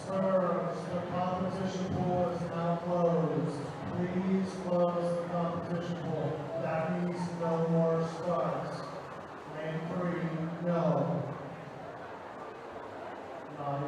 Sirs, the competition pool is now closed. Please close the competition pool. That means no more starts. Lane 3, no. Naughty.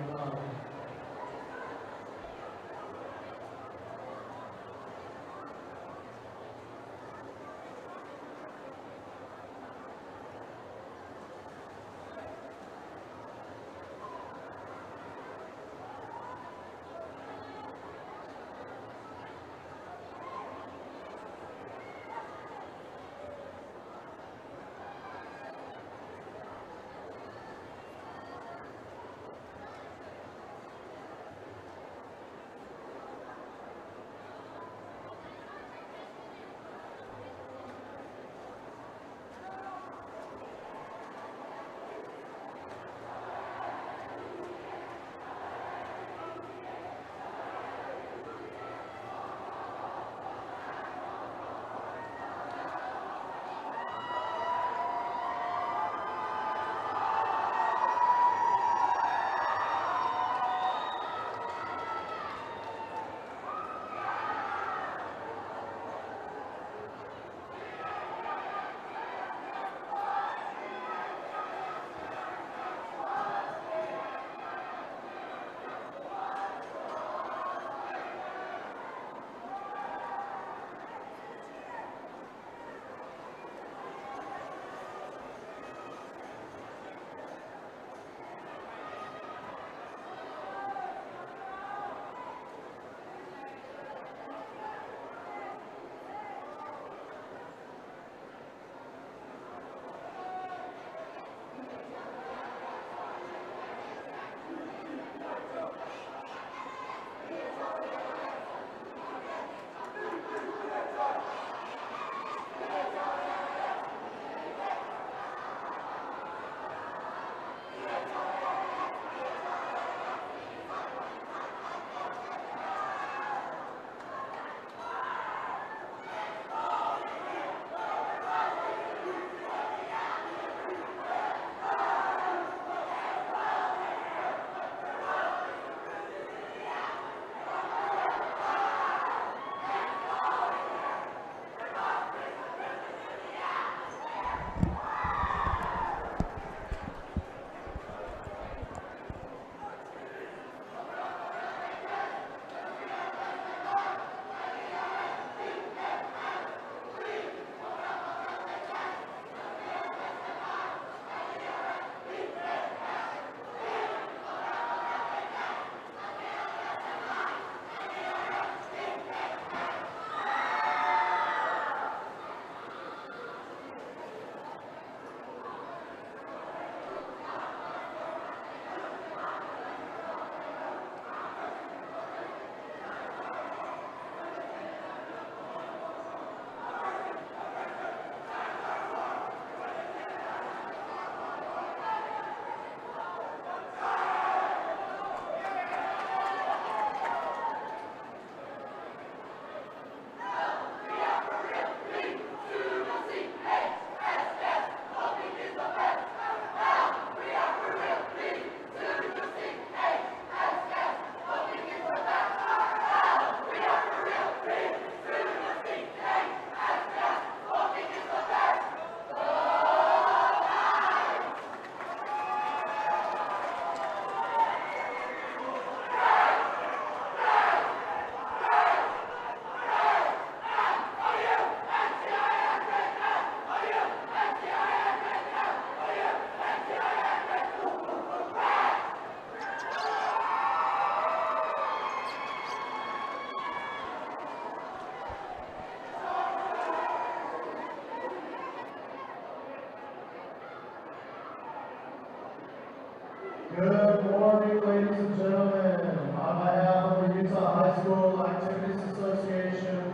Good morning, ladies and gentlemen. On behalf of the Utah High School Activities Association,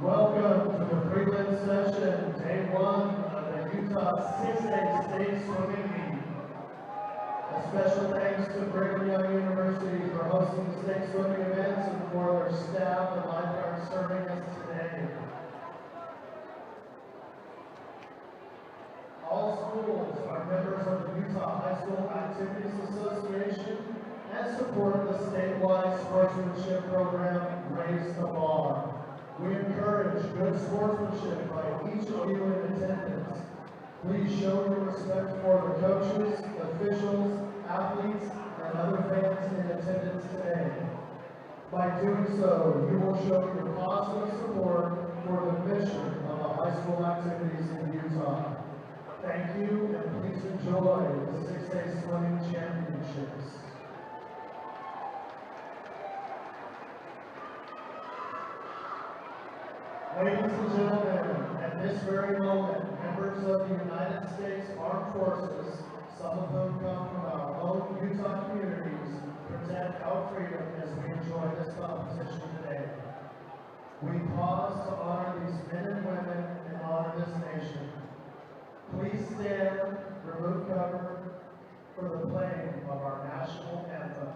welcome to the Prelims session, day 1 of the Utah 6A State Swimming Meet. A special thanks to Brigham Young University for hosting the state swimming events and for their staff and lifeguards serving us today. All schools are members of the Utah High School Activities Association and support the statewide sportsmanship program, Raise the Bar. We encourage good sportsmanship by each of you in attendance. Please show your respect for the coaches, officials, athletes, and other fans in attendance today. By doing so, you will show your positive support for the mission of the high school activities in Utah. Thank you, and please enjoy the 6A Swimming Championships. Ladies and gentlemen, at this very moment, members of the United States Armed Forces, some of whom come from our own Utah communities, protect our freedom as we enjoy this competition today. We pause to honor these men and women and honor this nation. Please stand, remove cover, for the playing of our national anthem.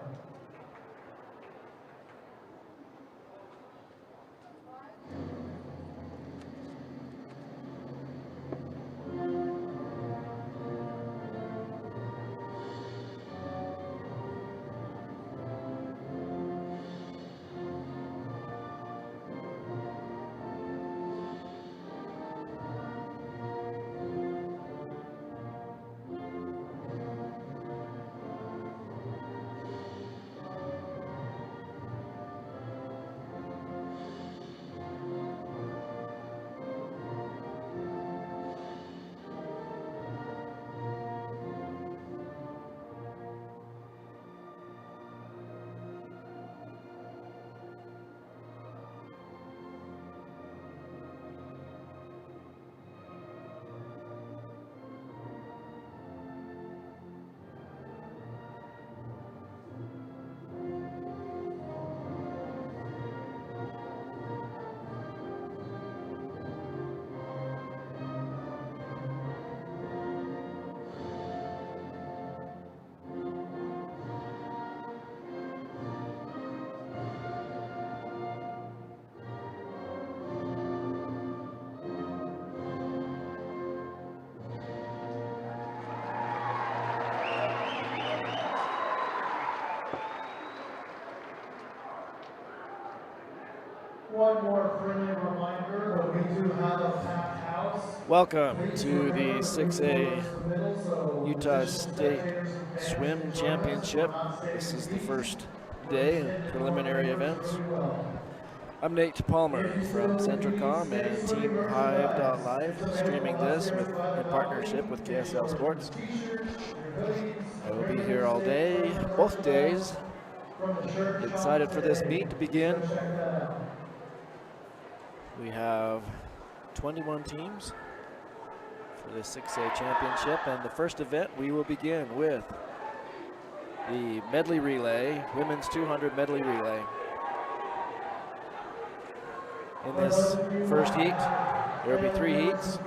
One more friendly reminder that we do have a packed house. Welcome to the 6A Utah State Swim Championship. This is the first day of preliminary events. I'm Nate Palmer from Centricom and TeamHive.live, streaming this in partnership with KSL Sports. I will be here all day, both days. Excited for this meet to begin. We have 21 teams for the 6A championship, and the first event we will begin with the medley relay, women's 200 medley relay. In this first heat, there will be 3 heats.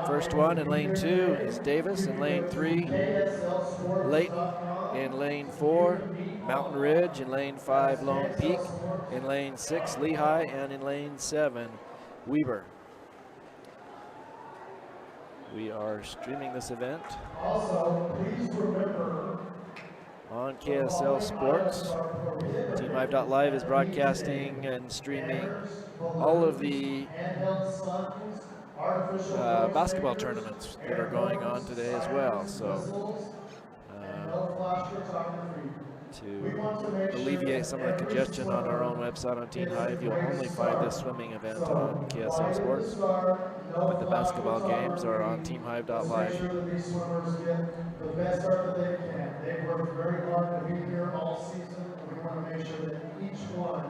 First one in lane 2 is Davis. In lane 3, Layton. In lane 4, Mountain Ridge. In lane 5, Lone Peak. In lane 6, Lehigh. And in lane 7, Weber. We are streaming this event on KSL Sports. TeamHive.live is broadcasting and streaming all of the basketball tournaments that are going on today as well. So to alleviate some of the congestion on our own website on TeamHive, you'll only find this swimming event on KSL Sports, but the basketball games are on TeamHive.live. These swimmers get the best start that they can. They've worked very hard to be here all season, and we want to make sure that each one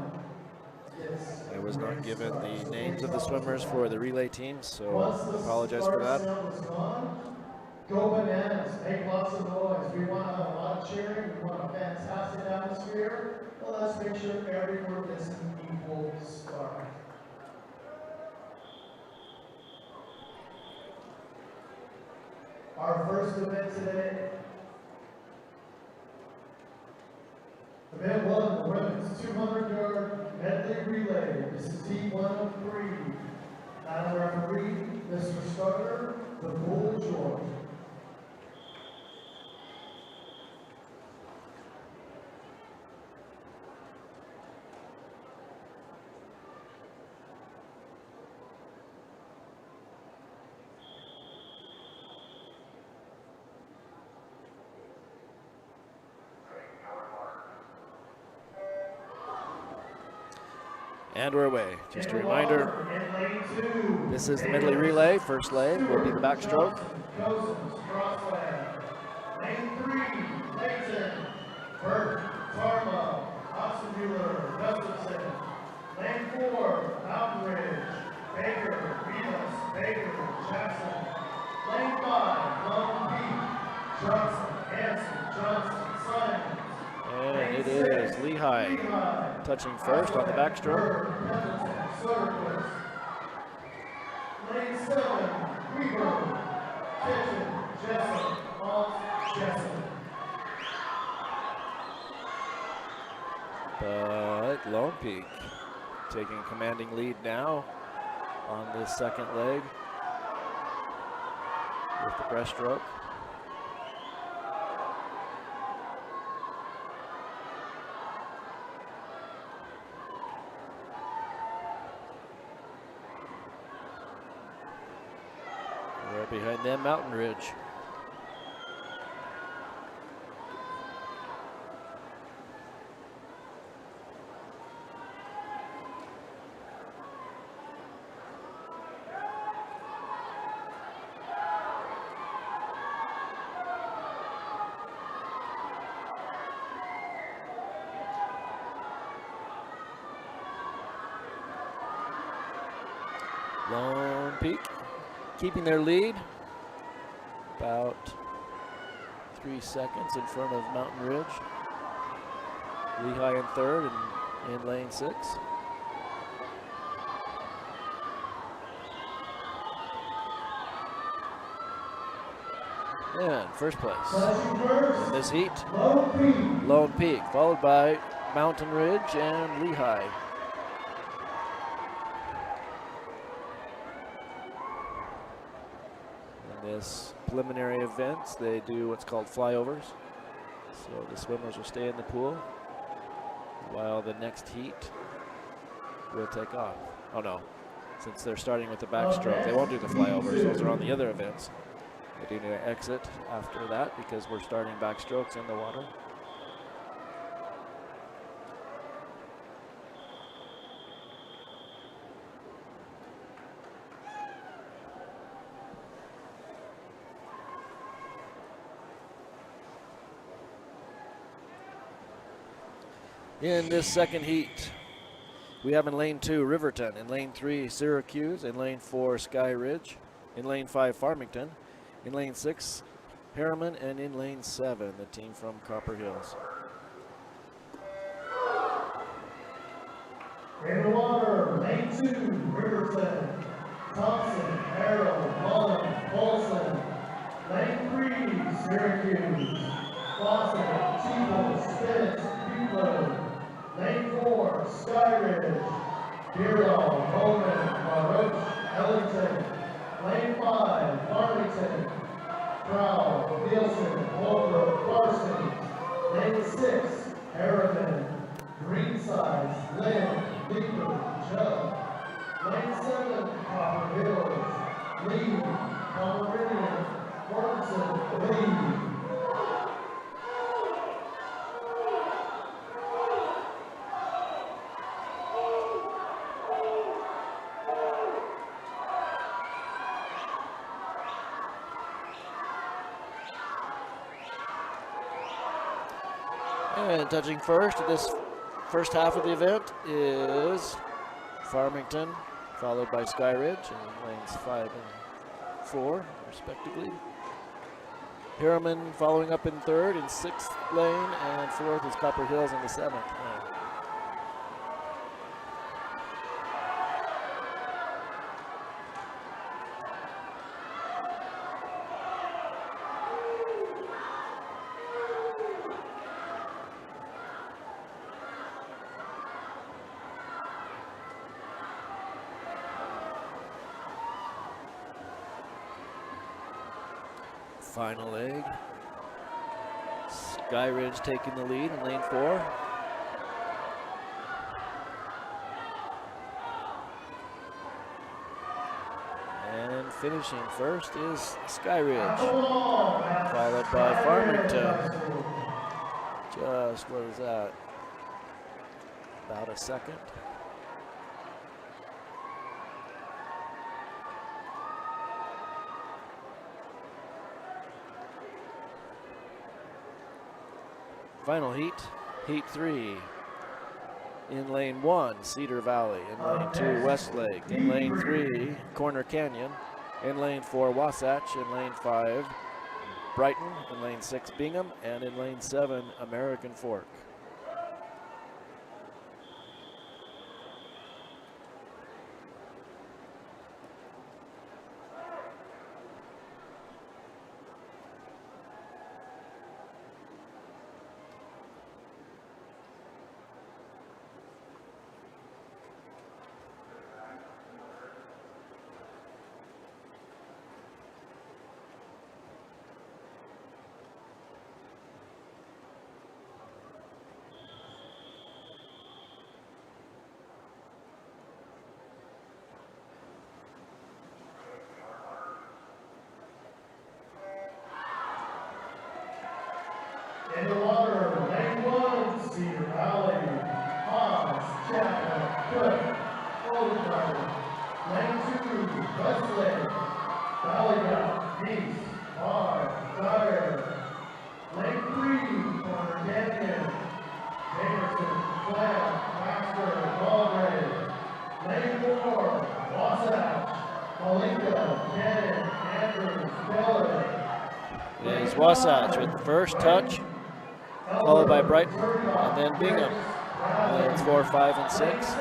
gets. I was not given the names of the swimmers for the relay teams, so I apologize for that. Go bananas, make lots of noise. We want a lot of cheering, we want a fantastic atmosphere. Well, let's make sure everyone gets an equal start. Our first event today, event 1, the women's 200-yard medley relay. This is heat 1 of 3. Madam Referee, Mr. Stucker, the Bull George. And we're away. Just a reminder, this is the medley relay. First leg will be the backstroke. Lane 3, Layton, Burt, Tarma, Oxenmuller, Gustafson. Lane 4, Mountain Ridge, Baker, Venus, Baker, Jackson. Lane 5, Lone Peak, Johnson, Hanson, Johnson, Simons. And it is Lehigh touching first on the backstroke. Lane 7, Weaver, Kitchen, Jessup, Alt, Jessup. But Lone Peak taking commanding lead now on this second leg with the breaststroke. Right behind them, Mountain Ridge. Lone Peak keeping their lead about 3 seconds in front of Mountain Ridge. Lehigh in third and in lane 6. And first place in this heat, Lone Peak, followed by Mountain Ridge and Lehigh. This preliminary events, they do what's called flyovers. So the swimmers will stay in the pool while the next heat will take off. Oh no, since they're starting with the backstroke, they won't do the flyovers. Those are on the other events. They do need to exit after that because we're starting backstrokes in the water. In this second heat, we have in lane 2, Riverton. In lane 3, Syracuse. In lane 4, Sky Ridge. In lane 5, Farmington. In lane 6, Harriman. And in lane 7, the team from Copper Hills. In the water, lane 2, Riverton, Thompson, Harrell, Mullen, Bolson. Lane 3, Syracuse, Fawcett, Cheeple, Spence, Buford. Lane 4, Sky Ridge, Bureau, Bowman, LaRoche, Ellington. Lane 5, Farmington, Prowl, Nielsen, Holbrook, Parsons. Lane 6, Harriman, Greenside, Lynn, Leaper, Judd. Lane 7, Copper Hills, Lee, Pomeranian, Mortensen, Lee. And touching first at this first half of the event is Farmington, followed by Sky Ridge in lanes 5 and 4, respectively. Harriman following up in third, in 6th lane, and 4th is Copper Hills in the 7th lane. Final leg. Sky Ridge taking the lead in lane 4. And finishing first is Sky Ridge, followed by Farmington. Just, what is that? About a second. Final heat, heat 3. In lane 1, Cedar Valley. In lane 2, Westlake. In lane 3, Corner Canyon. In lane 4, Wasatch. In lane 5, Brighton. In lane 6, Bingham. And in lane 7, American Fork. In the water, lane 1, Cedar Valley, Haas, Chapman, Cook, Oliver. Lane 2, Westlake, Valley Gap, East, Bar, Dyer. Lane 3, Corner Canyon, Davidson, Flat, Baxter, Walgrave. Lane 4, Wasatch, Malinka, Cannon, Andrews, Miller. It is Wasatch with the first touch, followed by Brighton, and then Bingham. Lanes 4, 5, and 6.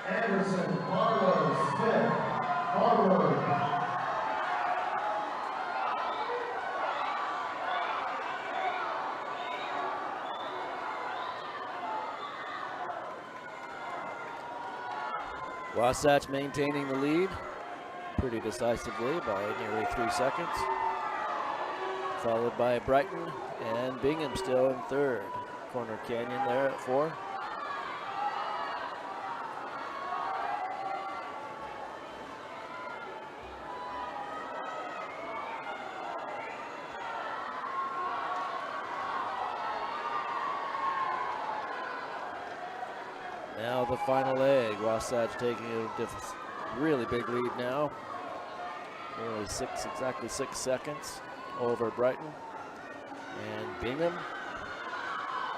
Anderson, Barlow, Smith, Harwood. Wasatch maintaining the lead pretty decisively by nearly 3 seconds. Followed by Brighton and Bingham still in third. Corner Canyon there at 4. Now the final leg, Wasatch taking a really big lead now. Nearly exactly 6 seconds over Brighton. And Bingham,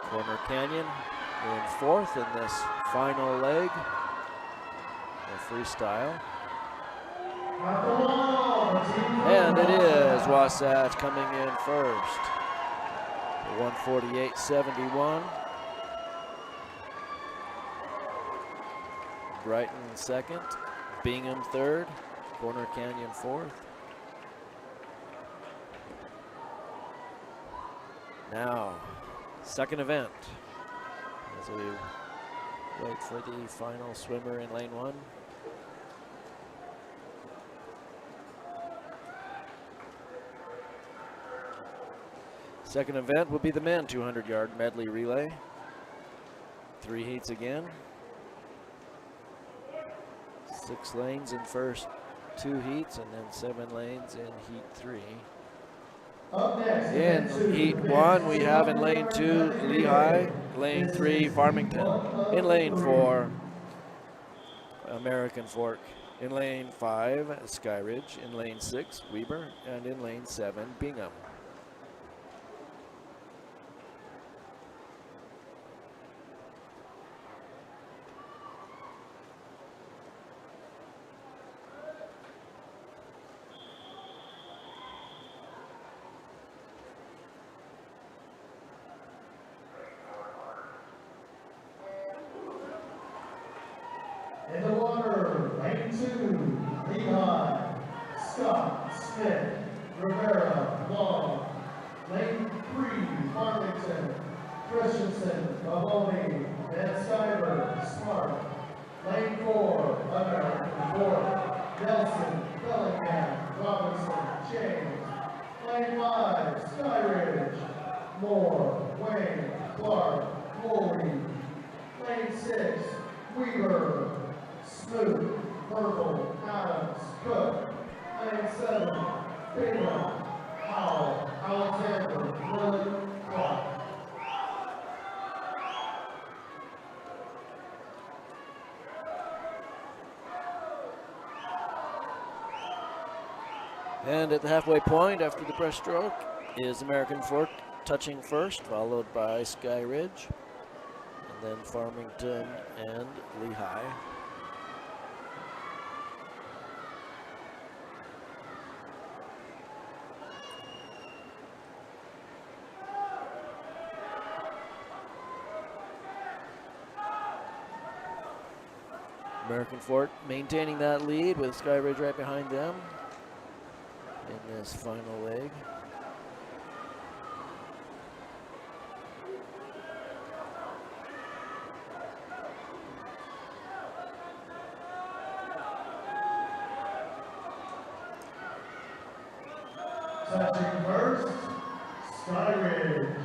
Corner Canyon in 4th in this final leg of freestyle. And it is Wasatch coming in first. 148.71. Brighton second, Bingham third, Corner Canyon 4th. Now, second event, as we wait for the final swimmer in lane 1. Second event will be the men 200-yard medley relay. 3 heats again. 6 lanes in first 2 heats, and then 7 lanes in heat 3. In heat 1, we have in lane 2, Lehigh. Lane 3, Farmington. In lane 4, American Fork. In lane 5, Skyridge. In lane 6, Weber. And in lane 7, Bingham. In the water, lane 2, Lehigh, Scott, Smith, Rivera, Long. Lane 3, Farmington, Christensen, Mahoney, Van Skyver, Smart. Lane 4, American Fork, Nelson, Bellingham, Robinson, James. Lane 5, Skyridge, Moore, Wayne, Clark, Lowry. Lane 6, Weaver, Smoot, Purple, Adams, Cook. Lane 7, Bingham, Howell, Alexander, Willett, Clark. And at the halfway point after the breaststroke is American Fork touching first, followed by Sky Ridge, and then Farmington and Lehigh. American Fork maintaining that lead with Sky Ridge right behind them in this final leg. Touching first, Sky Ridge.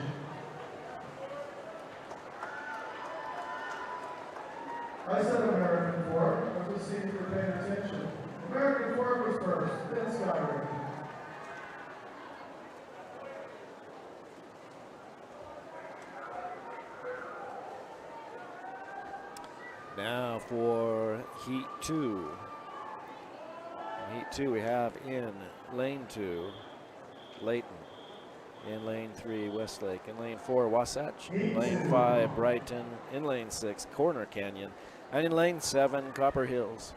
I said American Fork. Let's just see if you're paying attention. American Fork was first, then Sky Ridge. Now for Heat 2. In Heat 2 we have in Lane 2, Layton. In Lane 3, Westlake. In Lane 4, Wasatch. In Lane 5, Brighton. In Lane 6, Corner Canyon. And in Lane 7, Copper Hills.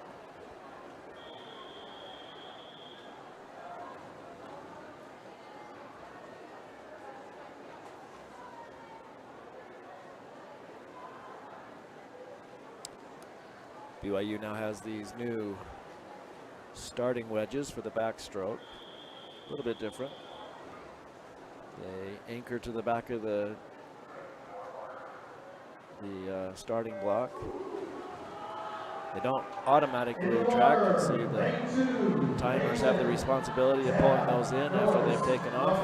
BYU now has these new starting wedges for the backstroke. A little bit different. They anchor to the back of the starting block. They don't automatically retract. See, the timers have the responsibility of pulling those in after they've taken off.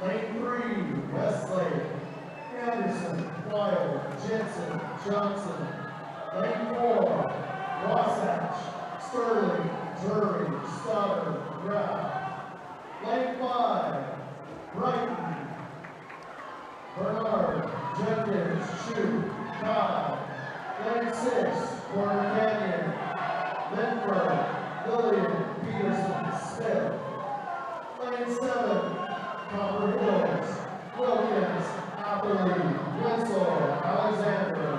Lane 3, Westlake, Anderson, Wild, Jensen, Johnson. Lane 4, Wasatch, Sterling, Drury, Stoddard, Graff. Lane 5, Brighton, Bernard, Jenkins, Chu, Cobb. Lane 6, Corner Canyon, Linford, Lillian, Peterson, Smith. Lane 7, Copper Hills, Wilkins, Appley, Winslow, Alexander.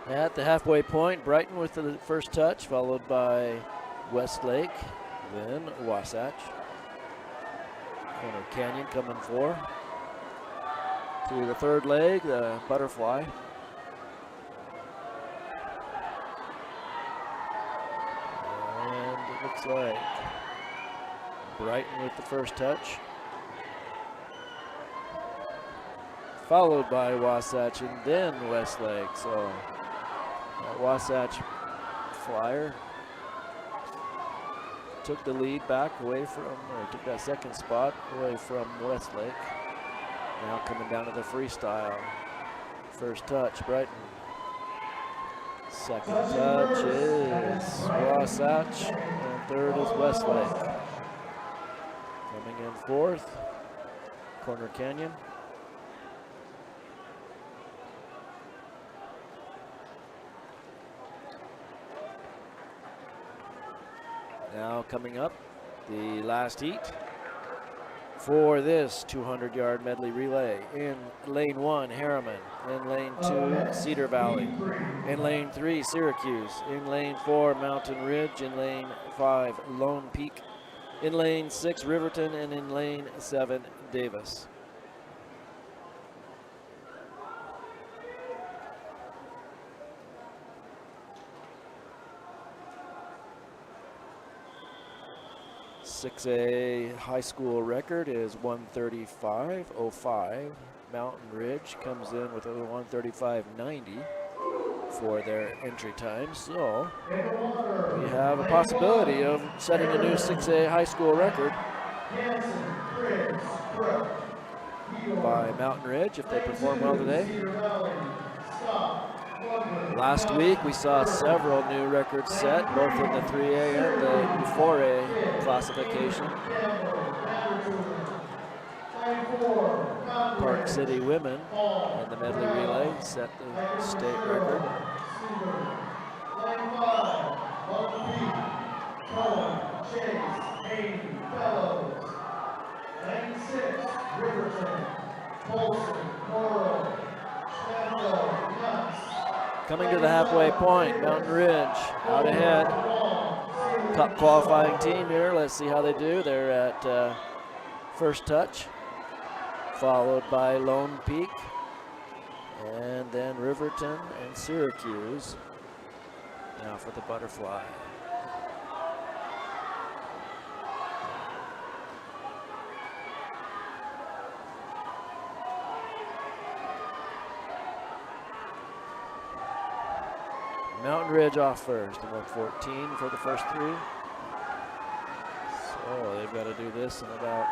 At the halfway point, Brighton with the first touch, followed by Westlake, then Wasatch. Corner Canyon coming for. To the third leg, the butterfly. And it looks like Brighton with the first touch, followed by Wasatch and then Westlake. So that Wasatch flyer took the lead back away from, or took that second spot away from Westlake. Now coming down to the freestyle. First touch, Brighton. Second touch is Wasatch, and third is Westlake. Coming in fourth, Corner Canyon. Now coming up, the last heat for this 200-yard medley relay. In lane 1, Harriman. In lane 2, Cedar Valley. In lane 3, Syracuse. In lane 4, Mountain Ridge. In lane 5, Lone Peak. In lane 6, Riverton. And in lane 7, Davis. .6A high school record is 135.05. Mountain Ridge comes in with a 135.90 for their entry time. So we have a possibility of setting a new 6A high school record by Mountain Ridge if they perform well today. Last week we saw several new records set, both in the 3A and the 4A classification. Park City women in the medley relay set the state record. Lane 5, Lone Peak, Cohen, Chase, Hayden, Fellows. Lane 6, Riverton, Colson, Morrow, Stanfield, Nuts. Coming to the halfway point, Mountain Ridge out ahead. Cup qualifying team here. Let's see how they do. They're at first touch, followed by Lone Peak, and then Riverton and Syracuse. Now for the butterfly. Mountain Ridge off first, about 14 for the first three. So they've got to do this in about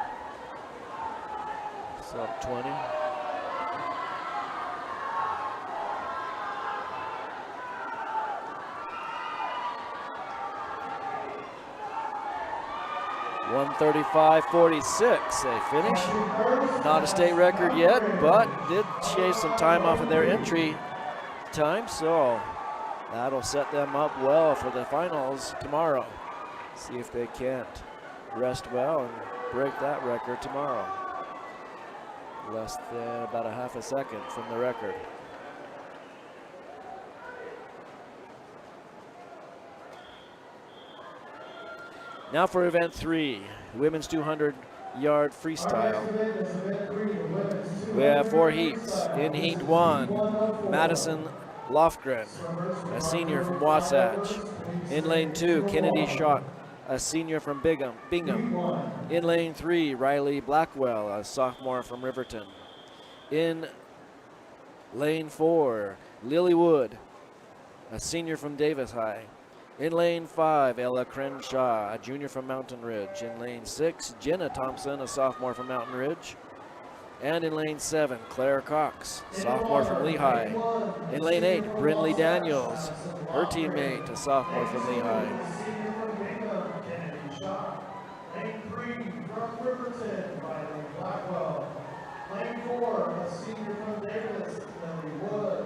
sub 20. (1:35.46) they finish. Not a state record yet, but did shave some time off of their entry time, so that'll set them up well for the finals tomorrow. See if they can't rest well and break that record tomorrow. Less than about a half a second from the record. Now for event 3, women's 200-yard freestyle. We have 4 heats. In heat 1, Madison Lofgren, a senior from Wasatch. In lane 2, Kennedy Schott, a senior from Bingham. In lane 3, Riley Blackwell, a sophomore from Riverton. In lane 4, Lily Wood, a senior from Davis High. In lane 5, Ella Crenshaw, a junior from Mountain Ridge. In lane 6, Jenna Thompson, a sophomore from Mountain Ridge. And in lane 7, Claire Cox, sophomore from Lehigh. In lane 8, Brinley Daniels, her teammate, a sophomore from Lehigh. Lane 3 from Riverton, Riley Blackwell. Lane 4, a senior from Davis, Lily Wood.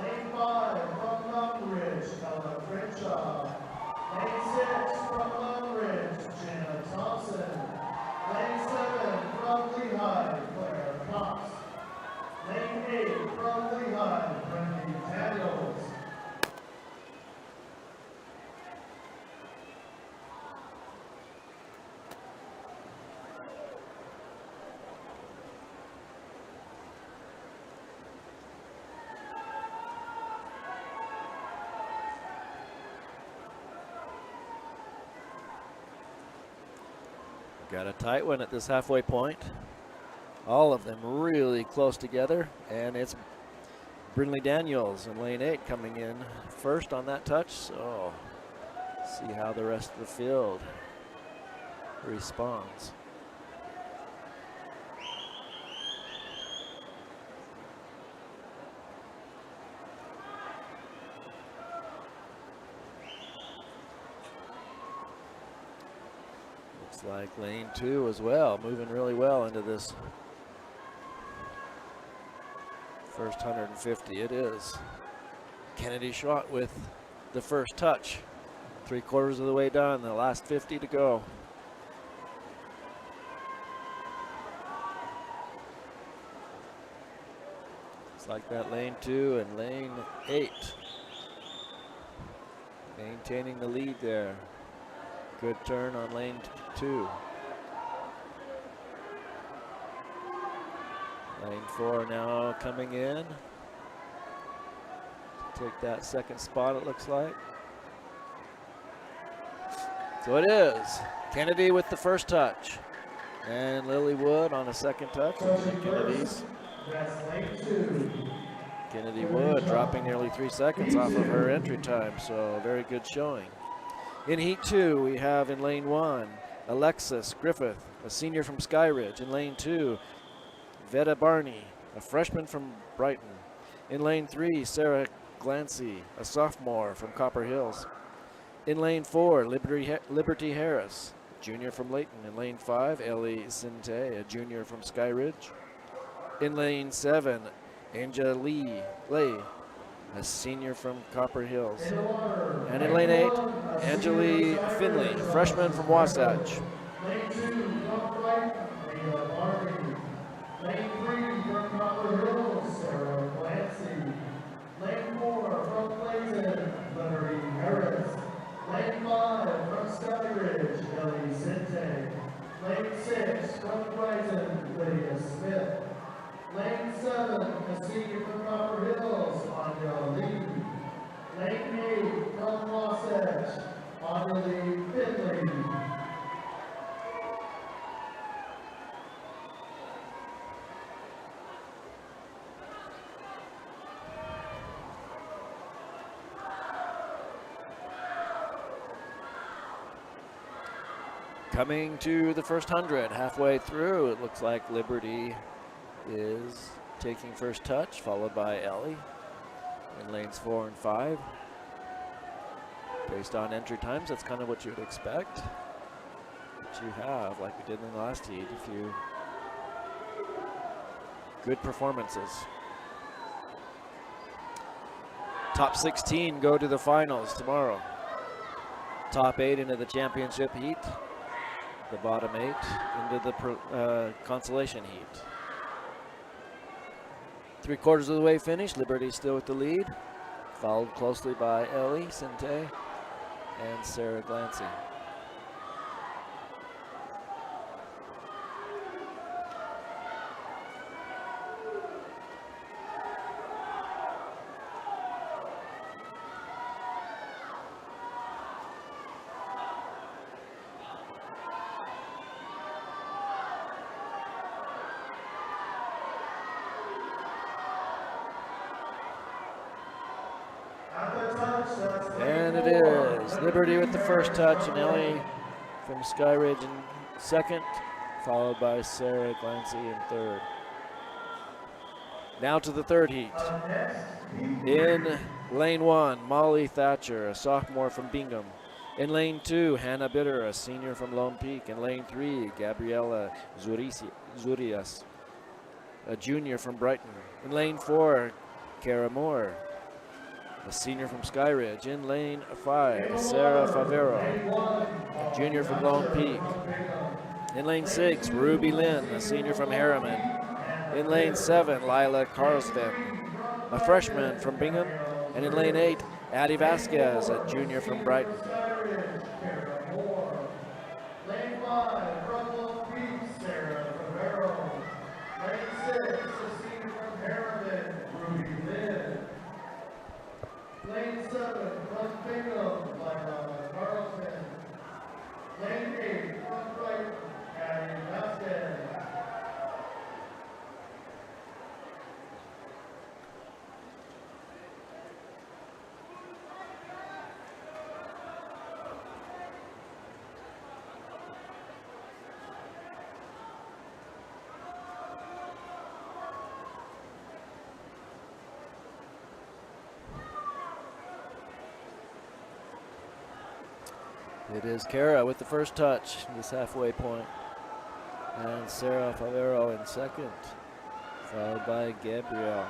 Lane 5 from Mountain Ridge, Ella Crenshaw. Lane 6 from Mountain Ridge, Jenna Thompson. Lane 7 from Lehigh, Claire Cox. Lane 8 from Lehigh, Brinley Daniels. Got a tight one at this halfway point. All of them really close together, and it's Brinley Daniels in lane 8 coming in first on that touch, so see how the rest of the field responds. Looks like lane 2 as well, moving really well into this first 150. It is Kennedy Schott with the first touch. 3/4 of the way done, the last 50 to go. It's like that lane 2 and lane 8. Maintaining the lead there. Good turn on lane 2. Lane 4 now coming in. Take that second spot, it looks like. So it is Kennedy with the first touch. And Lily Wood on a second touch. Kennedy Wood dropping nearly 3 seconds off of her entry time, so very good showing. In heat 2, we have in lane 1, Alexis Griffith, a senior from Skyridge. In lane 2, Veda Barney, a freshman from Brighton. In lane 3, Sarah Glancy, a sophomore from Copper Hills. In lane 4, Liberty Harris, junior from Layton. In lane 5, Ellie Sinte, a junior from Sky Ridge. In lane 7, Angela Lay, a senior from Copper Hills. And in lane 8, Angeli Finley, freshman from Wasatch. Lane 2, from right, Leah Barney. Lane 3, from Copper Hills, Sarah Clancy. Lane 4, from Clayton, Liberty Harris. Lane 5, from Sky Ridge, Ellie Sinte. Lane 6, from Brighton, Lydia Smith. Lane 7, a senior from Copper Hills, Anya Lee. Lane 8, from Wasatch, Anya Lee Finley. Coming to the first 100, halfway through, it looks like Liberty is taking first touch, followed by Ellie in lanes 4 and 5. Based on entry times, that's kind of what you would expect. But you have, like we did in the last heat, a few good performances. Top 16 go to the finals tomorrow. Top 8 into the championship heat. The bottom 8 into the consolation heat. 3/4 of the way finished. Liberty still with the lead, followed closely by Ellie Sinte and Sarah Glancy. And it is Liberty with the first touch, and Ellie from Sky Ridge in second, followed by Sarah Glancy in third. Now to the third heat. In lane 1, Molly Thatcher, a sophomore from Bingham. In lane 2, Hannah Bitter, a senior from Lone Peak. In lane 3, Gabriela Zurias, a junior from Brighton. In lane 4, Kara Moore, a senior from Sky Ridge. In lane 5, Sarah Favero, a junior from Lone Peak. In lane 6, Ruby Lynn, a senior from Harriman. In lane 7, Lila Carlston, a freshman from Bingham. And in lane 8, Addie Vasquez, a junior from Brighton. Lane 5, from Lone Peak, Sarah Favero. Lane 6, a senior from Harriman, Ruby Lynn. Lane 7, from Bingham, Lila Carlson. Lane 8, from Brighton, Addie Vasquez. It is Kara with the first touch, this halfway point. And Sarah Favero in second, followed by Gabriella.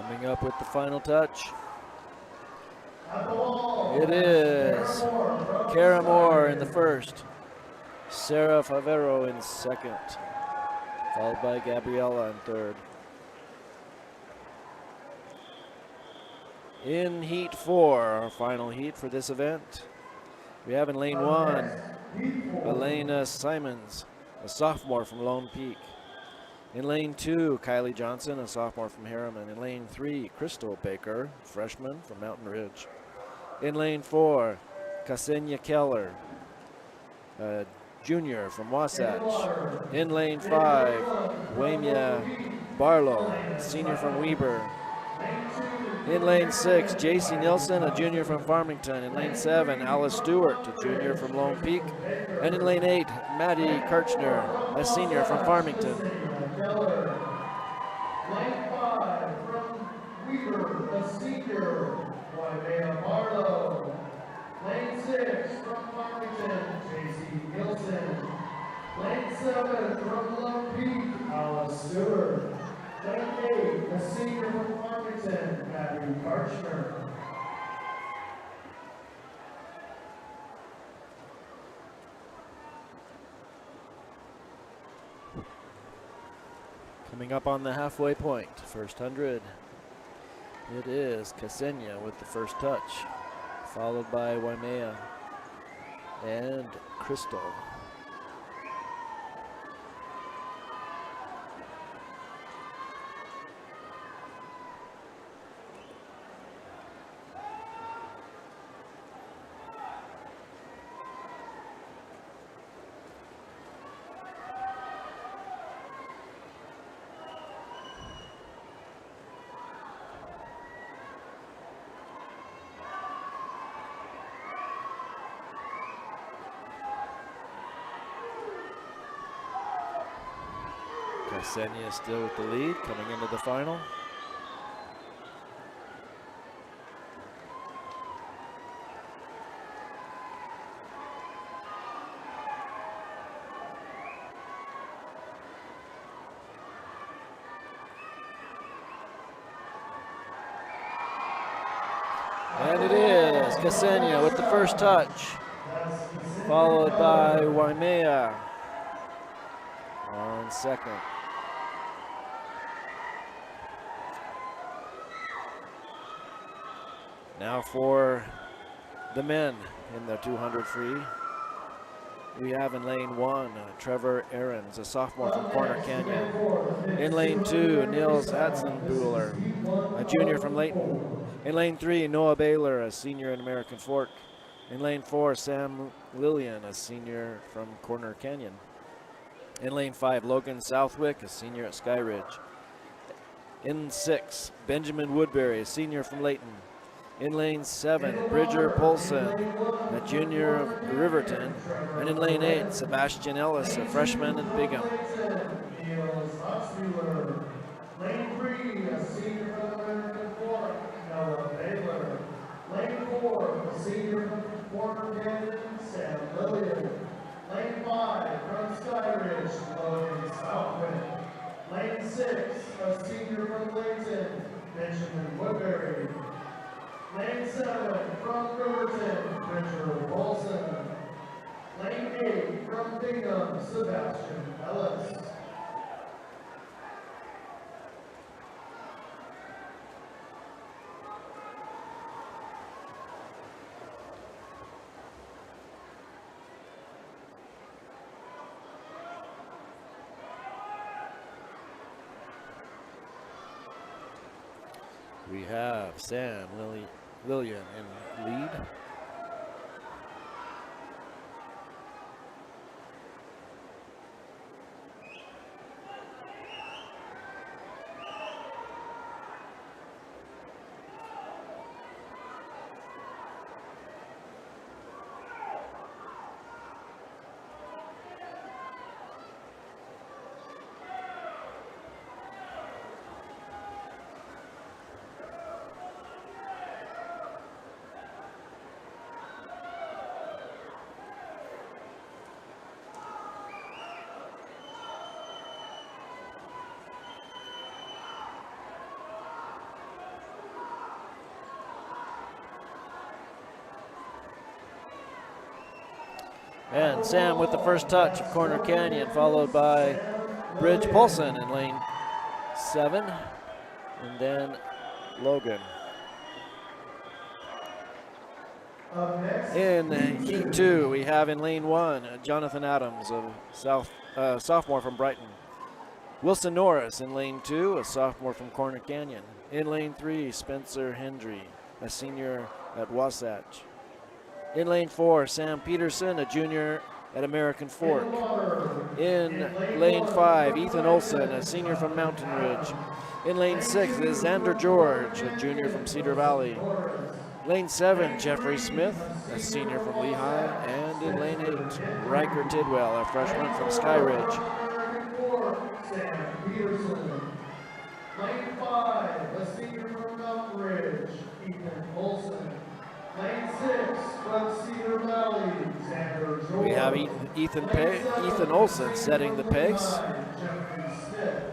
Coming up with the final touch. It is Kara Moore in the first, Sarah Favero in second, followed by Gabriella in third. In heat 4, our final heat for this event, we have in lane 1, Elena Simons, a sophomore from Lone Peak. In lane 2, Kylie Johnson, a sophomore from Harriman. In lane 3, Crystal Baker, freshman from Mountain Ridge. In lane 4, Ksenia Keller, a junior from Wasatch. In lane 5, Wamia Barlow, senior from Weber. In lane 6, JC Nilsson, a junior from Farmington. In lane 7, Alice Stewart, a junior from Lone Peak. And in lane 8, Maddie Kirchner, a senior from Farmington. Lane 5 from Weber, a senior, Wymea Barlow. Lane 6 from Farmington, JC Nilsson. Lane 7 from Lone Peak, Alice Stewart. Lane 8, a senior from Farmington, Maddie Kirchner. Coming up on the halfway point, first 100. It is Ksenia with the first touch, followed by Wymea and Crystal. Ksenia still with the lead coming into the final. And it is Ksenia with the first touch, followed by Wymea on second. Now for the men in the 200 free. We have in lane 1, Trevor Ahrens, a sophomore from Corner Canyon. In lane 2, Nils Atzenbuehler, a junior from Layton. In lane 3, Noah Baylor, a senior in American Fork. In lane 4, Sam Lillian, a senior from Corner Canyon. In lane 5, Logan Southwick, a senior at Sky Ridge. In 6, Benjamin Woodbury, a senior from Layton. In lane 7, Bridger Polson, a junior of Riverton. And in lane 8, Sebastian Ellis, a freshman at Bigham. Lane 3, a senior from American Fork, Noah Baylor. Lane 4, a senior from Corner Canyon, Sam Lillian. Lane 5, from Sky Ridge, Logan Southwick. Lane 6, a senior from Layton, Benjamin Woodbury. Lane 7, from Riverton, Bridger Polson. Lane 8, from Bingham, Sebastian Ellis. We have Sam Lillian in lead. And Sam with the first touch of Corner Canyon, followed by Bridge Polson in lane 7, and then Logan. In heat 2, we have in lane 1, Jonathan Adams, a sophomore from Brighton. Wilson Norris in lane 2, a sophomore from Corner Canyon. In lane 3, Spencer Hendry, a senior at Wasatch. In lane 4, Sam Peterson, a junior at American Fork. In lane 5, Ethan Olson, a senior from Mountain Ridge. In lane 6 is Xander George, a junior from Cedar Valley. Lane 7, Jeffrey Smith, a senior from Lehigh. And in lane 8, Riker Tidwell, a freshman from Sky Ridge. Sam Peterson. Lane 5, a senior from Mountain Ridge, Ethan Olson. Lane 6, from Cedar Valley, Xander George. We have Ethan Olson setting the pace. Jeffrey Smith.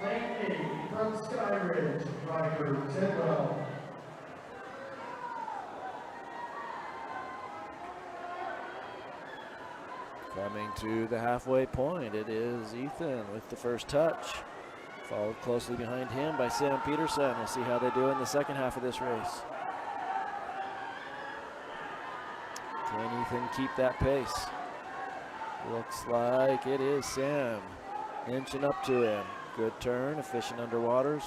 Lane 8, from Sky Ridge, Riker Tidwell. Coming to the halfway point, it is Ethan with the first touch. Followed closely behind him by Sam Peterson. We'll see how they do in the second half of this race. Can Ethan keep that pace? Looks like it is Sam inching up to him. Good turn, efficient underwaters.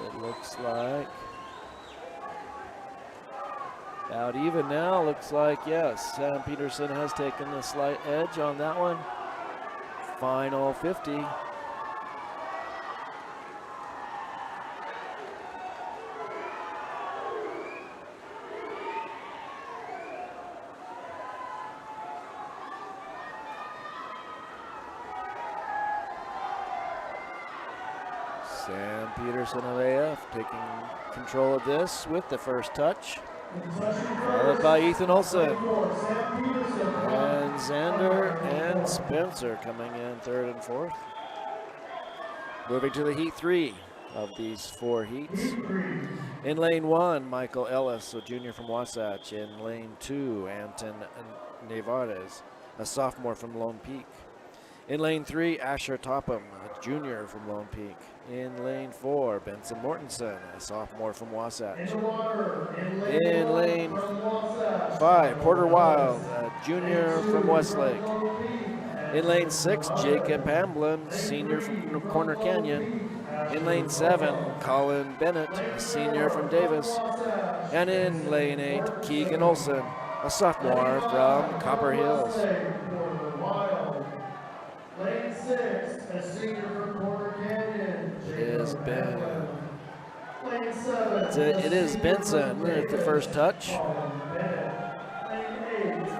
It looks like about even now. Looks like, yes, Sam Peterson has taken a slight edge on that one. Final 50. Sam Peterson of AF taking control of this with the first touch. Followed by Ethan Olson. And Xander and Spencer coming in third and fourth. Moving to the heat 3 of these 4 heats. In lane 1, Michael Ellis, a junior from Wasatch. In lane 2, Anton Nevarez, a sophomore from Lone Peak. In lane 3, Asher Topham, a junior from Lone Peak. In lane 4, Benson Mortensen, a sophomore from Wasatch. In lane 5, Porter Wild, a junior from Westlake. In lane 6, Jacob Hamblin, senior from Corner Canyon. In lane 7, Colin Bennett, a senior from Davis. And in lane 8, Keegan Olson, a sophomore from Copper Hills. Lane 6, a senior from Corner Canyon. It is Benson at the first touch.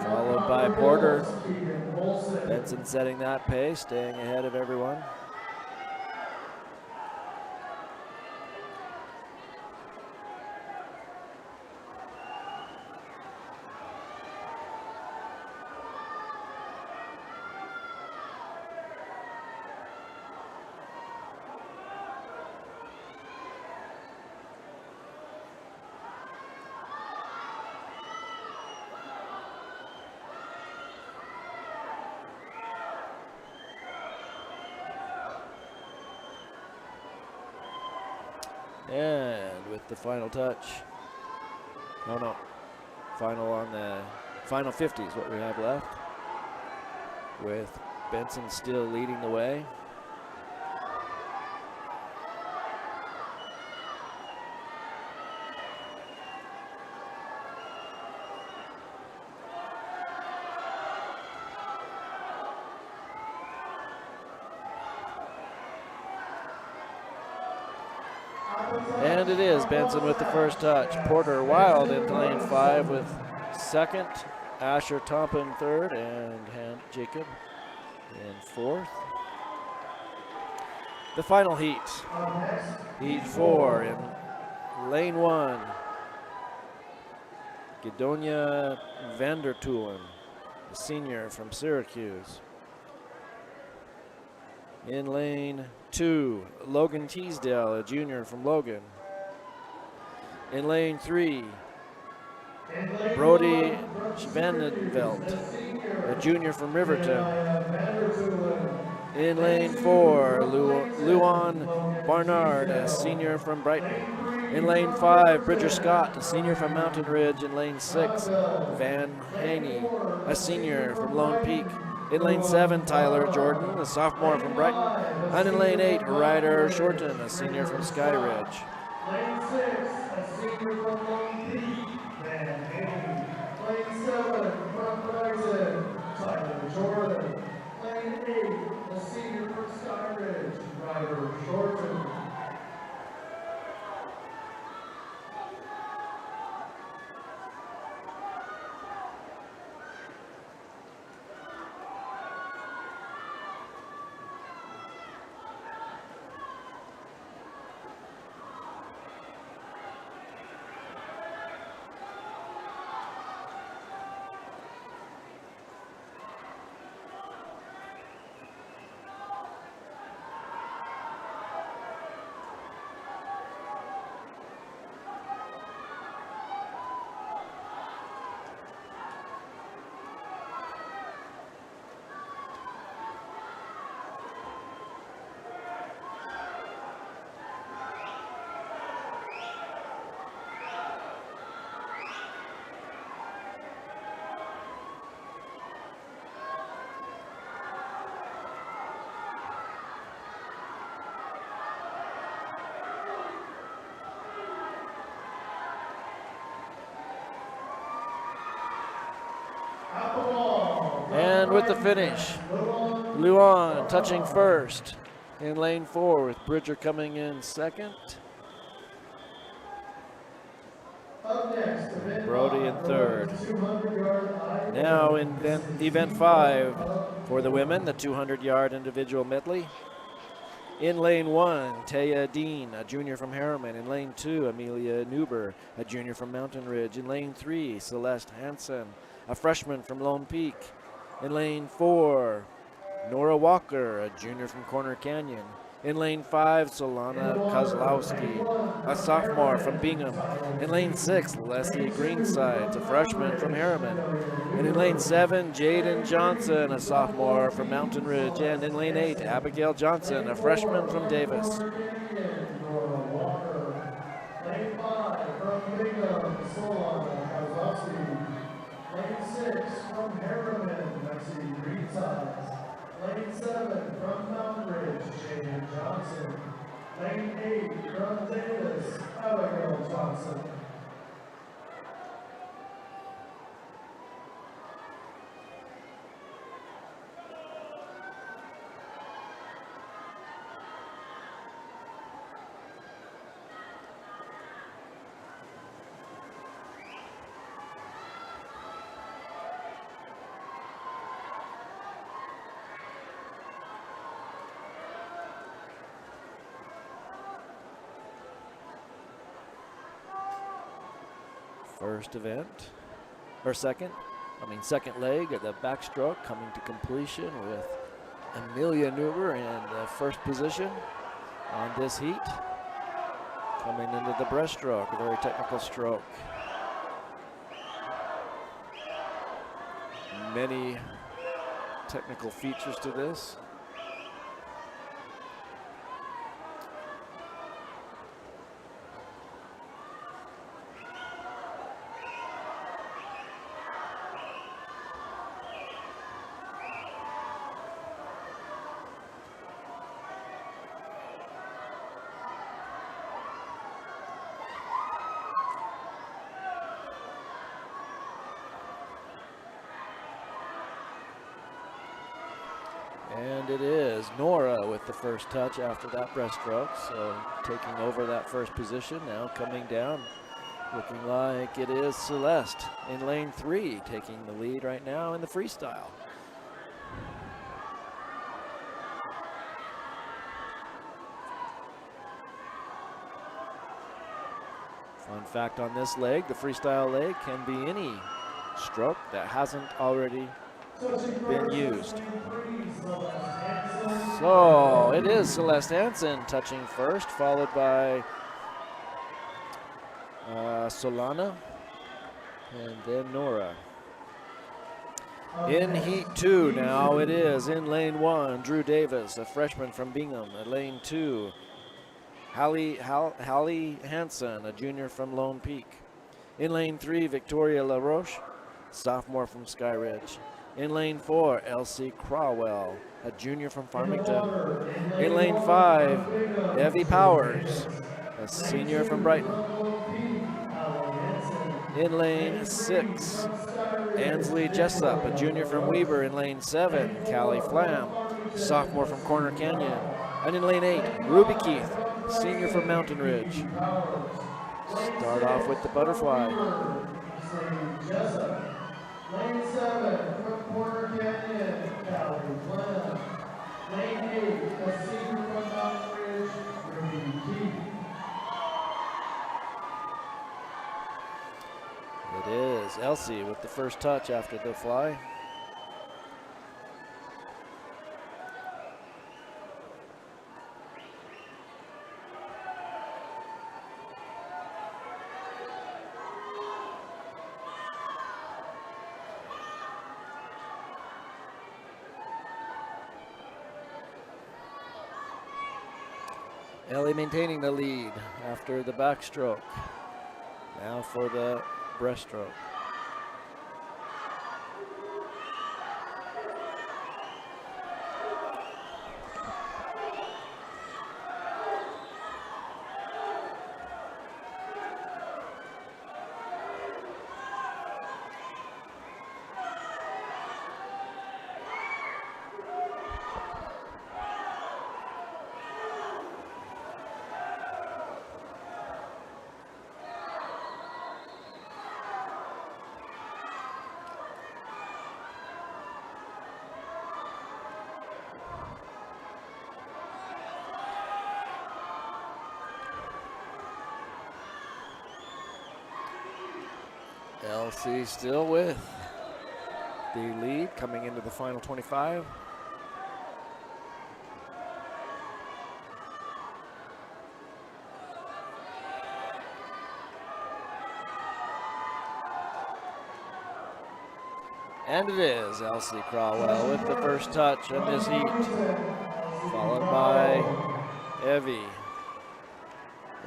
Followed by Porter. Benson setting that pace, staying ahead of everyone. And with the final touch, final on the final 50 is what we have left, with Benson still leading the way. And it is Benson with the first touch. Porter Wild into lane 5 with second. Asher Topham third, and Jacob in fourth. The final heat. Heat 4 in lane 1. Gedonia Vandertulen, a senior from Syracuse. In lane 2, Logan Teasdale, a junior from Logan. In lane 3, Brody Schvanenvelt, a junior from Riverton. In lane 4, Luan Barnard, a senior from Brighton. In lane 5, Bridger Scott, a senior from Mountain Ridge. In lane 6, Van Haney, a senior from Lone Peak. In lane 7, Tyler Jordan, a sophomore from Brighton. And in lane 8, Ryder Shorten, a senior from Sky Ridge. Lane 6, a senior from Lone Peak, Van Haney. Lane 7, from Brighton, Tyler Jordan. Lane 8, a senior from Sky Ridge, Ryder Shorten. And with the finish, Luan touching first in lane 4 with Bridger coming in second. Brody in third. Now in event 5 for the women, the 200-yard individual medley. In lane 1, Taya Dean, a junior from Harriman. In lane 2, Amelia Newber, a junior from Mountain Ridge. In lane 3, Celeste Hansen, a freshman from Lone Peak. In lane 4, Nora Walker, a junior from Corner Canyon. In lane 5, Solana Kozlowski, a sophomore from Bingham. In lane 6, Leslie Greenside, a freshman from Harriman. And in lane 7, Jaden Johnson, a sophomore from Mountain Ridge. And in lane 8, Abigail Johnson, a freshman from Davis. Lane 5 from Bingham, Solana Kozlowski. Lane 6 from Harriman, Leslie Greenside. Lane 7 from Mountain Ridge, Jaden Johnson. Lane 8 from Davis, Abigail Johnson. First event, or second leg of the backstroke coming to completion with Amelia Newber in the first position on this heat. Coming into the breaststroke, a very technical stroke. Many technical features to this. And it is Nora with the first touch after that breaststroke, so taking over that first position. Now coming down, looking like it is Celeste in lane 3, taking the lead right now in the freestyle. Fun fact on this leg, the freestyle leg can be any stroke that hasn't already been used. So it is Celeste Hansen touching first, followed by Solana, and then Nora. In heat 2 now it is. In lane 1, Drew Davis, a freshman from Bingham. At lane 2, Hallie Hansen, a junior from Lone Peak. In lane 3, Victoria LaRoche, sophomore from Sky Ridge. In lane 4, Elsie Crawwell, a junior from Farmington. In lane 5, Evie Powers, a senior from Brighton. In lane 6, Ansley Jessup, a junior from Weber. In lane 7, Callie Flam, sophomore from Corner Canyon. And in lane 8, Ruby Keith, senior from Mountain Ridge. Start off with the butterfly. Lane 7 from Corner Canyon, Callie Flam. Lane 8, a senior from Mountain Ridge, Ruby Keith. It is Elsie with the first touch after the fly. Ellie maintaining the lead after the backstroke. Now for the breaststroke. Elsie still with the lead coming into the final 25. And it is Elsie Crawwell with the first touch of this heat, followed by Evie,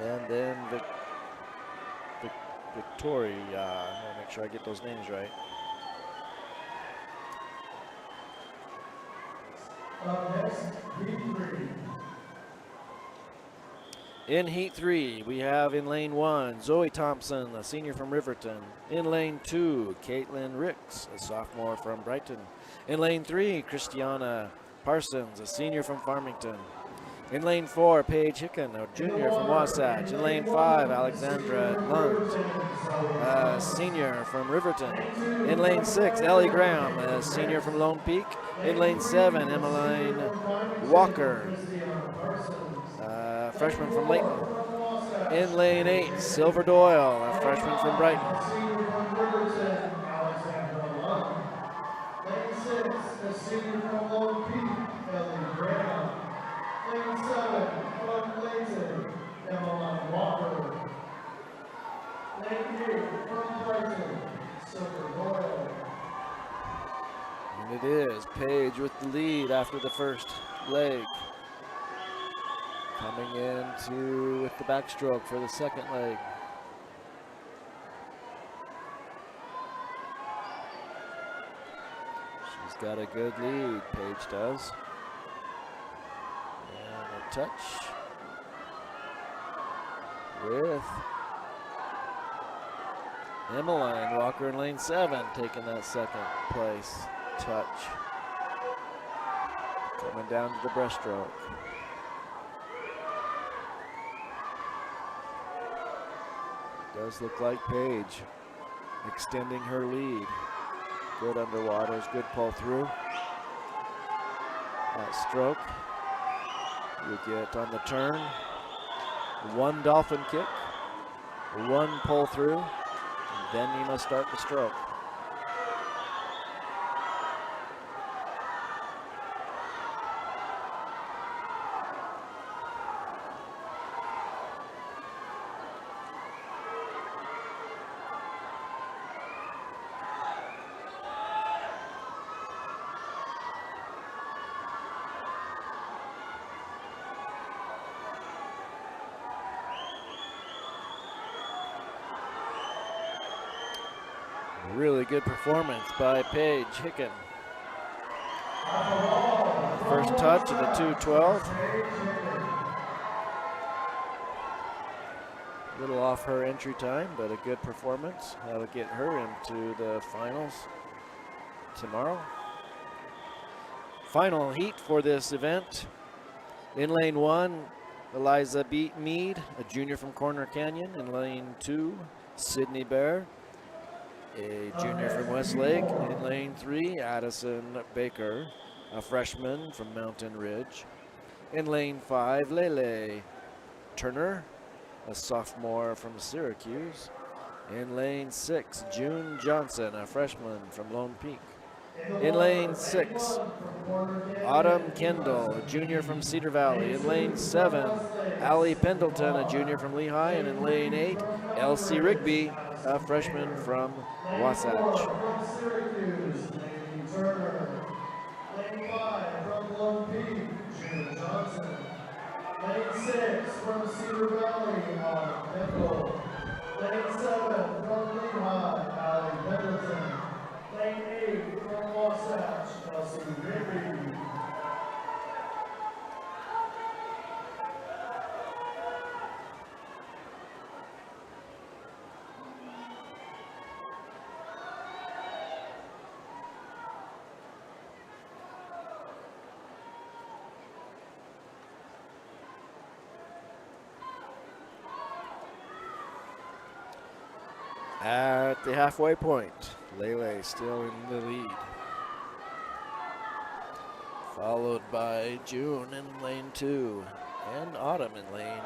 and then Victoria. I want to make sure I get those names right. In heat 3, we have in lane 1, Zoe Thompson, a senior from Riverton. In lane 2, Caitlin Ricks, a sophomore from Brighton. In lane 3, Christiana Parsons, a senior from Farmington. In lane 4, Paige Hicken, a junior from Wasatch. In lane 5, Alexandra Lund, a senior from Riverton. In lane 6, Ellie Graham, a senior from Lone Peak. In lane 7, Emmeline Walker, a freshman from Layton. In lane 8, Silver Doyle, a freshman from Brighton. Lane 6, a senior from Lone Peak, Ellie Graham. Lane 7, from Layton, Emmeline Walker. Lane 8, from Brighton, Silver Doyle. And it is Paige with the lead after the first leg. Coming into with the backstroke for the second leg. She's got a good lead, Paige does. And a touch with Emmeline Walker in lane 7, taking that second place touch. Coming down to the breaststroke. Does look like Paige extending her lead. Good underwaters, good pull through. That stroke, you get on the turn, one dolphin kick, one pull through, and then you must start the stroke. Really good performance by Paige Hicken. First touch of the 212. A little off her entry time, but a good performance. That'll get her into the finals tomorrow. Final heat for this event. In lane 1, Eliza Mead, a junior from Corner Canyon. In lane 2, Sydney Bear, a junior from Westlake. In lane 3, Addison Baker, a freshman from Mountain Ridge. In lane 5, Lele Turner, a sophomore from Syracuse. In lane 6, June Johnson, a freshman from Lone Peak. In lane 6, Autumn Kendall, a junior from Cedar Valley. In lane 7, Allie Pendleton, a junior from Lehigh. And in lane 8, Elsie Rigby, a freshman from Wasatch. Lane 5 from Lone Peak, June Johnson. Lane 6 from Cedar Valley, Autumn Kendall. Lane 7 from Lehigh, Allie Pendleton. Lane 8 from Wasatch, Elsie Rigby. At the halfway point, Lele still in the lead. Followed by June in lane 2 and Autumn in lane,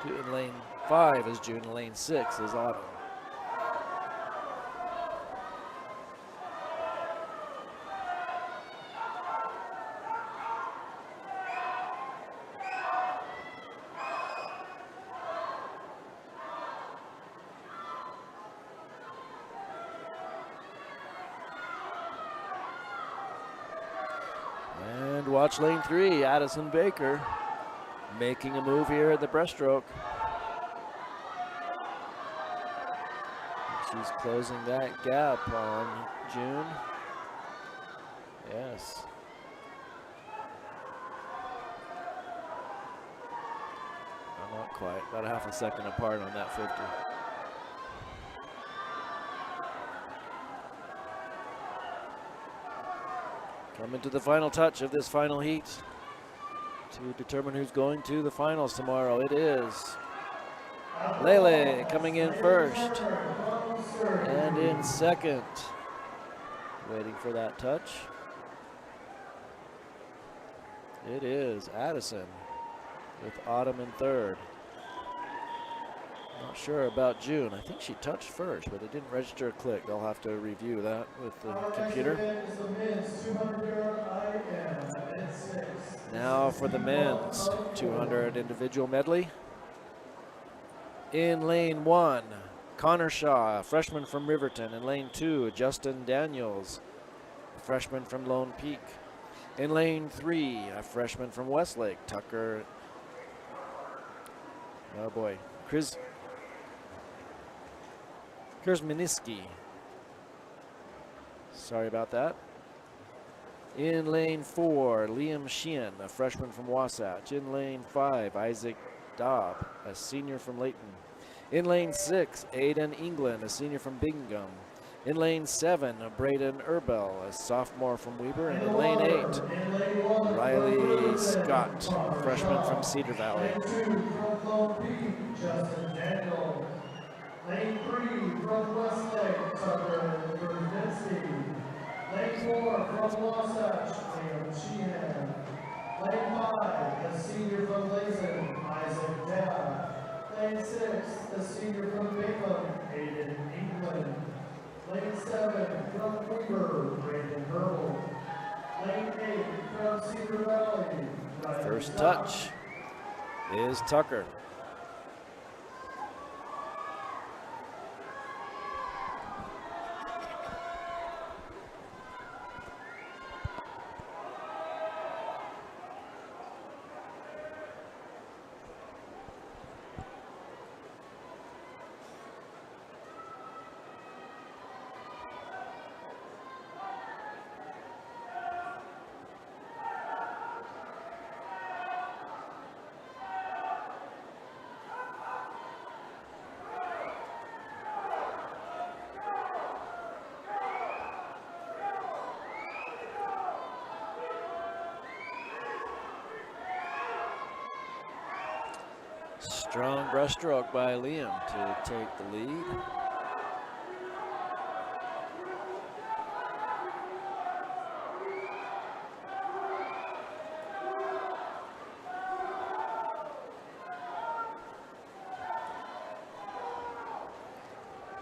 in lane 5 is June, in lane 6 is Autumn. And watch lane 3, Addison Baker making a move here at the breaststroke. She's closing that gap on June. Yes. Not quite, about a half a second apart on that 50. Coming to the final touch of this final heat to determine who's going to the finals tomorrow. It is Lele coming in first and in second. Waiting for that touch. It is Addison with Autumn in third. Not sure about June. I think she touched first, but it didn't register a click. They'll have to review that with the computer. Now for the men's 200 individual medley. In lane 1, Connor Shaw, a freshman from Riverton. In lane 2, Justin Daniels, a freshman from Lone Peak. In lane 3, a freshman from Westlake, Tucker. Oh boy, Kurzminiski. Sorry about that. In lane 4, Liam Sheehan, a freshman from Wasatch. In lane 5, Isaac Daub, a senior from Layton. In lane 6, Aiden England, a senior from Bingham. In lane 7, Braden Erbel, a sophomore from Weber. And in lane 8, Riley Scott, a freshman from Cedar Valley. Lane 3 from Westlake, Tucker Kurzminiski. Lane 4 from Wasatch, Liam Sheehan. Lane 5, the senior from Lazen, Isaac Dabb. Lane 6, the senior from Bingham, Aiden England. Lane 7 from Weber, Brandon Herbal. Lane 8 from Cedar Valley, Ryan First Scott. touch is Tucker. Strong breaststroke by Liam to take the lead.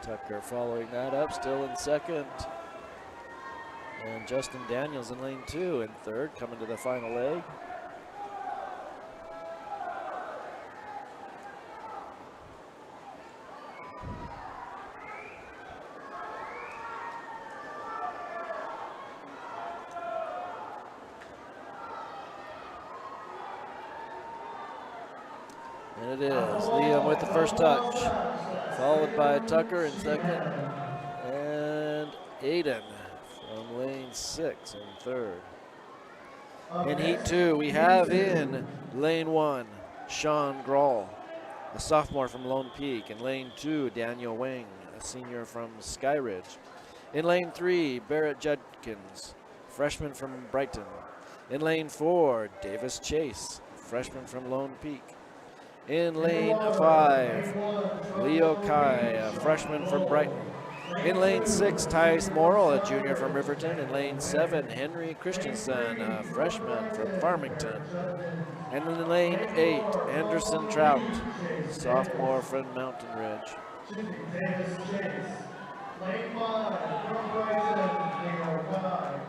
Tucker following that up, still in second. And Justin Daniels in lane 2 in third, coming to the final leg. And it is Liam with the first touch, followed by Tucker in second, and Aiden from lane 6 in third. In heat 2, we have in lane 1, Sean Grawl, a sophomore from Lone Peak. In lane 2, Daniel Wing, a senior from Skyridge. In lane 3, Barrett Judkins, freshman from Brighton. In lane 4, Davis Chase, freshman from Lone Peak. In lane 5, Leo Kai, a freshman from Brighton. In lane 6, Tice Morrill, a junior from Riverton. In lane 7, Henry Christensen, a freshman from Farmington. And in lane 8, Anderson Trout, sophomore from Mountain Ridge. Lane 5 from Brighton, Leo Kai.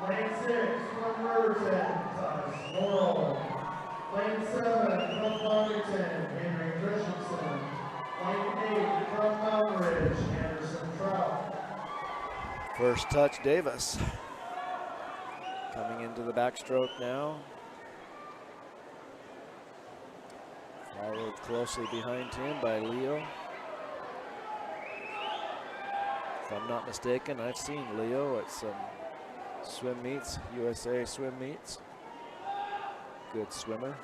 Lane 6 from Riverton, Tice Morrill. Lane 7 from Farmington, Henry Christensen. Lane 8 from Mountain Ridge, Anderson Trout. First touch, Davis. Coming into the backstroke now. Followed closely behind him by Leo. If I'm not mistaken, I've seen Leo at some swim meets, USA swim meets. Good swimmer.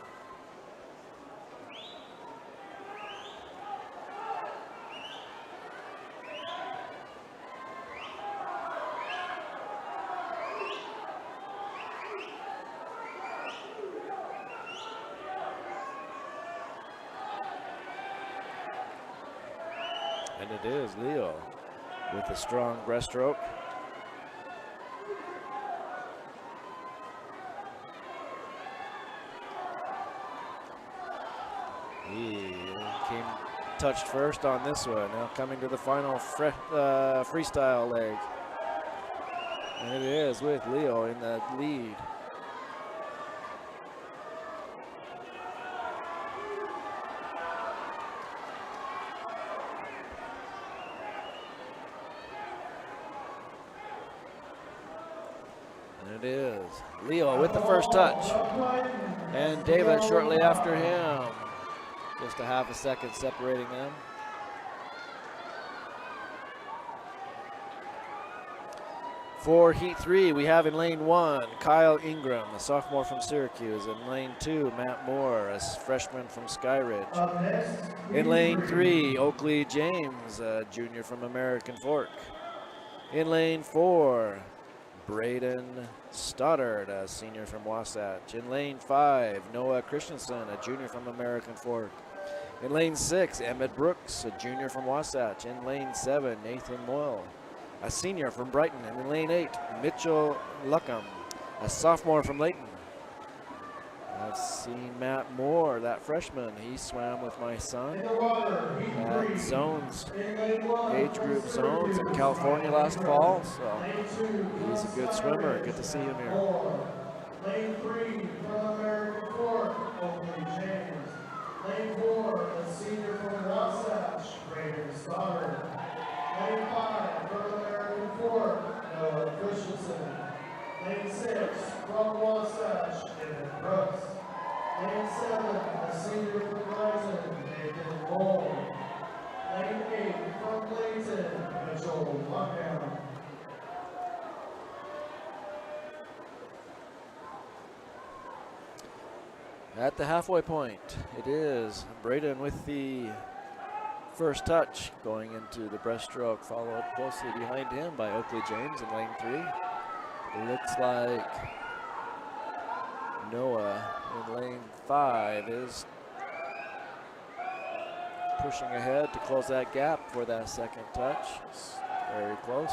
And it is Leo with a strong breaststroke. He came touched first on this one. Now coming to the final freestyle leg. And it is with Leo in the lead. And it is Leo with the first touch. And David shortly after him. Just a half a second separating them. For heat 3, we have in lane 1, Kyle Ingram, a sophomore from Syracuse. In lane 2, Matt Moore, a freshman from Skyridge. In lane 3, Oakley James, a junior from American Fork. In lane 4, Braden Stoddard, a senior from Wasatch. In lane 5, Noah Christensen, a junior from American Fork. In lane 6, Emmett Brooks, a junior from Wasatch. In lane 7, Nathan Moyle, a senior from Brighton. And in lane 8, Mitchell Luckham, a sophomore from Layton. I've seen Matt Moore, that freshman. He swam with my son at zones, age group zones in California last fall. So he's a good swimmer. Good to see him here. Lane 3 from American Fork, Oakley James. Lane 4, a senior from Wasatch, Braden Stoddard. Lane 5 from American Fork, Noah Christensen. Lane 6 from Wasatch, Emmett Brooks. Lane 7, a senior from Brighton, Nathan Moore. Lane 8 from Layton, Mitchell Luckham. At the halfway point, it is Braden with the first touch going into the breaststroke, followed closely behind him by Oakley James in lane 3. It looks like Noah in lane 5 is pushing ahead to close that gap for that second touch. It's very close.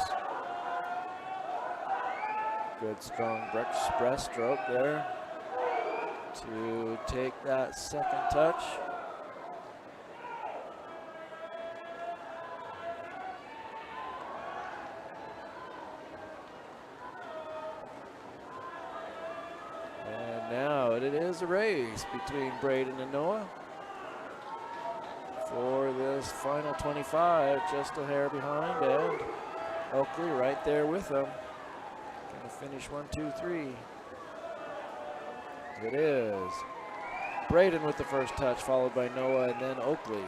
Good strong breaststroke there to take that second touch. And now it is a race between Braden and Noah for this final 25, just a hair behind, and Oakley right there with them. Gonna finish 1, 2, 3. It is Braden with the first touch, followed by Noah and then Oakley.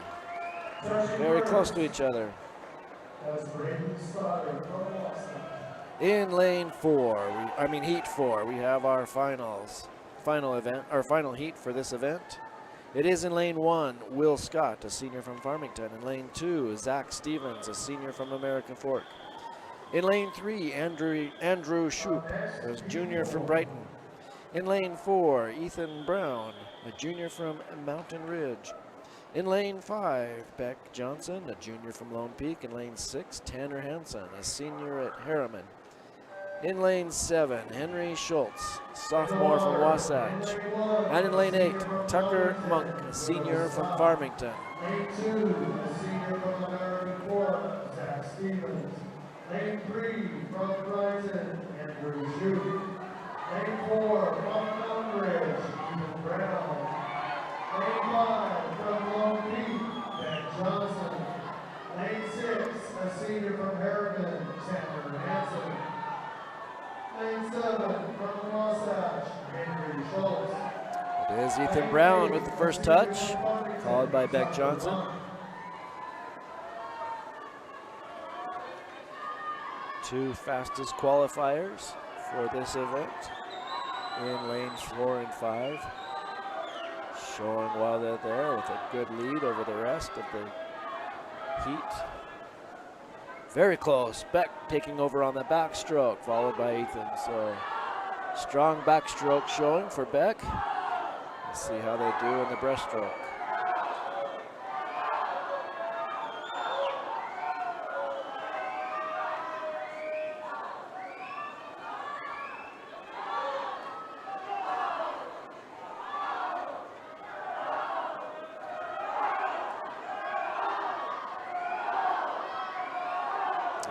Very close to each other. In lane 4, heat 4, we have our final heat for this event. It is in lane 1, Will Scott, a senior from Farmington. In lane 2, Zach Stevens, a senior from American Fork. In lane 3, Andrew Shoup, a junior from Brighton. In lane 4, Ethan Brown, a junior from Mountain Ridge. In lane 5, Beck Johnson, a junior from Lone Peak. In lane 6, Tanner Hansen, a senior at Harriman. In lane 7, Henry Schultz, sophomore from Wasatch. And in lane 8, Tucker Monk, a senior from Farmington. Lane 2, a senior from American Fork, Zach Stevens. Lane 3, from Brighton, Andrew Shoup. Lane 4, from Mountain Ridge, Ethan Brown. Lane 5, from Lone Peak, Beck Johnson. Lane 6, a senior from Harriman, Tanner Hansen. Lane 7, from Wasatch, Henry Schultz. It is Ethan Brown with the first touch, followed by Beck Johnson. Two fastest qualifiers for this event in lanes 4 and 5. Showing while they're there with a good lead over the rest of the heat. Very close. Beck taking over on the backstroke, followed by Ethan. So strong backstroke showing for Beck. Let's see how they do in the breaststroke.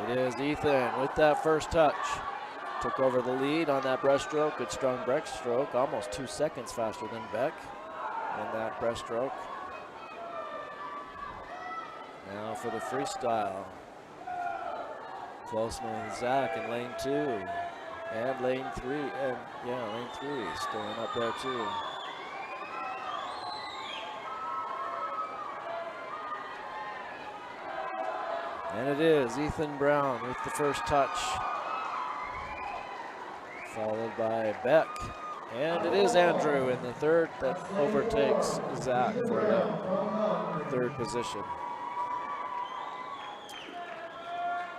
It is Ethan with that first touch. Took over the lead on that breaststroke. Good strong breaststroke, almost 2 seconds faster than Beck in that breaststroke. Now for the freestyle. Closeman and Zach in lane 2 and lane 3, and lane 3 staying up there too. And it is Ethan Brown with the first touch, followed by Beck. And it is Andrew in the third that overtakes Zach for the third position.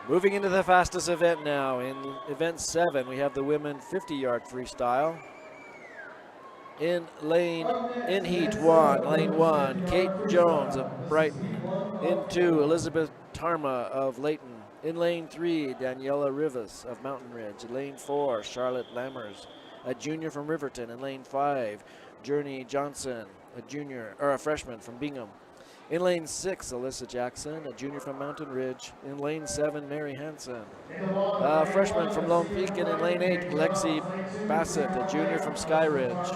Moving into the fastest event now. In event 7, we have the women 50-yard freestyle. In heat 1, lane 1, Kate Jones of Brighton. In 2, Elizabeth Tarma of Layton. In lane 3, Daniela Rivas of Mountain Ridge. In lane 4, Charlotte Lammers, a junior from Riverton. In lane 5, Journey Johnson, a freshman from Bingham. In lane 6, Alyssa Jackson, a junior from Mountain Ridge. In lane 7, Mary Hansen, a freshman from Lone Peak. And in lane 8, Lexi Bassett, a junior from Sky Ridge. Lane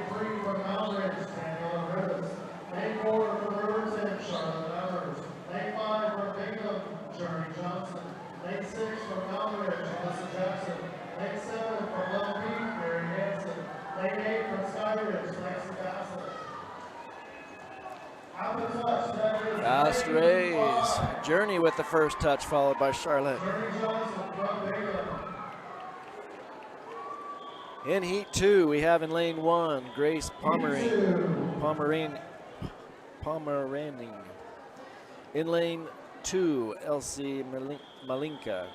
3 from Mountain Ridge, Daniela Rivas. Lane 4 from Riverton, Charlotte Lammers. Lane 5 from Bingham, Journey Johnson. Lane 6 from Mountain Ridge, Alyssa Jackson. Lane 7 from Lone Peak, Mary Hansen. Lane 8 from Sky Ridge, Lexi Bassett. Fast race. Journey with the first touch, followed by Charlotte. In heat 2, we have in lane 1, Grace Pomeranian. In lane 2, Elsie Malinka.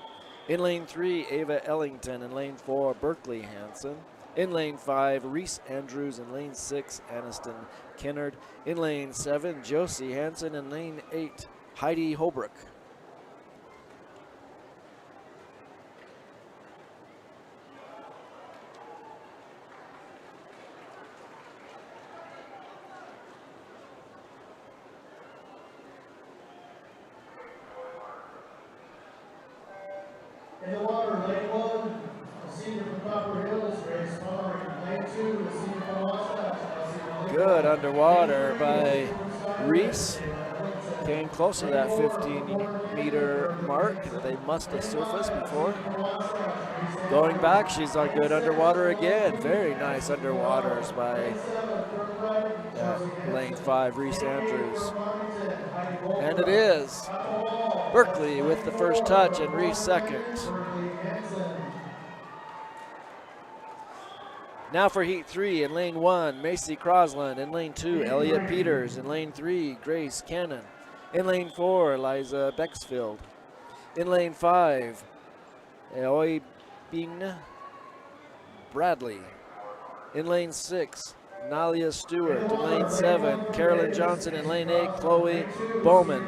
In lane 3, Ava Ellington. In lane 4, Berkeley Hansen. In lane 5, Reese Andrews. In lane 6, Aniston Kennard. In lane 7, Josie Hansen. In lane 8, Heidi Holbrook. In the water, lane 1, a senior from Copper Hills, Grace Farmer. Lane 2, a senior from Wasatch. Good underwater by Reese. Came close to that 15-meter mark. They must have surfaced before. Going back, she's on good underwater again. Very nice underwaters by lane 5, Reese Andrews. And it is Berkeley with the first touch and Reese second. Now for heat 3, in lane 1, Macy Crosland. In lane 2, Elliot Peters. In lane 3, Grace Cannon. In lane 4, Eliza Bexfield. In lane 5, Eoybin Bradley. In lane 6, Nalia Stewart. In lane 7, Carolyn Johnson. In lane 8, Chloe Bowman.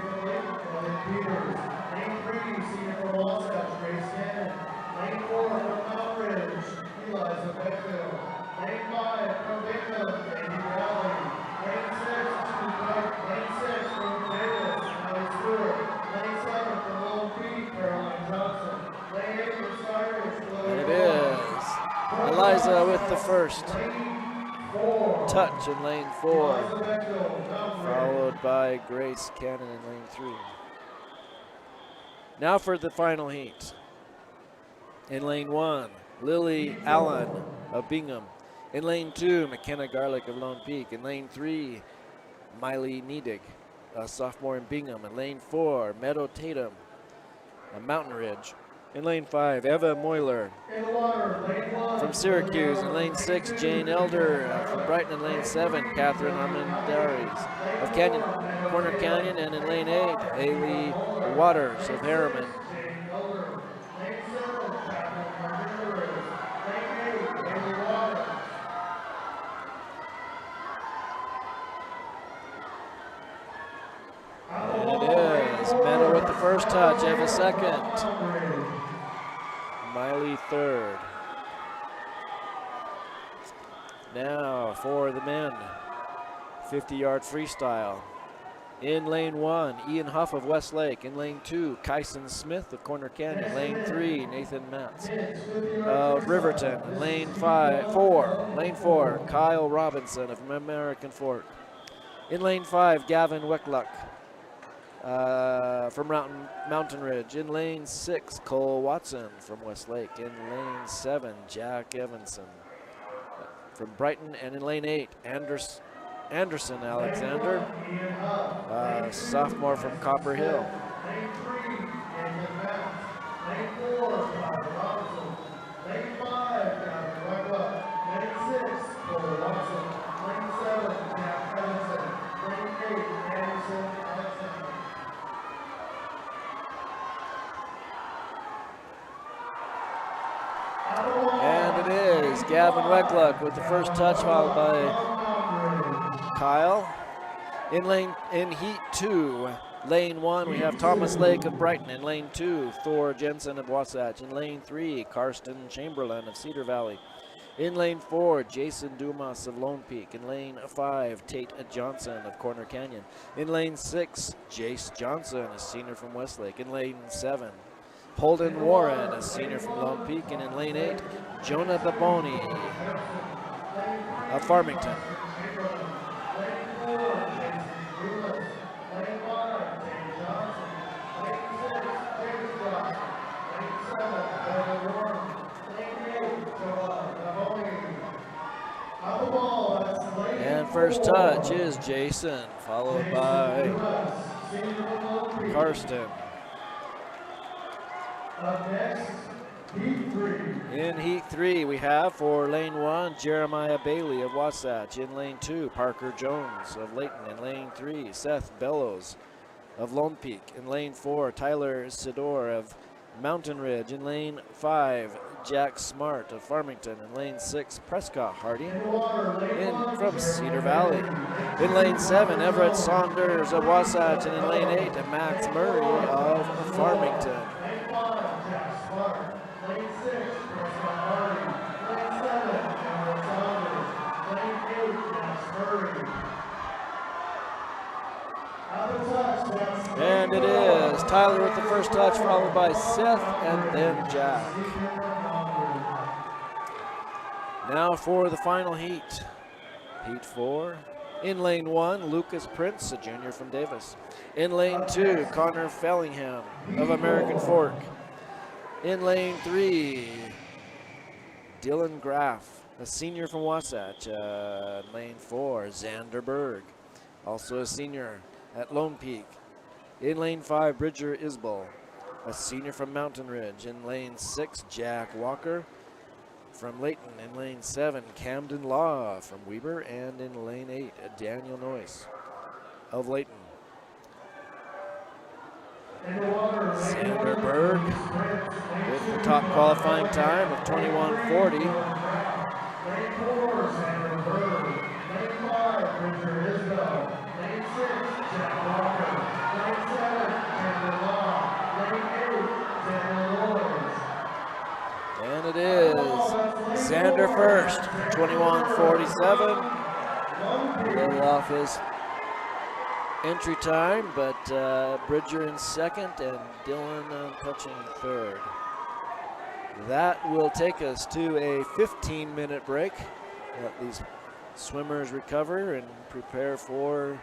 And it is Eliza with the first touch in lane 4, followed by Grace Cannon in lane 3. Now for the final heat. In lane 1, Lily Allen of Bingham. In lane 2, McKenna Garlick of Lone Peak. In lane 3, Miley Niedig, a sophomore in Bingham. In lane 4, Meadow Tatum of Mountain Ridge. In lane 5, Eva Moyler from Syracuse. In lane 6, Jane Elder from Brighton. In lane 7, Catherine Armendariz of Corner Canyon. And in lane 8, Haley Waters of Harriman. And it is Meadow with the first touch, Eva second. Miley third. Now for the men, 50-yard freestyle. In lane 1, Ian Huff of Westlake. In lane 2, Kyson Smith of Corner Canyon. Lane 3, Nathan Matz of Riverton. Lane 4, Kyle Robinson of American Fork. In lane 5, Gavin Weckluck from Mountain Ridge. In lane 6, Cole Watson from Westlake. In lane 7, Jack Evanson from Brighton. And in lane 8, Anderson Alexander, sophomore from Copper Hill. Lane 3, Lane 4, Robinson. Lane 5, Gavin Weckluck. Lane 6, Cole Watson. Lane 7, Jack Evanson. Lane 8, Anderson Alexander. And it is Gavin Weckluck with the first touch, followed by Kyle. In heat 2, lane 1, we have Thomas Lake of Brighton. In lane 2, Thor Jensen of Wasatch. In lane 3, Karsten Chamberlain of Cedar Valley. In lane 4, Jason Dumas of Lone Peak. In lane 5, Tate Johnson of Corner Canyon. In lane 6, Jace Johnson, a senior from Westlake. In lane 7, Holden Warren, a senior from Lone Peak. And in lane 8, Jonah Baboni of Farmington. And first touch is Jason, followed by Karsten. In heat 3, we have for lane 1, Jeremiah Bailey of Wasatch. In lane 2, Parker Jones of Layton. In lane 3, Seth Bellows of Lone Peak. In lane 4, Tyler Sidor of Mountain Ridge. In lane 5, Jack Smart of Farmington. In lane 6, Prescott Harding in from Cedar Valley. In lane 7, Everett Saunders of Wasatch. And in lane 8, Max Murray of Farmington. Lane 5, Jack Smart. Lane 6, Prescott Harding. Lane 7, Everett Saunders. Lane 8, Max Murray. And it is Tyler with the first touch, followed by Seth and then Jack. Now for the final heat. Heat 4. In lane 1, Lucas Prince, a junior from Davis. In lane 2, Connor Fellingham of American Fork. In lane 3, Dylan Graff, a senior from Wasatch. Lane 4, Xander Berg, also a senior at Lone Peak. In lane 5, Bridger Isbell, a senior from Mountain Ridge. In lane 6, Jack Walker from Layton. In lane 7, Camden Law from Weber. And in lane 8, Daniel Noyce of Layton. Xander Berg with the top qualifying time of 21:40. Lane 4, Xander Berg. Lane 5, Bridger Isbell. Lane 6, Jack Walker. Lane 7, Camden Law. Lane 8, Daniel Noyce. And it is Xander first, 21:47. A little off his entry time, but Bridger in second and Dylan touching third. That will take us to a 15-minute break. Let these swimmers recover and prepare for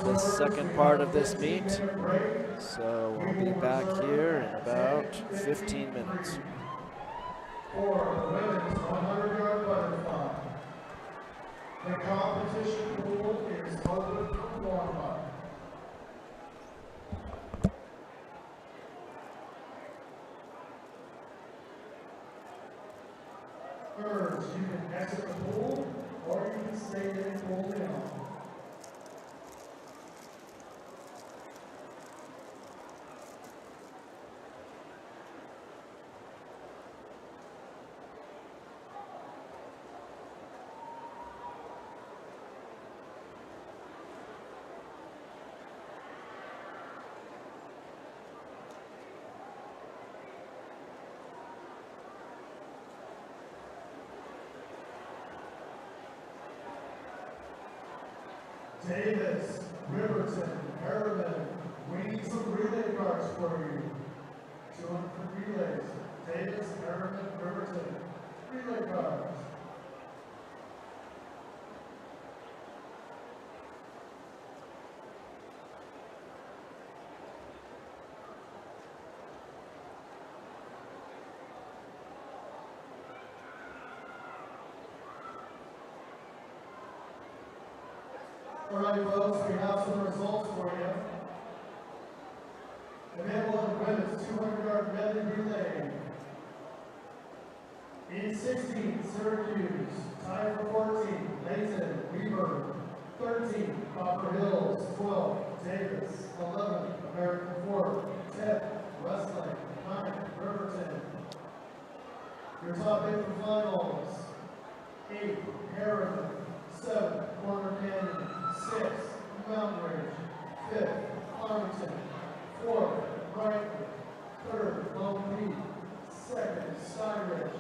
the second part of this meet. So we'll be back here in about 15 minutes. For the women's 100-yard butterfly. The competition pool is open for warm-up. First, you can exit the pool, or you can stay in and pull down. Davis, Riverton, Harriman, we need some relay cards for you. 200 relays. Davis, Harriman, Riverton, relay cards. All right, folks, we have some results for you. Available in the women's 200-yard medley relay. In 16, Syracuse, tied for 14, Layton, Weber, 13, Copper Hills, 12, Davis, 11, American Fork, 10, Westlake, 9, Riverton. Your top 8 for finals: 8, Harriman, 7, Corner Canyon, 6, Mountain Ridge, 5th, Farmington, 4th, Brighton, 3rd, Lone Peak, 2nd, Sky Ridge,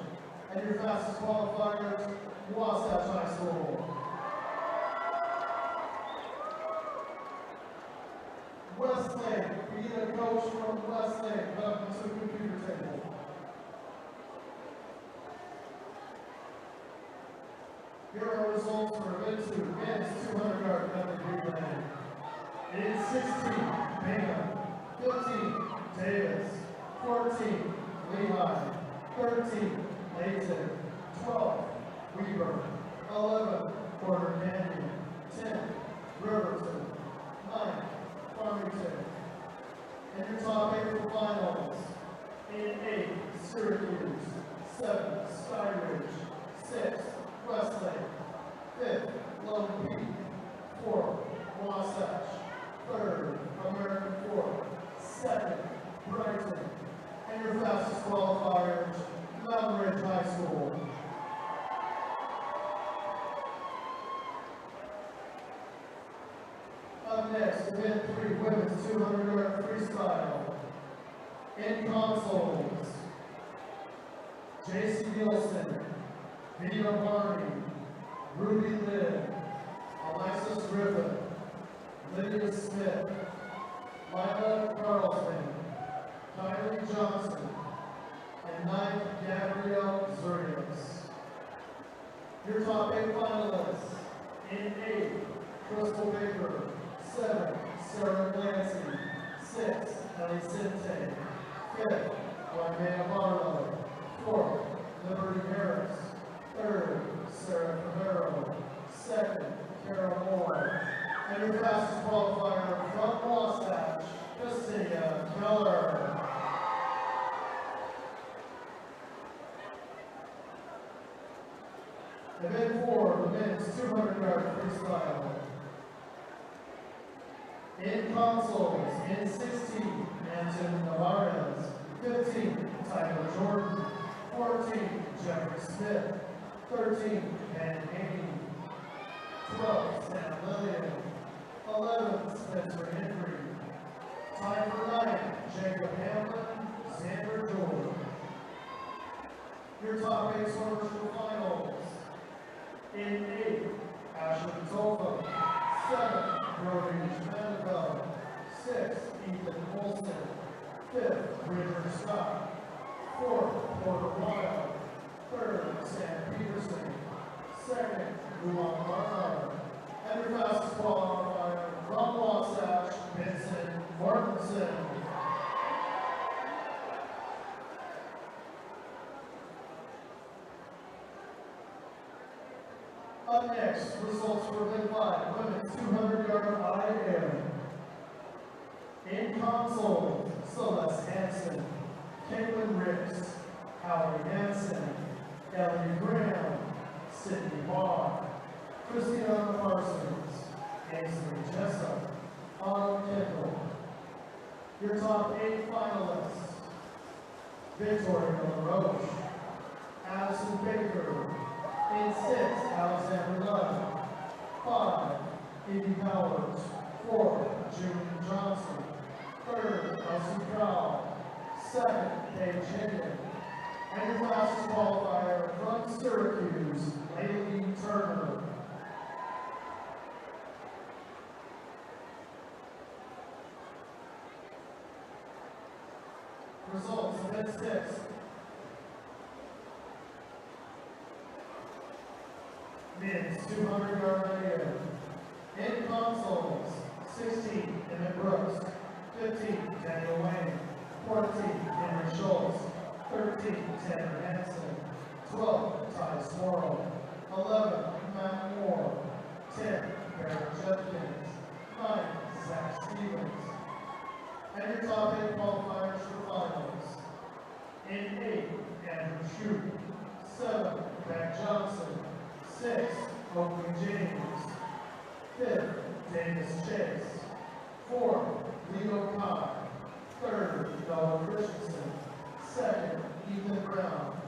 and your fastest qualifiers, Wasatch High School. Westlake, we need a coach from Westlake, welcome to the computer table. Here are results for men's 200-yard medley relay. In 16, Bingham, 15, Davis, 14, Lehigh, 13, Layton, 12, Weber, 11, Porter Canyon, 10, Riverton, 9, Farmington. And your top 8 for finals: in 8, Syracuse, 7, Sky Ridge, 6, Westlake, 5th, Lone Peak, 4th, Wasatch, 3rd, American Fork, 2nd, Brighton, and your fastest qualifiers, event 3, women's 200-yard freestyle. In consoles, JC Nielsen, Vito Barney, Ruby Lynn, Alexis Griffin, Lydia Smith, Lila Carlson, Kylie Johnson, and 9th, Gabrielle Zurias. Your top 8 finalists. In 8, Crystal Baker. 7, Sarah Clancy. 6, Ellie Sinte. 5th, Wymea Barlow. 4th, Liberty Harris. 3rd, Sarah Cavero. 2nd, Carol Moore. And your fastest qualifier from Wasatch, Christina Keller. Event 4, the men's 200-yard freestyle. In consoles, in 16, Anton Navarez. 15, Tyler Jordan. 14, Jeffrey Smith. 13, Ben Haney. 12, Sam Lillian. 11, Spencer Henry. Time for 9, Jacob Hamlin, Xander Jordan. Your top 8 swimmers for finals. In 8, Ashley Tolfa. 7, Brody Schmendeveld. 6, Ethan Olson. 5th, Richard Scott. 4th, Porter Wild. 3rd, Sam Peterson. 2nd, Luan Barnard. And your fastest qualifier from Wasatch, Vincent Mortensen. Up next, results for event 5, women's 200-yard I-air. In consoles, Celeste Hansen, Caitlin Ricks, Howard Hansen, Ellie Graham, Sydney Barr, Christiana Parsons, Ainsley Jessup, Autumn Kendall. Your top 8 finalists: Victoria LaRoche, Addison Baker. In 6, Alexander Love. 5, Evie Powers. 4, Julian Johnson. 3rd, Elsie Crowell. 2nd, Paige Higgin. And your fastest qualifier from Syracuse, Laylee Turner. Results, event 6. Men's 200-yard air. In consoles, 16, Emmett Brooks. 15, Daniel Wayne. 14, Henry Schultz. 13, Tanner Hansen. 12, Ty Swarrell. 11, Matt Moore. 10, Barrett Judkins. 9, Zach Stevens. And your top 8 qualifiers for finals. In 8, Andrew Shute. 7, Beck Johnson. 6, Oakley James. 5th, Davis Chase. 4th, Leo Cobb. 3rd, Noah Christensen. 2nd, Ethan Brown.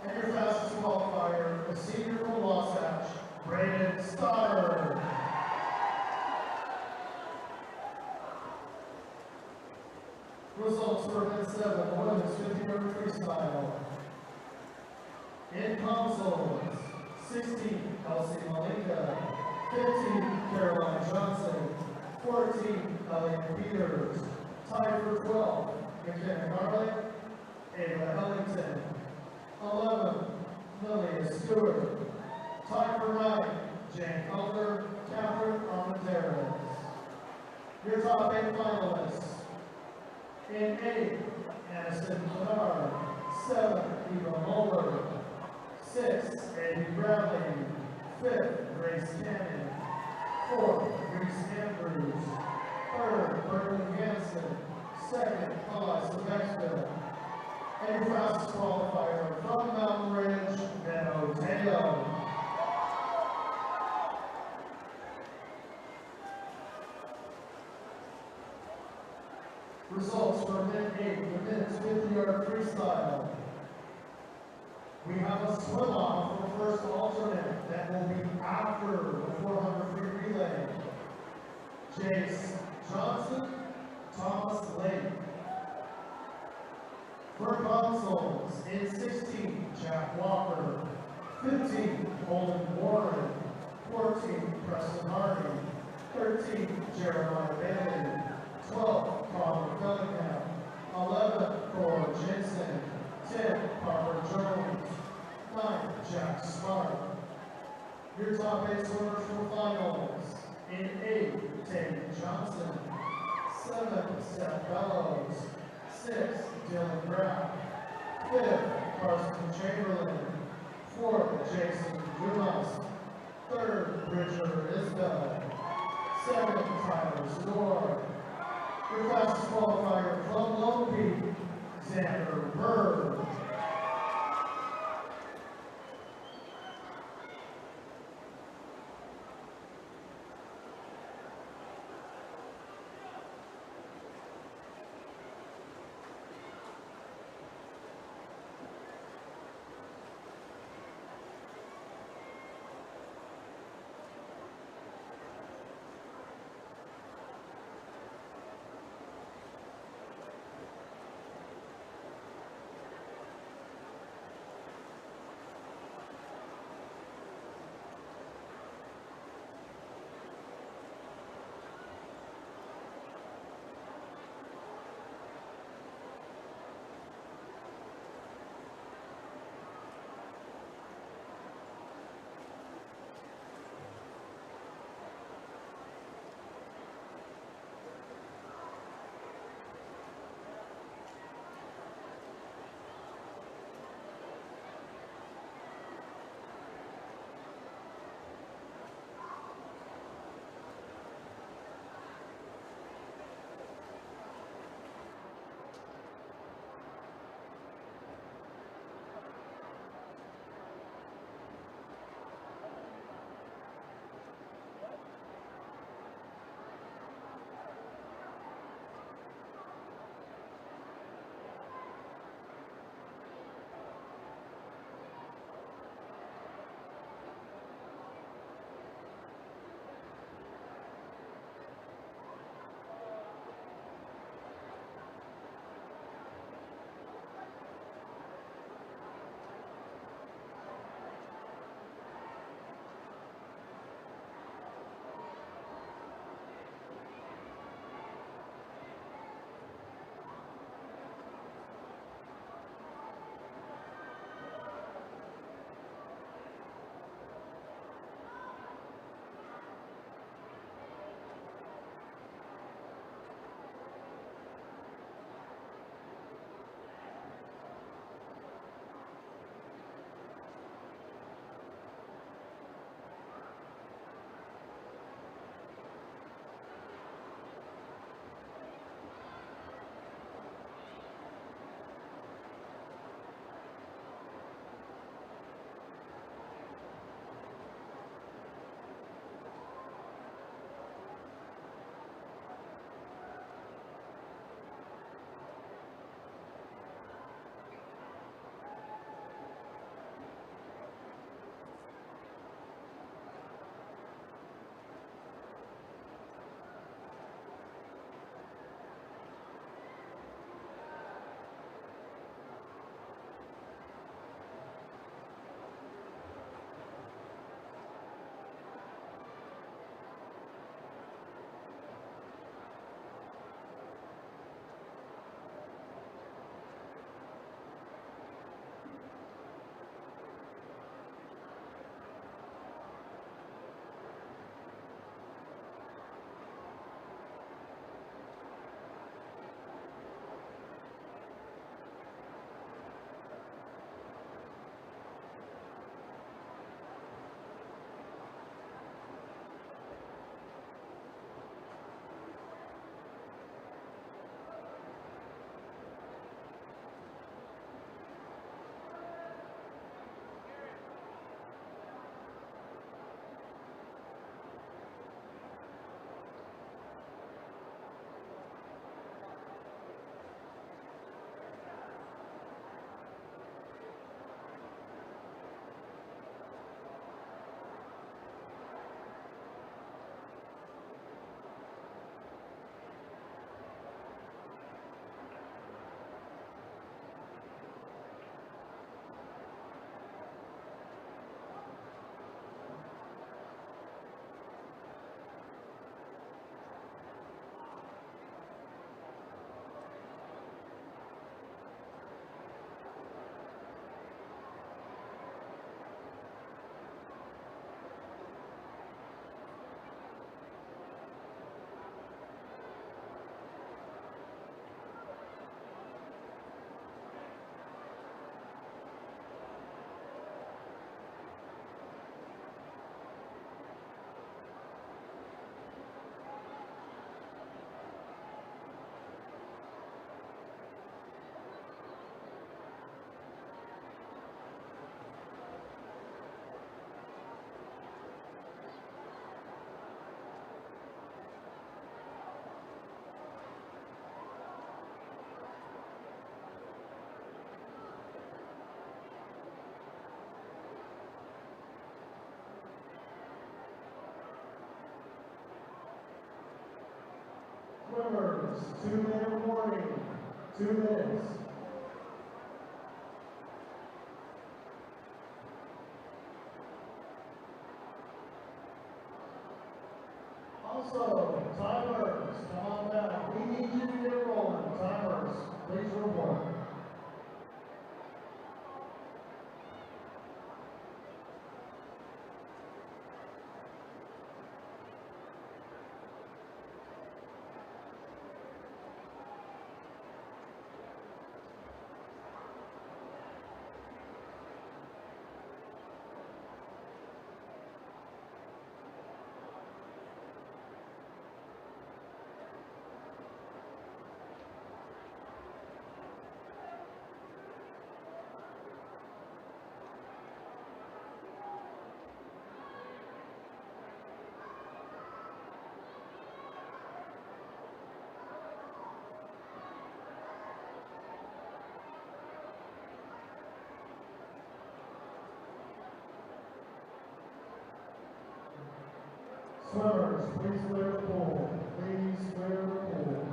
And your fastest qualifier, a senior from Wasatch, Brayden Stoddard. Results for event 7, women's 50-yard freestyle. In consoles, 16, Elsie Malinka. 15, Caroline Johnson. 14, Elliot Peters. Tied for 12, McKenna Garlick, Ava Ellington. 11, Lilia Stewart. Tied for 9, Jane Elder, Catherine Armendaris. Your top 8 finalists. In 8, Aniston Kennard. 7, Eva Muller. 6, Amy Bradley. 5th, Grace Cannon. 4th, Reese Andrews. 3rd, Berlin Hansen. 2nd, Eliza Bexville. And your fastest qualifier from Mountain Ridge, Benno Teo. Results for event 8, the men's 50-yard freestyle. We have a swim-off for the first alternate that will be after the 400 free relay. Jace Johnson Thomas Lake. For consoles, in 16, Jack Walker. 15, Holden Warren. 14, Preston Hardy. 13, Jeremiah Bailey. 12, Connor Cunningham. 11, Cora Jensen. 10, Parker Jones. 9, Jack Smart. Your top 8 swimmers for finals. In 8, Taylor Johnson. 7, Seth Bellows. 6, Dylan Brown. 5th, Carson Chamberlain. 4th, Jason Dumas. 3rd, Bridger Isbell. 2nd, Tyler Snore. Your fastest qualifier from Lone Peak, Xander Bird. swimmers, 2-minute warning, 2 minutes. Also, timers, come on back. We need you to get rolling. Timers, please report. Swimmers, please clear the pool. Please clear the pool.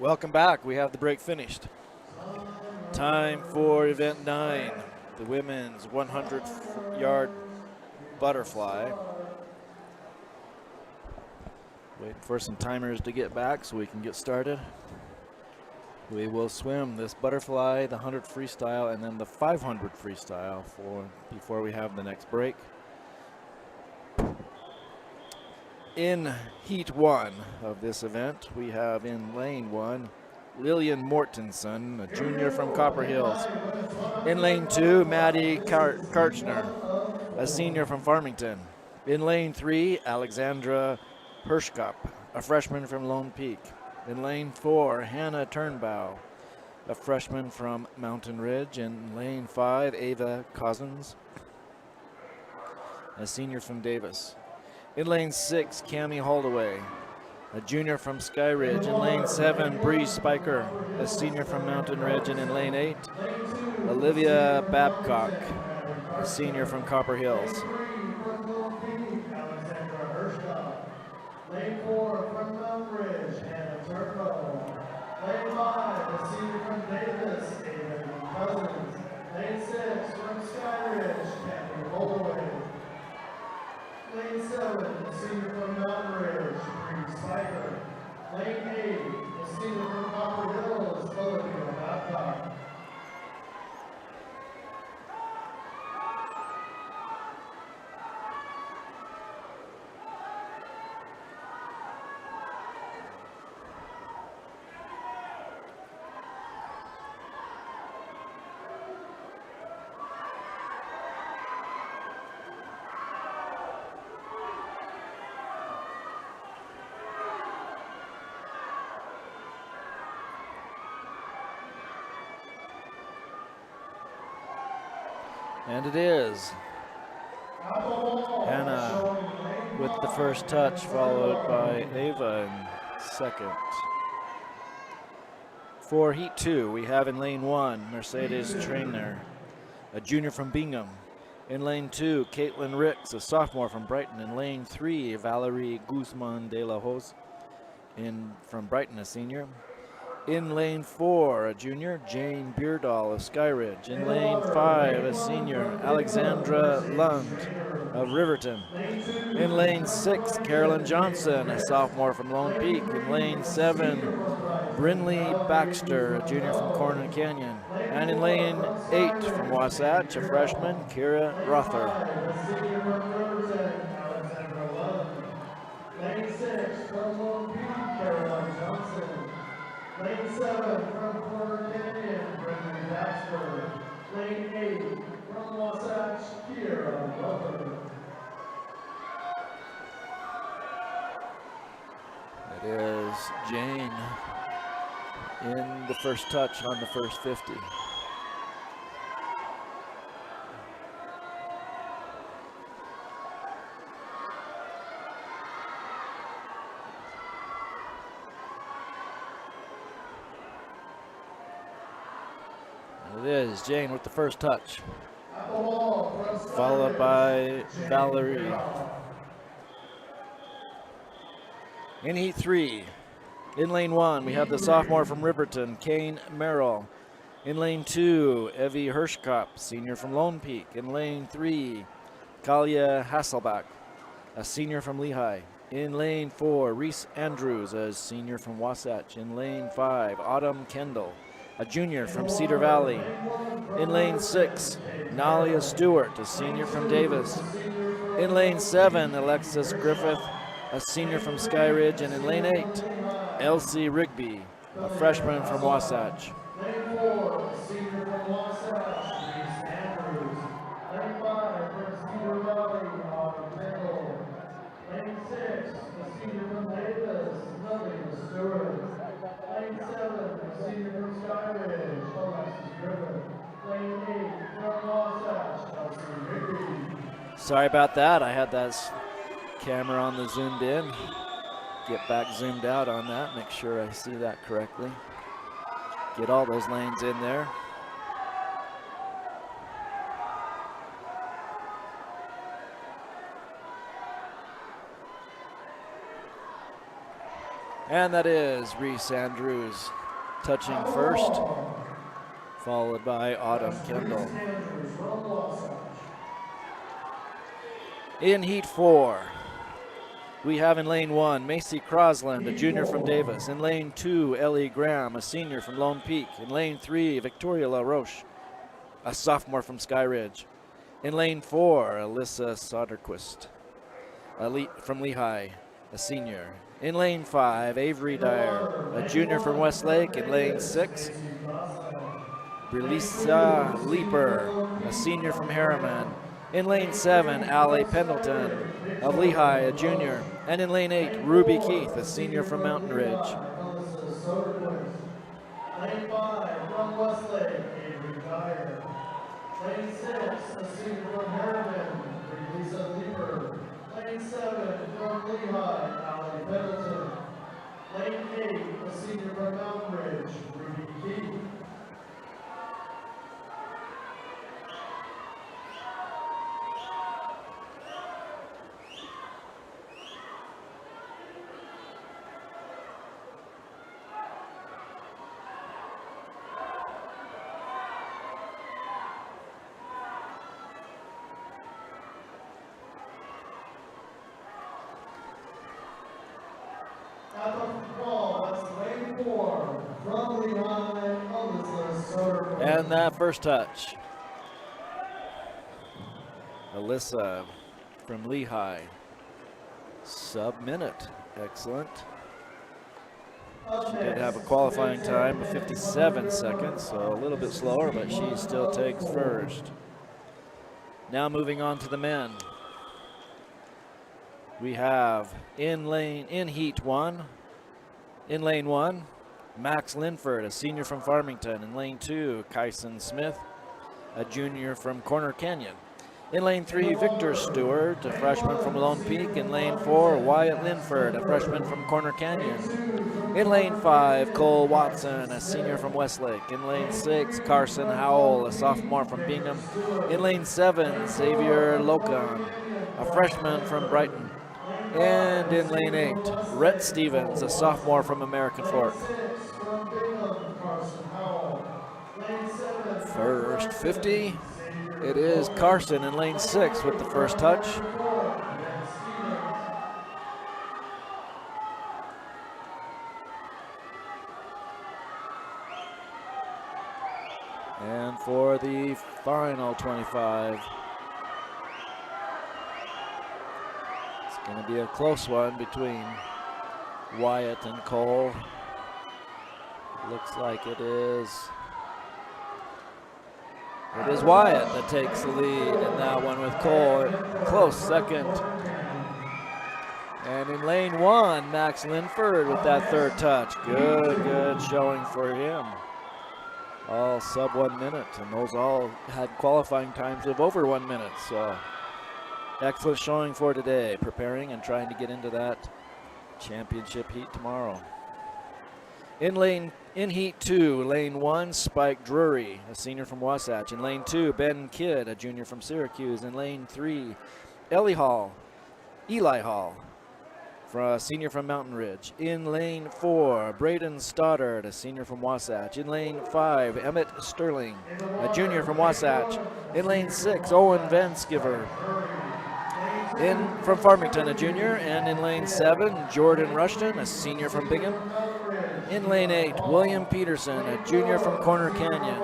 Welcome back. We have the break finished. Time for event 9, the women's 100-yard butterfly. Waiting for some timers to get back so we can get started. We will swim this butterfly, the 100 freestyle, and then the 500 freestyle before we have the next break. In heat 1 of this event, we have in lane 1, Lillian Mortensen, a junior from Copper Hills. In lane 2, Maddie Karchner, a senior from Farmington. In lane 3, Alexandra Hirschkop, a freshman from Lone Peak. In lane 4, Hannah Turnbow, a freshman from Mountain Ridge. In lane 5, Ava Cousins, a senior from Davis. In lane 6, Cammie Holdaway, a junior from Sky Ridge. In lane 7, Bree Spiker, a senior from Mountain Ridge. And in lane 8, Olivia Babcock, a senior from Copper Hills. Lane 4 from Mountain Ridge, Hannah Turnbow. Lane 5, a senior from Davis, Ava Cousins. Lane 6 from Sky Ridge, Cammie Holdaway. Lane 7, a senior from Mountain Ridge, Bree Spiker. Lane 8, a senior from Copper Hills, Olivia Babcock. And it is Hannah with the first touch, followed by Ava in second. For heat 2, we have in lane 1, Mercedes Trainer, a junior from Bingham. In lane 2, Caitlin Ricks, a sophomore from Brighton. In lane 3, Valerie Guzman de la Hoz from Brighton, a senior. In lane 4, a junior, Jane Beardall of Sky Ridge. In lane 5, a senior, Alexandra Lund of Riverton. In lane 6, Carolyn Johnson, a sophomore from Lone Peak. In lane 7, Brinley Baxter, a junior from Corner Canyon. And in lane 8 from Wasatch, a freshman, Kira Rother. Lane 6 from Lone Peak, Caroline Johnson. Lane 7 from Corner Canyon, Brittany Baxter. Lane 8 from Wasatch, Kira Rother. It is Jane in the first touch on the first 50. It is Jane with the first touch, followed by Valerie. In heat 3, in lane 1, we have the sophomore from Riverton, Kane Merrill. In lane 2, Evie Hirschkopf, senior from Lone Peak. In lane 3, Kalia Hasselbach, a senior from Lehigh. In lane 4, Reese Andrews, a senior from Wasatch. In lane 5, Autumn Kendall, a junior from Cedar Valley. In lane 6, Nalia Stewart, a senior from Davis. In lane 7, Alexis Griffith, a senior from Sky Ridge. And in lane 8, Elsie Rigby, a freshman from Wasatch. Lane 4, senior from Wasatch, Reese Andrews. Lane 5 from Cedar Valley, Autumn Kendall. Lane 6, the senior from Davis, Nalia Stewart. Lane 7, the senior from Sky Ridge, Alexis Griffith. Lane 8 from Wasatch, Elsie Rigby. Sorry about that. I had that camera on the zoomed in. Get back zoomed out on that, make sure I see that correctly. Get all those lanes in there. And that is Reese Andrews touching first, followed by Autumn Kendall. In heat 4, we have in lane 1, Macy Crosland, a junior from Davis. In lane 2, Ellie Graham, a senior from Lone Peak. In lane 3, Victoria LaRoche, a sophomore from Sky Ridge. In lane 4, Alyssa Soderquist, from Lehigh, a senior. In lane 5, Avery Dyer, a junior from Westlake. In lane 6, Brelisa Leeper, a senior from Harriman. In lane 7, Allie Pendleton of Lehigh, a junior. And in lane 8, Ruby Keith, a senior from Mountain Ridge. Lane 5 from Westlake, Avery Dyer. Lane 6, a senior from Harriman, Lisa Leeper. Lane 7 from Lehigh, Allie Pendleton. Lane 8, a senior from Mountain Ridge, Ruby Keith. And that first touch, Alyssa from Lehigh, sub-minute, excellent. She did have a qualifying time of 57 seconds, so a little bit slower, but she still takes first. Now moving on to the men. We have in heat 1, in lane 1, Max Linford, a senior from Farmington. In lane 2, Kyson Smith, a junior from Corner Canyon. In lane 3, Victor Stewart, a freshman from Lone Peak. In lane 4, Wyatt Linford, a freshman from Corner Canyon. In lane 5, Cole Watson, a senior from Westlake. In lane 6, Carson Howell, a sophomore from Bingham. In lane 7, Xavier Locan, a freshman from Brighton. And in lane 8, Rhett Stevens, a sophomore from American Fork. First 50, it is Carson in lane 6 with the first touch. And for the final 25, it's going to be a close one between Wyatt and Cole. Looks like it is Wyatt that takes the lead in that one, with Cole close second. And in lane one, Max Linford with that third touch. Good showing for him. All sub 1 minute, and those all had qualifying times of over 1 minute. So excellent showing for today, preparing and trying to get into that championship heat tomorrow. In heat 2, lane 1, Spike Drury, a senior from Wasatch. In lane 2, Ben Kidd, a junior from Syracuse. In lane 3, Eli Hall, a senior from Mountain Ridge. In lane 4, Braden Stoddard, a senior from Wasatch. In lane 5, Emmett Sterling, a junior from Wasatch. In lane 6, Owen Vanskiver, from Farmington, a junior. And in lane 7, Jordan Rushton, a senior from Bingham. In lane 8, William Peterson, a junior from Corner Canyon.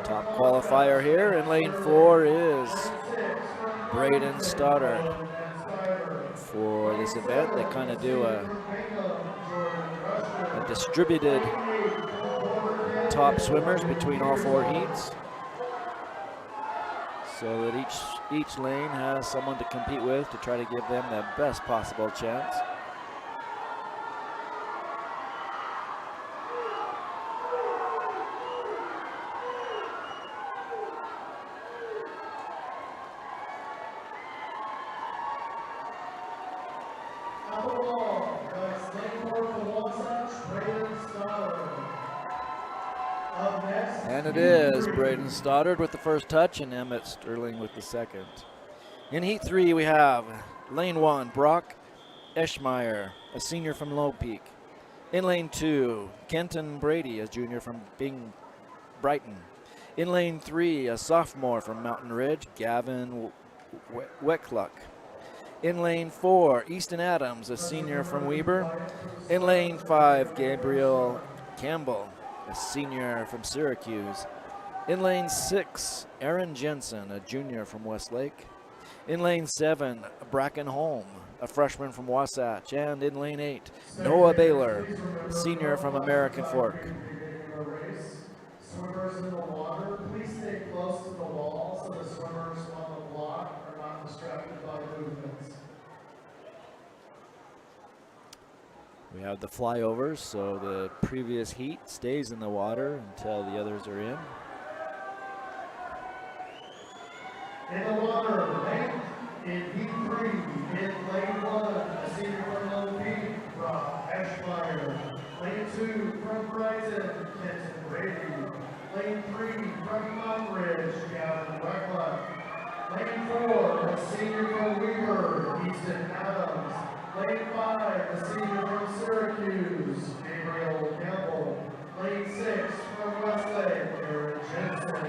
Top qualifier here in lane 4 is Braden Stoddard. For this event, they kind of do a distributed top swimmers between all 4 heats, so that each lane has someone to compete with to try to give them the best possible chance. And it is Braden Stoddard with the first touch and Emmett Sterling with the second. In heat 3, we have lane 1, Brock Eschmeyer, a senior from Low Peak. In lane 2, Kenton Brady, a junior from Brighton. In lane 3, a sophomore from Mountain Ridge, Gavin Weckluck. In lane 4, Easton Adams, a senior from Weber. In lane 5, Gabriel Campbell, a senior from Syracuse. In lane 6, Aaron Jensen, a junior from Westlake. In lane 7, Bracken Holm, a freshman from Wasatch. And in lane 8, Noah Baylor, a senior from American Fork. Swimmers in the water, please stay close to the wall so the swimmers on the block are not distracted by movements. We have the flyovers, so the previous heat stays in the water until the others are in. In the water, in heat 3, in lane 1, a senior from Low Peak, Brock Eschmeyer. Lane 2, from Brighton, Kenton Brady. Lane 3, from Mountain Ridge, Gavin Weckluck. Lane 4, a senior from Weber, Easton Adams. Lane 5, a senior from Syracuse, Gabriel Campbell. Lane 6, from Westlake, Aaron Jensen.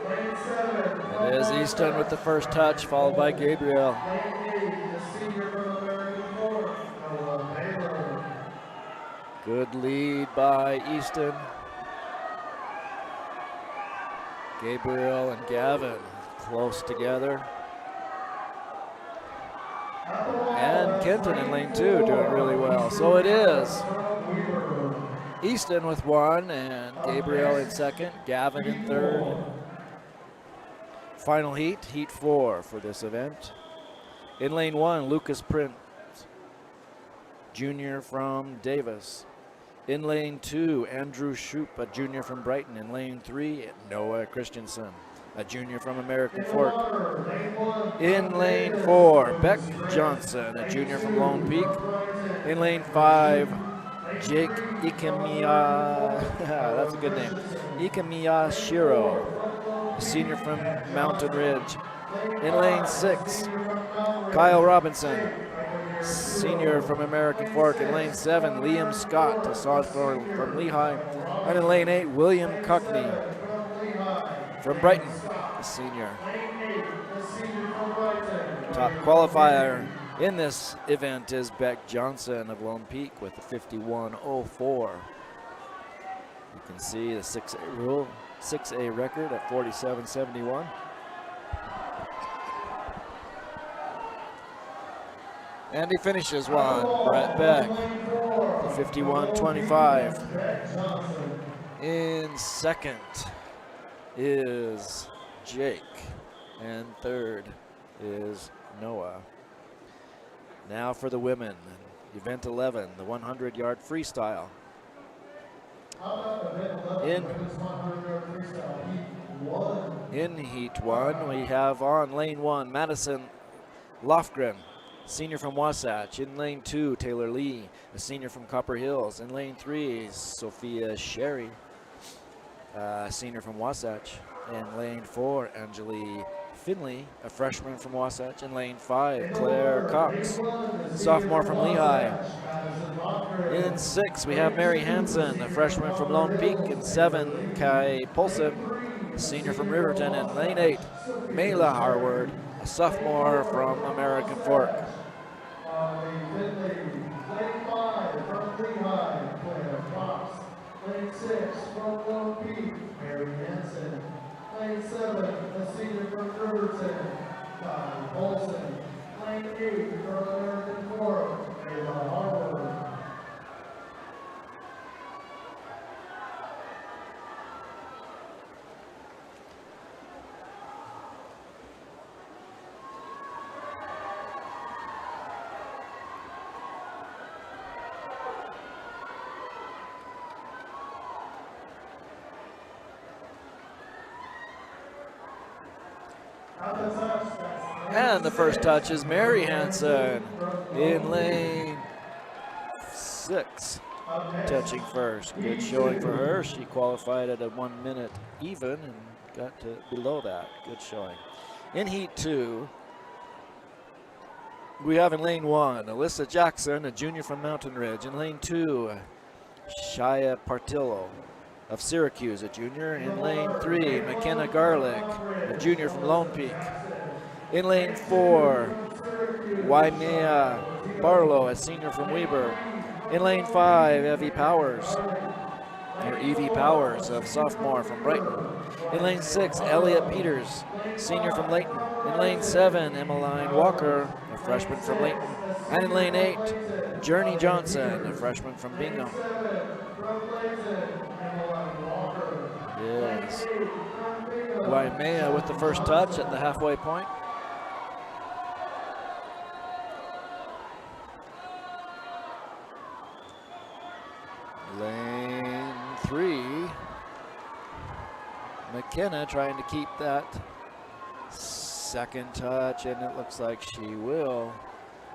Lane 7, it is Easton with the first touch, followed by Gabriel. Lane 8, a senior from American Fork, Noah Baylor. Good lead by Easton. Gabriel and Gavin close together. And Kenton in lane 2 doing really well. So it is Easton with 1 and Gabriel in second, Gavin in third. Final heat, heat 4 for this event. In lane 1, Lucas Prince, junior from Davis. In lane 2, Andrew Shoup, a junior from Brighton. In lane 3, Noah Christensen, a junior from American Fork. In lane 4, Beck Johnson, a junior from Lone Peak. In lane 5, Jake Ikemiya, that's a good name, Ikemiya Shiro, a senior from Mountain Ridge. In lane 6, Kyle Robinson, senior from American Fork. In lane 7, Liam Scott, a sophomore from Lehigh. And in lane 8, William Cockney from Brighton, a senior. Top qualifier in this event is Beck Johnson of Lone Peak with a 51.04. can see the 6A rule, 6A record at 47.71. And he finishes one, Brett Beck, 51.25. In second is Jake, and third is Noah. Now for the women, event 11, the 100-yard freestyle. In heat one, we have on lane one, Madison Lofgren, senior from Wasatch. In lane two, Taylor Lee, a senior from Copper Hills. In lane three, Sophia Sherry, senior from Wasatch. In lane four, Angeli Finley, a freshman from Wasatch. In lane five, Claire Cox, sophomore from Lehigh. In six, we have Mary Hansen, a freshman from Lone Peak. In seven, Kai Polson, a senior from Riverton. In lane eight, Mayla Harward, a sophomore from American Fork. Lane 5 from Lehigh, Claire Fox. Lane 6 from Lone Peak, Mary Hansen. Lane 7, a senior from Riverton, Kai Polson. Lane 8 from American Fork, Mayla Harward. And the first touch is Mary Hansen in lane 6, touching first. Good showing for her. She qualified at a 1 minute even and got to below that. Good showing. In heat 2, we have in lane 1, Alyssa Jackson, a junior from Mountain Ridge. In lane 2, Shia Partillo of Syracuse, a junior. In lane 3, McKenna Garlick, a junior from Lone Peak. In lane 4, Waimea Barlow, a senior from Weber. In lane 5, Evie Powers, a sophomore from Brighton. In lane 6, Elliot Peters, senior from Layton. In lane 7, Emmeline Walker, a freshman from Layton. And in lane 8, Journey Johnson, a freshman from Bingham. Yes. Waimea with the first touch at the halfway point. Lane 3, McKenna trying to keep that second touch, and it looks like she will.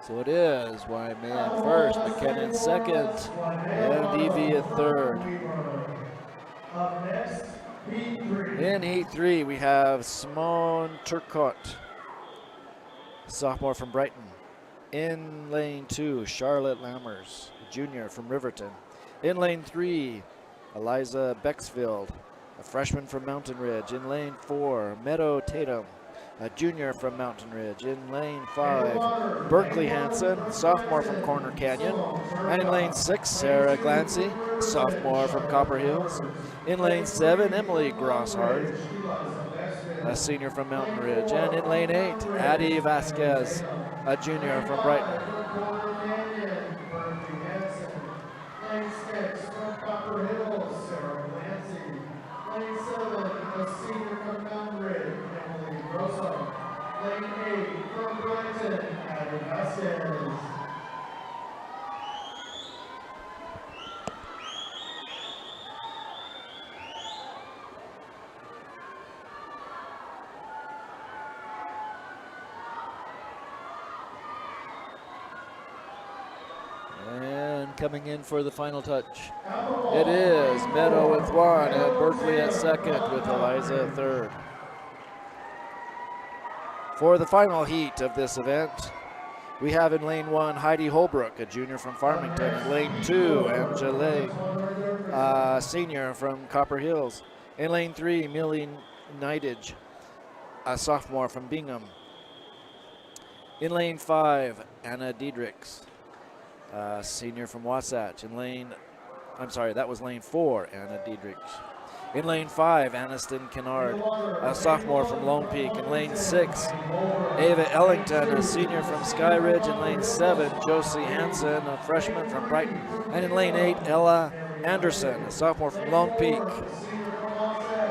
So it is Waimea in first, McKenna in second, and Evie at third. In heat 3, we have Simone Turcotte, sophomore from Brighton. In lane 2, Charlotte Lammers, a junior from Riverton. In lane 3, Eliza Bexfield, a freshman from Mountain Ridge. In lane 4, Meadow Tatum, a junior from Mountain Ridge. In lane 5, Berkeley Hansen, sophomore from Corner Canyon. And in lane 6, Sarah Glancy, sophomore from Copper Hills. In lane 7, Emily Grosshart, a senior from Mountain Ridge. And in lane 8, Addie Vasquez, a junior from Brighton. Lane 6 from Copper Hills, Sarah Glancy. Lane 7, a senior from Mountain Ridge, Emily Grosso. Lane 8 from Brighton, Addie Vasquez. Coming in for the final touch, it is Meadow with 1 and Berkeley at second with Eliza at third. For the final heat of this event, we have in lane 1 Heidi Holbrook, a junior from Farmington. In lane 2, Angela, senior from Copper Hills. In lane 3, Millie Neidage, a sophomore from Bingham. In lane 5, Anna Diedrichs, senior from Wasatch. In lane I'm sorry, that was lane 4, Anna Diedrichs. In lane 5, Aniston Kennard, a sophomore from Lone Peak. In lane 6, Ava Ellington, a senior from Sky Ridge. In lane 7, Josie Hansen, a freshman from Brighton. And in lane 8, Ella Anderson, a sophomore from Lone Peak.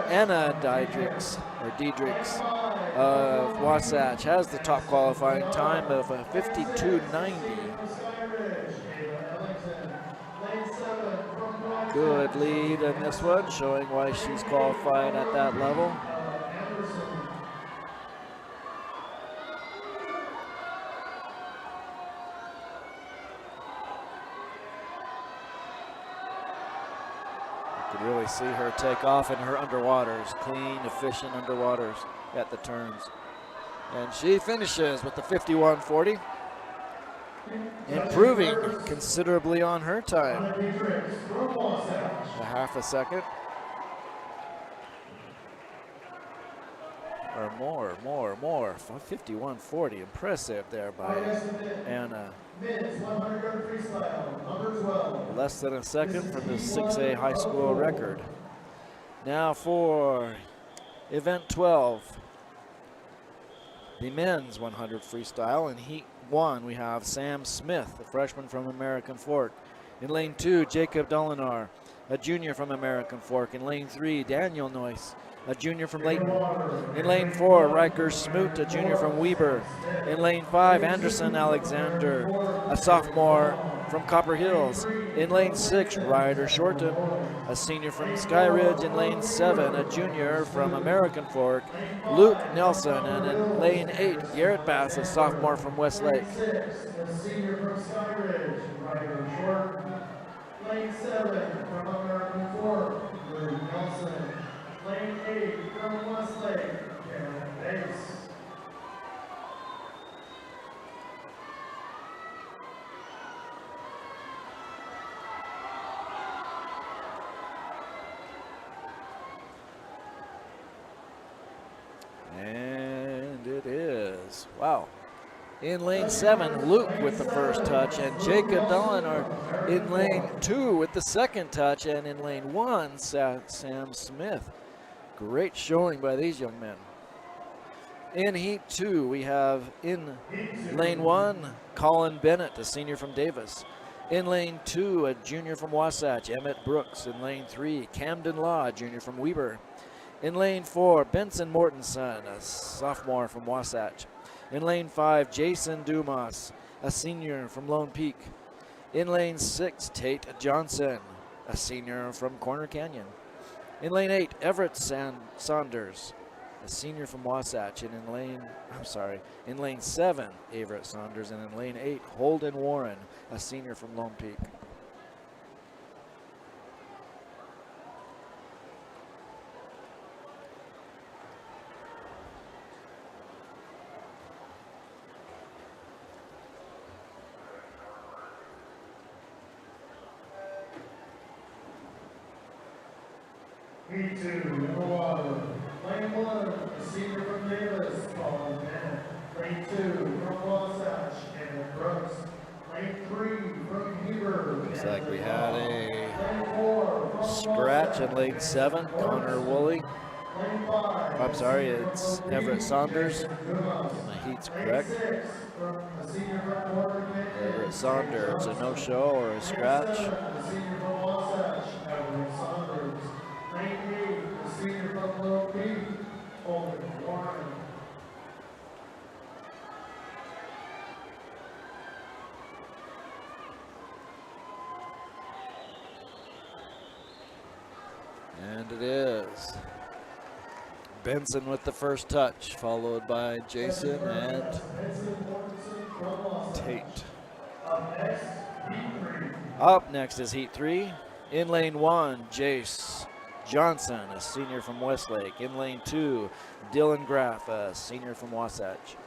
Anna Diedrichs of Wasatch has the top qualifying time of 52:90. Good lead in this one, showing why she's qualified at that level. You could really see her take off in her underwaters, clean, efficient underwaters at the turns. And she finishes with the 51:40. Improving considerably on her time. A half a second. Or more. 51:40. Impressive there by Anna. Less than a second from the 6A high school record. Now for event 12. The men's 100 freestyle. In heat 1, we have Sam Smith, a freshman from American Fork. In lane 2, Jacob Dolinar, a junior from American Fork. In lane 3, Daniel Noyce, a junior from Layton. In lane 4, Riker Smoot, a junior from Weber. In lane 5, Anderson Alexander, a sophomore from Copper Hills. In lane 6, Ryder Shorten, a senior from Sky Ridge. In lane 7, a junior from American Fork, Luke Nelson. And in lane 8, Garrett Bass, a sophomore from Westlake. A senior from Sky Ridge, Ryder Shorten. Lane 7 from American Fork, Luke Nelson. Lane 8 from Westlake, Garrett Bass. And it is, wow. In lane 7, Luke with the first touch, and Jacob Dolinar in lane 2 with the second touch, and in lane 1, Sam Smith. Great showing by these young men. In heat 2, we have in lane 1, Colin Bennett, a senior from Davis. In lane 2, a junior from Wasatch, Emmett Brooks. In lane 3, Camden Law, a junior from Weber. In lane 4, Benson Mortensen, a sophomore from Wasatch. In lane 5, Jason Dumas, a senior from Lone Peak. In lane 6, Tate Johnson, a senior from Corner Canyon. In lane 8, Everett Saunders, a senior from Wasatch. And in lane 7, Everett Saunders. And in lane 8, Holden Warren, a senior from Lone Peak. Heat 2, in the water. Lane 1, a senior from Davis, Colin Bennett. Lane 2, from Wasatch, Emmett Brooks. Lane 3, from Heber. Looks like we had a scratch in lane 7, Connor Woolley. I'm sorry, it's Everett Saunders. My heat's correct. Everett Saunders, a no-show or a scratch. Lane 8, the senior from Lone Peak, Holden Warren. And it is Benson with the first touch, followed by Jason and Tate. Up next is heat 3. In lane 1, Jace Johnson, a senior from Westlake. In lane 2, Dylan Graff, a senior from Wasatch.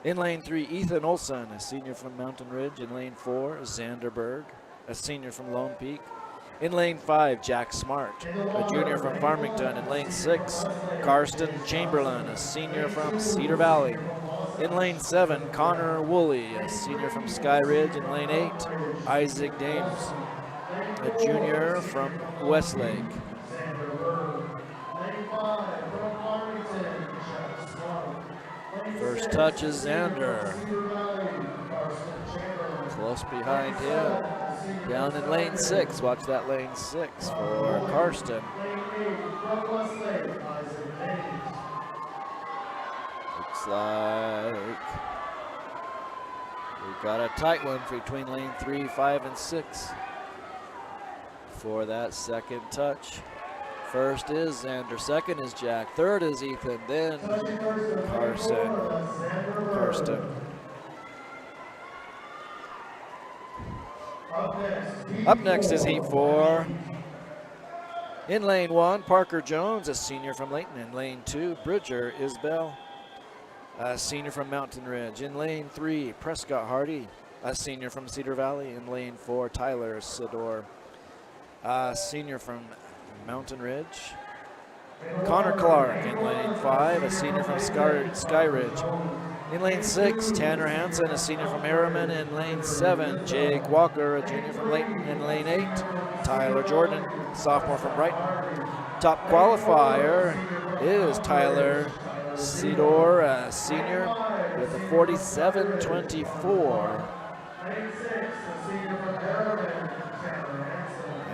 In lane 3, Ethan Olson, a senior from Mountain Ridge. In lane 4, Xander Berg, a senior from Lone Peak. In lane 5, Jack Smart, a junior from Farmington. In lane 6, Karsten Chamberlain, a senior from Cedar Valley. In lane 7, Connor Woolley, a senior from Sky Ridge. In lane 8, Isaac Dames. a junior from Westlake. First touch is Xander. Close behind him. Down in lane 6. Watch that lane 6 for Karsten. Looks like we've got a tight one between lane 3, 5, and 6 for that second touch. First is Xander, second is Jack, third is Ethan, then Karsten. Up next is heat 4. In lane 1, Parker Jones, a senior from Layton. In lane 2, Bridger Isbell, a senior from Mountain Ridge. In lane 3, Prescott Hardy, a senior from Cedar Valley. In lane 4, Tyler Sidor, a senior from Mountain Ridge. Connor Clark in lane 5, a senior from Sky Ridge. In lane 6, Tanner Hansen, a senior from Harriman. In lane 7, Jake Walker, a junior from Layton. In lane 8, Tyler Jordan, sophomore from Brighton. Top qualifier is Tyler Sidor, a senior, with a 47.24.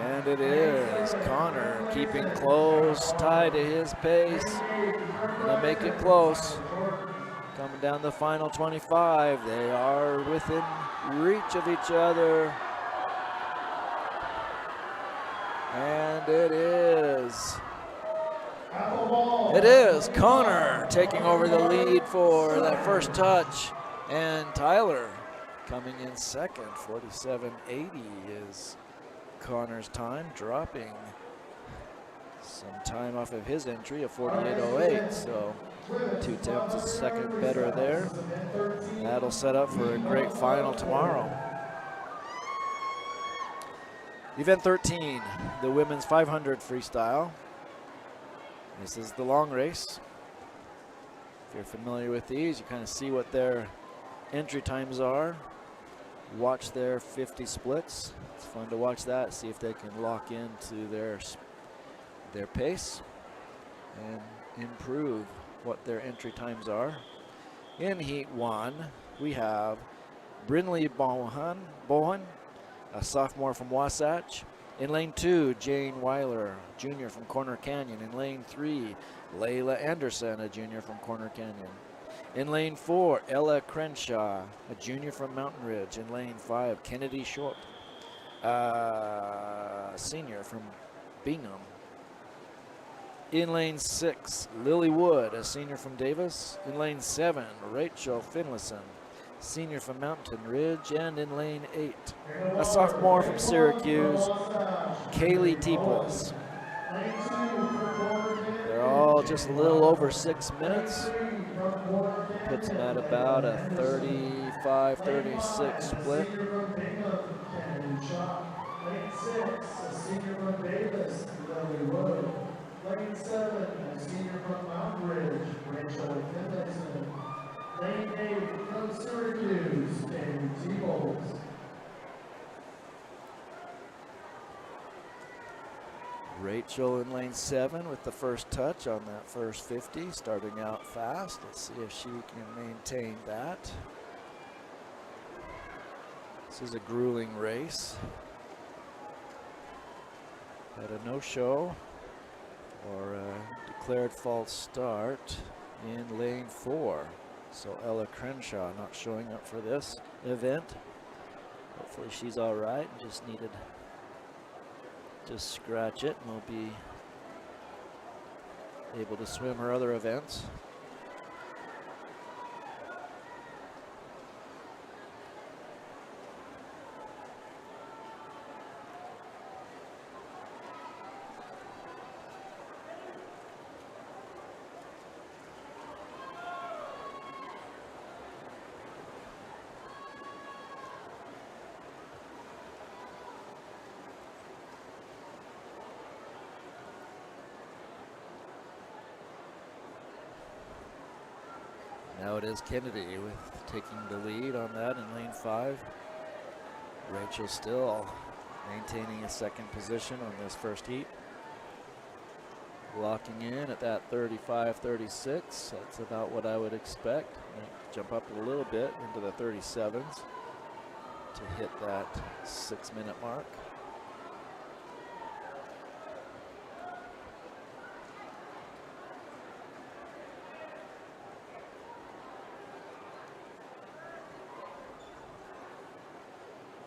And it is Connor keeping close, tied to his pace. Gonna make it close. Coming down the final 25. They are within reach of each other. And it is Connor taking over the lead for that first touch. And Tyler coming in second. 47.80 is Connor's time, dropping some time off of his entry of 48.08. So 2/10 is second better there. That'll set up for a great final tomorrow. Event 13, the women's 500 freestyle. This is the long race. If you're familiar with these, you kind of see what their entry times are. Watch their 50 splits. It's fun to watch that, see if they can lock into their pace and improve what their entry times are. In heat 1, we have Brinley Bohan, a sophomore from Wasatch. In lane 2, Jane Weiler, junior from Corner Canyon. In lane 3, Layla Anderson, a junior from Corner Canyon. In lane 4, Ella Crenshaw, a junior from Mountain Ridge. In lane 5, Kennedy Short, a senior from Bingham. In lane 6, Lily Wood, a senior from Davis. In lane 7, Rachel Finlayson, senior from Mountain Ridge. And in lane 8, a sophomore from Syracuse, Kaylee Teeples. They're all just a little over 6 minutes. Puts them at about a 35-36 split. Lane 6, a senior from Davis, Lily Wood. Lane 7, a senior from Mountain Ridge, Rachel Finlayson. Lane 8 from Syracuse, Kaylee Teeples. Rachel in lane 7 with the first touch on that first 50, starting out fast. Let's see if she can maintain that. This is a grueling race. Had a no-show or a declared false start in lane 4. So Ella Crenshaw not showing up for this event. Hopefully she's all right and just needed to scratch it and will be able to swim her other events. Now it is Kennedy with taking the lead on that in lane 5. Rachel still maintaining a second position on this first heat. Locking in at that 35-36. That's about what I would expect. Jump up a little bit into the 37s to hit that 6-minute mark.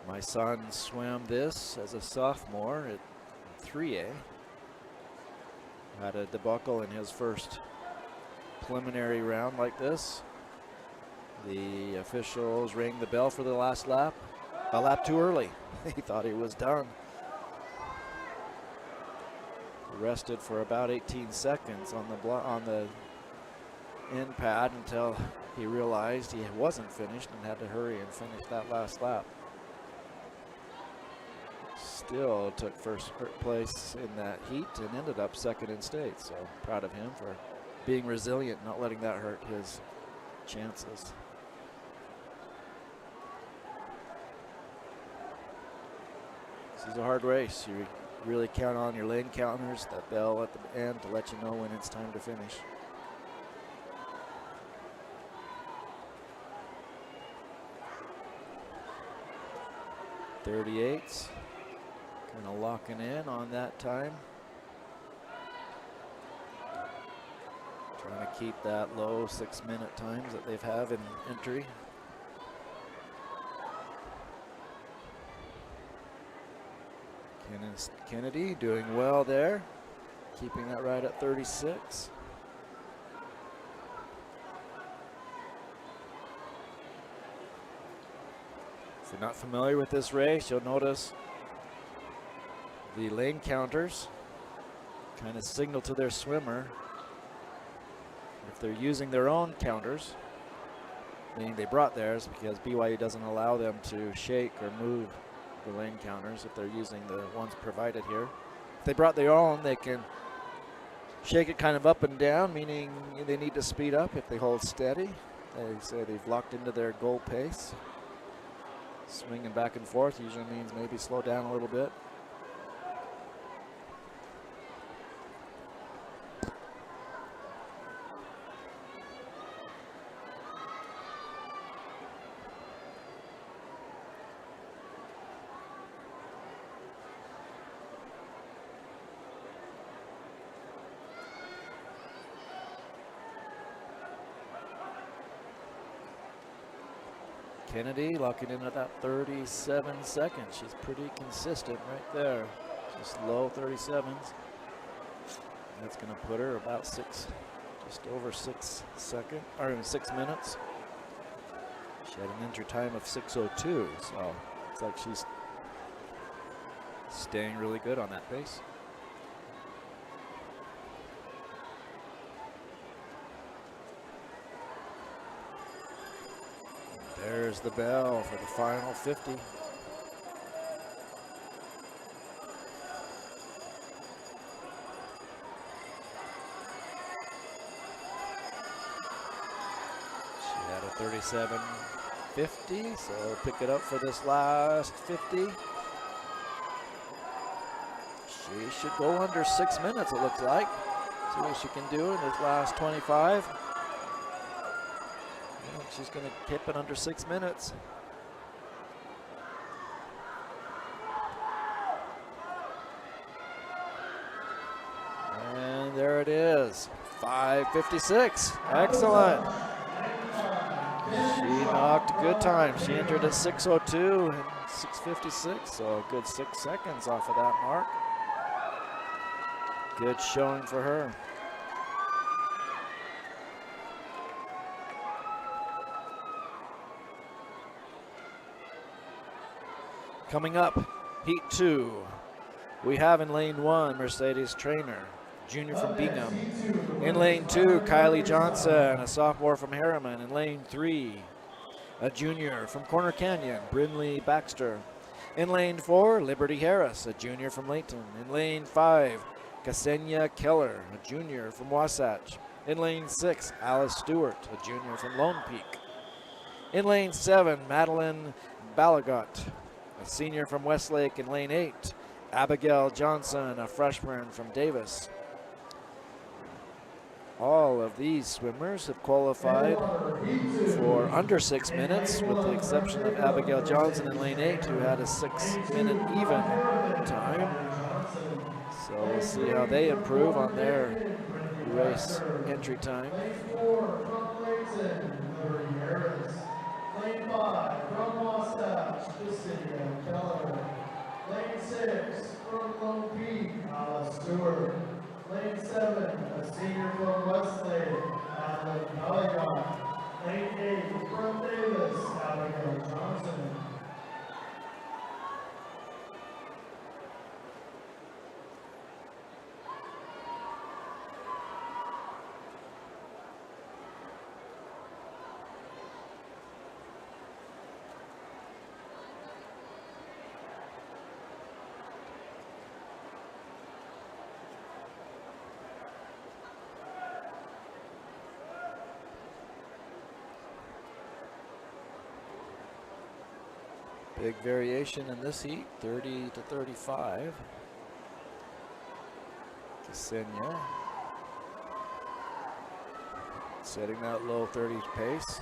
My son swam this as a sophomore at 3A. Had a debacle in his first preliminary round like this. The officials rang the bell for the last lap. A lap too early. He thought he was done. He rested for about 18 seconds on the end pad until he realized he wasn't finished and had to hurry and finish that last lap. Still took first place in that heat and ended up second in state. So proud of him for being resilient, not letting that hurt his chances. This is a hard race. You really count on your lane counters, that bell at the end to let you know when it's time to finish. .38s. Kind of locking in on that time. Trying to keep that low 6-minute times that they've have in entry. Kennedy doing well there, keeping that right at 36. If you're not familiar with this race, you'll notice the lane counters kind of signal to their swimmer if they're using their own counters, meaning they brought theirs because BYU doesn't allow them to shake or move the lane counters if they're using the ones provided here. If they brought their own, they can shake it kind of up and down, meaning they need to speed up. If they hold steady, they say they've locked into their goal pace. Swinging back and forth usually means maybe slow down a little bit. Kennedy locking in at that 37 seconds. She's pretty consistent right there. Just low 37s. That's going to put her about just over 6 minutes. She had an entry time of 6:02, so it's like she's staying really good on that pace. There's the bell for the final 50. She had a 37.50, so pick it up for this last 50. She should go under 6 minutes, it looks like. See what she can do in this last 25. She's going to keep it under 6 minutes. And there it is, 5:56. Excellent. She knocked a good time. She entered at 6:02 and 6:56, so a good 6 seconds off of that mark. Good showing for her. Coming up, Heat 2, we have in lane 1, Mercedes Trainer, junior from Bingham. In lane 2, Kylie Johnson, a sophomore from Harriman. In lane 3, a junior from Corner Canyon, Brinley Baxter. In lane 4, Liberty Harris, a junior from Layton. In lane 5, Ksenia Keller, a junior from Wasatch. In lane 6, Alice Stewart, a junior from Lone Peak. In lane 7, Madeline Balagot, a senior from Westlake in lane 8. Abigail Johnson, a freshman from Davis. All of these swimmers have qualified for under 6 minutes, with the exception of Abigail Johnson in lane 8, who had a 6-minute even time. So we'll see how they improve on their race entry time. Lane 4 from Clayton, Liberty Harris. Lane 5 from Wasatch, Cecilia Keller. Lane 6 from Lone Peak, Alice Stewart. Lane 7, a senior from Westlake, Madeline Galligan. Lane 8 from Davis, Abigail Johnson. Big variation in this heat, 30 to 35. Ksenia setting that low 30s pace.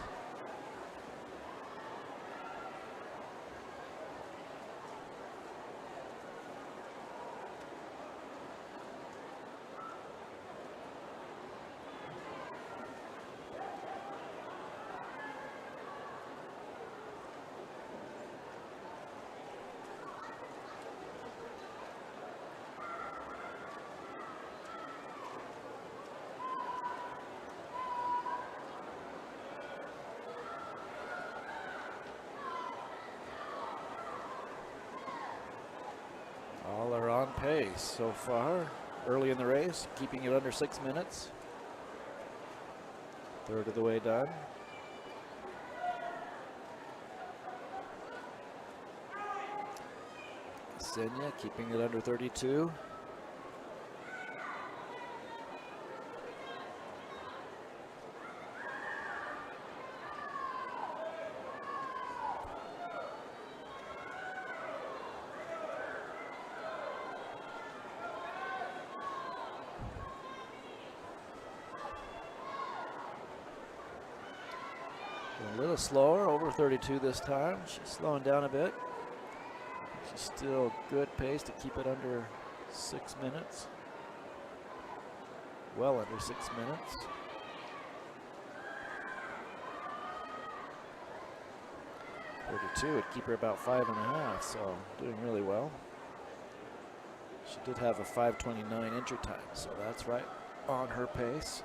All are on pace so far, early in the race, keeping it under 6 minutes. Third of the way done. Ksenia keeping it under 32. A little slower, over 32 this time. She's slowing down a bit. She's still good pace to keep it under 6 minutes. Well under 6 minutes. .32 would keep her about 5.5, so doing really well. She did have a 5:29 entry time, so that's right on her pace.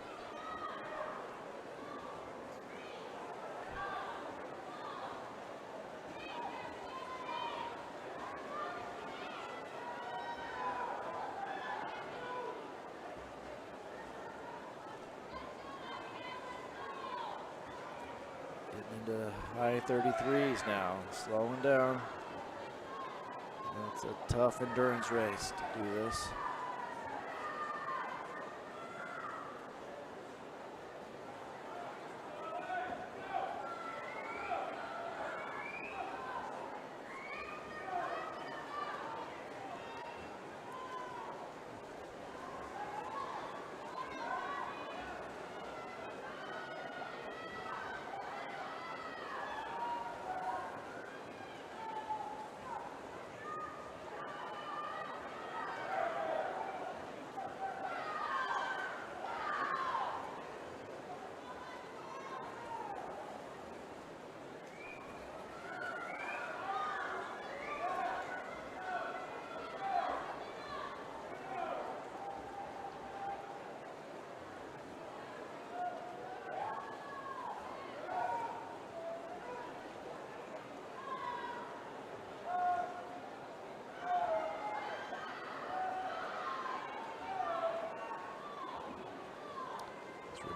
Into high 33s now, slowing down. It's a tough endurance race to do this.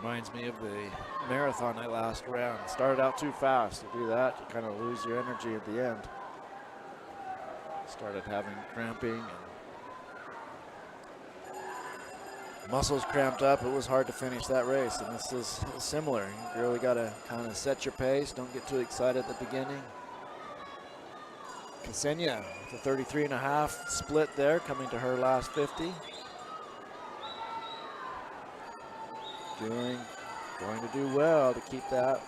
Reminds me of the marathon I last ran. Started out too fast. To do that, you kind of lose your energy at the end. Started having cramping and muscles cramped up. It was hard to finish that race, and this is similar. You really got to kind of set your pace. Don't get too excited at the beginning. Ksenia with a 33.5 split there, coming to her last 50. Going to do well to keep that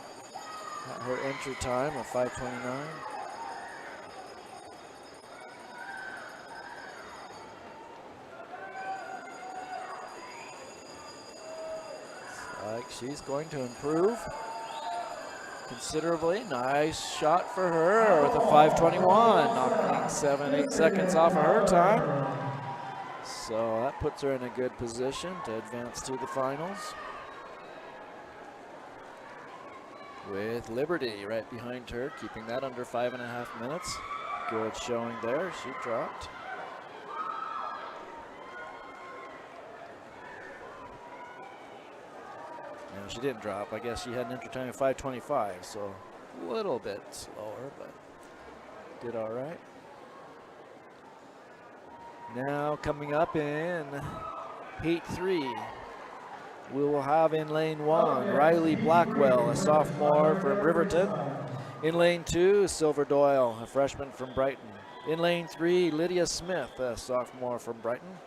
at her entry time of 5:29. Like she's going to improve considerably. Nice shot for her with a 5:21, knocking 7-8 seconds off of her time. So that puts her in a good position to advance to the finals. With Liberty right behind her, keeping that under 5.5 minutes. Good showing there, she dropped. No, she didn't drop. I guess she had an entry time of 5:25, so a little bit slower, but did all right. Now coming up in heat 3, we will have in lane 1, Riley Blackwell, a sophomore from Riverton. In lane 2, Silver Doyle, a freshman from Brighton. In lane 3, Lydia Smith, a sophomore from Brighton.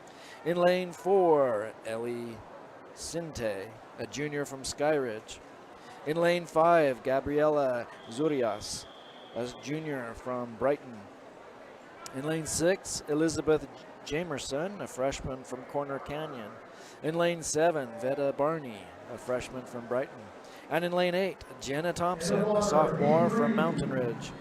In lane 4, Ellie Sinte, a junior from Skyridge. In lane 5, Gabriela Zurias, a junior from Brighton. In lane 6, Elizabeth Jamerson, a freshman from Corner Canyon. In lane 7, Veda Barney, a freshman from Brighton. And in lane 8, Jenna Thompson, a sophomore from Mountain Ridge.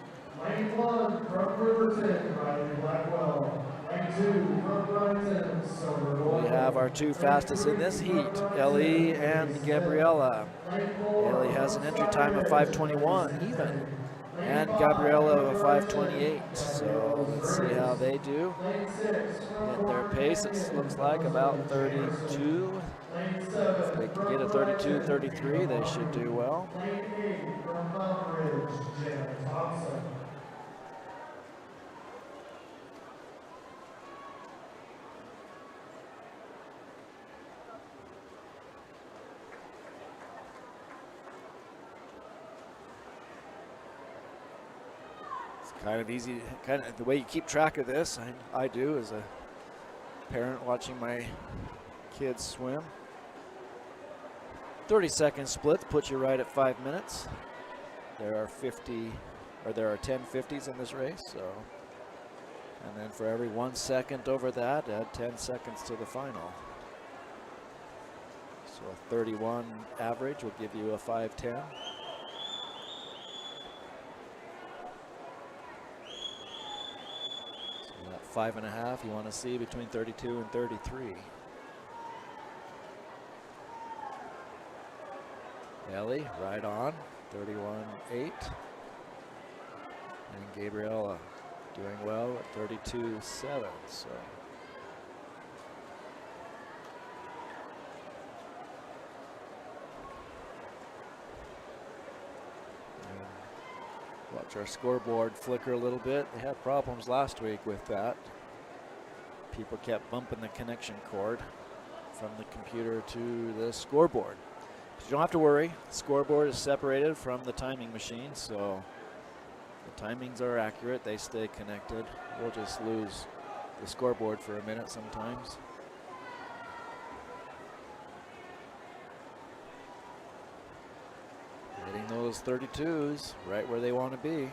Lane 1 from Riverton, Riley Blackwell. Lane 2 from Brighton, Silver Doyle. We have our two fastest in this heat, Ellie and Gabriella. Ellie has an entry time of 5:21 even, and Gabriella of 5:28. So let's see how they do. Get their pace, it looks like about 32. If they can get a 32-33, they should do well. Lane 8 from Mountain Ridge, Jenna Thompson. Kind of easy, kind of the way you keep track of this, I do as a parent watching my kids swim. 30-second splits put you right at 5 minutes. There are 10 50s in this race, so. And then for every 1 second over that, add 10 seconds to the final. So a 31 average will give you a 5:10. So that 5.5 you want to see between 32 and 33. Ellie, right on, 31.8. And Gabriella doing well at 32.7. So. And watch our scoreboard flicker a little bit. They had problems last week with that. People kept bumping the connection cord from the computer to the scoreboard. You don't have to worry. The scoreboard is separated from the timing machine, so the timings are accurate. They stay connected. We'll just lose the scoreboard for a minute sometimes. Hitting those 32s right where they want to be.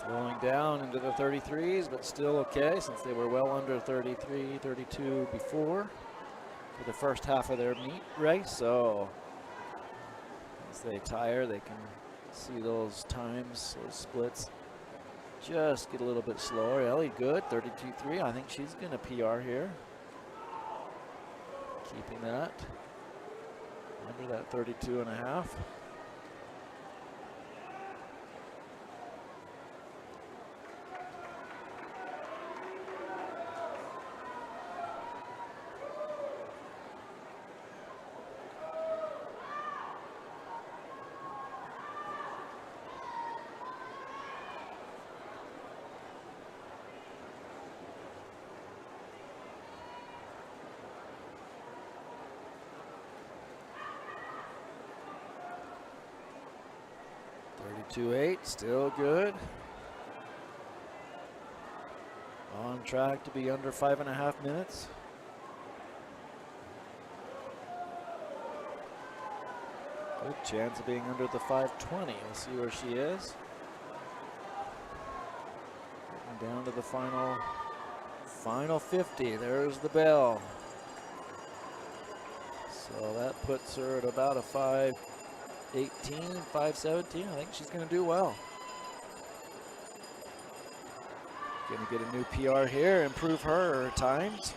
Slowing down into the 33s, but still okay since they were well under 33, 32 before for the first half of their meet race. So as they tire, they can see those times, those splits just get a little bit slower. Ellie good, 32.3. I think she's going to PR here. Keeping that under that 32.5. .2.8, still good. On track to be under 5.5 minutes. Good chance of being under the 5:20. We'll see where she is. Getting down to the final 50. There's the bell. So that puts her at about a 5:18, 5:17. I think she's going to do well. Going to get a new PR here, improve her times.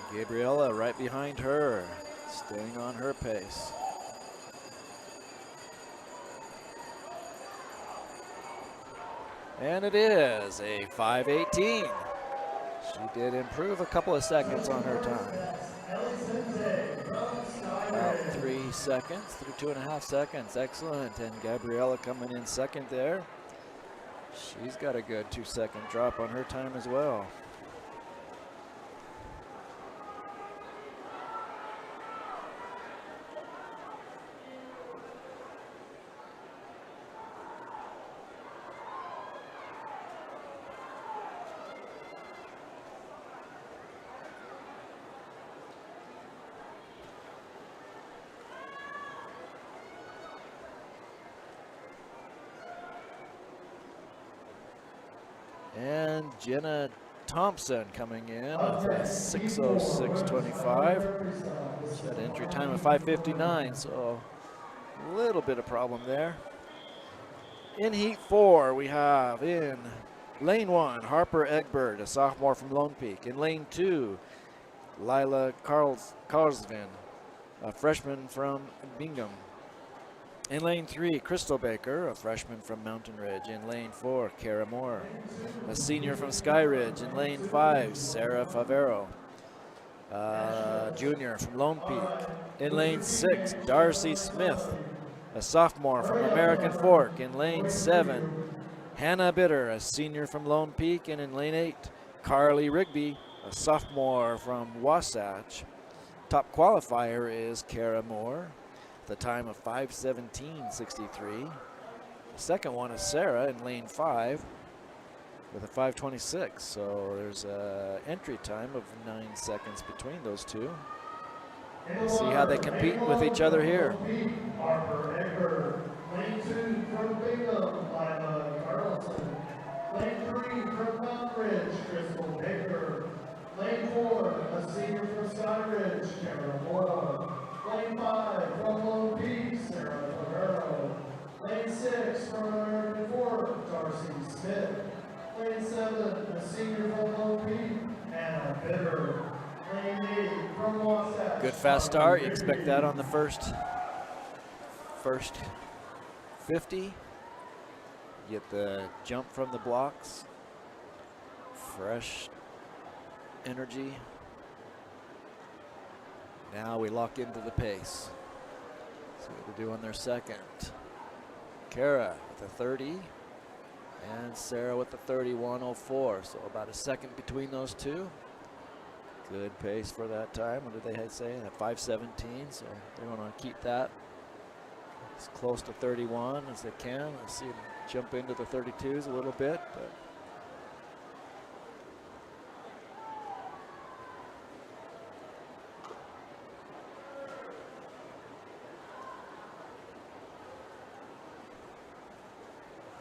And Gabriella right behind her, staying on her pace. And it is a 5:18. She did improve a couple of seconds on her time. About 3 seconds, through 2.5 seconds. Excellent. And Gabriella coming in second there. She's got a good 2-second drop on her time as well. And Jenna Thompson coming in with a 6:06.25. She had an entry time of 5:59, so a little bit of problem there. In Heat 4, we have in Lane 1, Harper Egbert, a sophomore from Lone Peak. In Lane 2, Lila Carlsvin, a freshman from Bingham. In Lane 3, Crystal Baker, a freshman from Mountain Ridge. In Lane 4, Kara Moore, a senior from Sky Ridge. In Lane 5, Sarah Favero, junior from Lone Peak. In Lane 6, Darcy Smith, a sophomore from American Fork. In Lane 7, Hannah Bitter, a senior from Lone Peak. And in Lane 8, Carly Rigby, a sophomore from Wasatch. Top qualifier is Kara Moore, the time of 5:17.63. The second one is Sarah in Lane 5 with a 5:26. So there's an entry time of 9 seconds between those two. We'll see how they compete with each other here. Harper Egbert. Lane 2 from Bingham, Lila Carlson. Lane 3 from Mountain Ridge, Crystal Baker. Lane 4, a senior from Sky Ridge, Kara Moore. Lane 5 from Lone Peak, Sarah Favero. Lane 6 from American Fork, Darcy Smith. Lane 7, a senior from Lone Peak, Hannah Bitter. Lane 8 from Wasatch. Good fast start. You expect that on the first 50. Get the jump from the blocks. Fresh energy. Now we lock into the pace. See what they do on their second. Kara with a 30 and Sarah with the 31:04. So about a second between those two. Good pace for that time. What did they say? At 5:17. So they want to keep that as close to 31 as they can. Let's see them jump into the 32s a little bit. But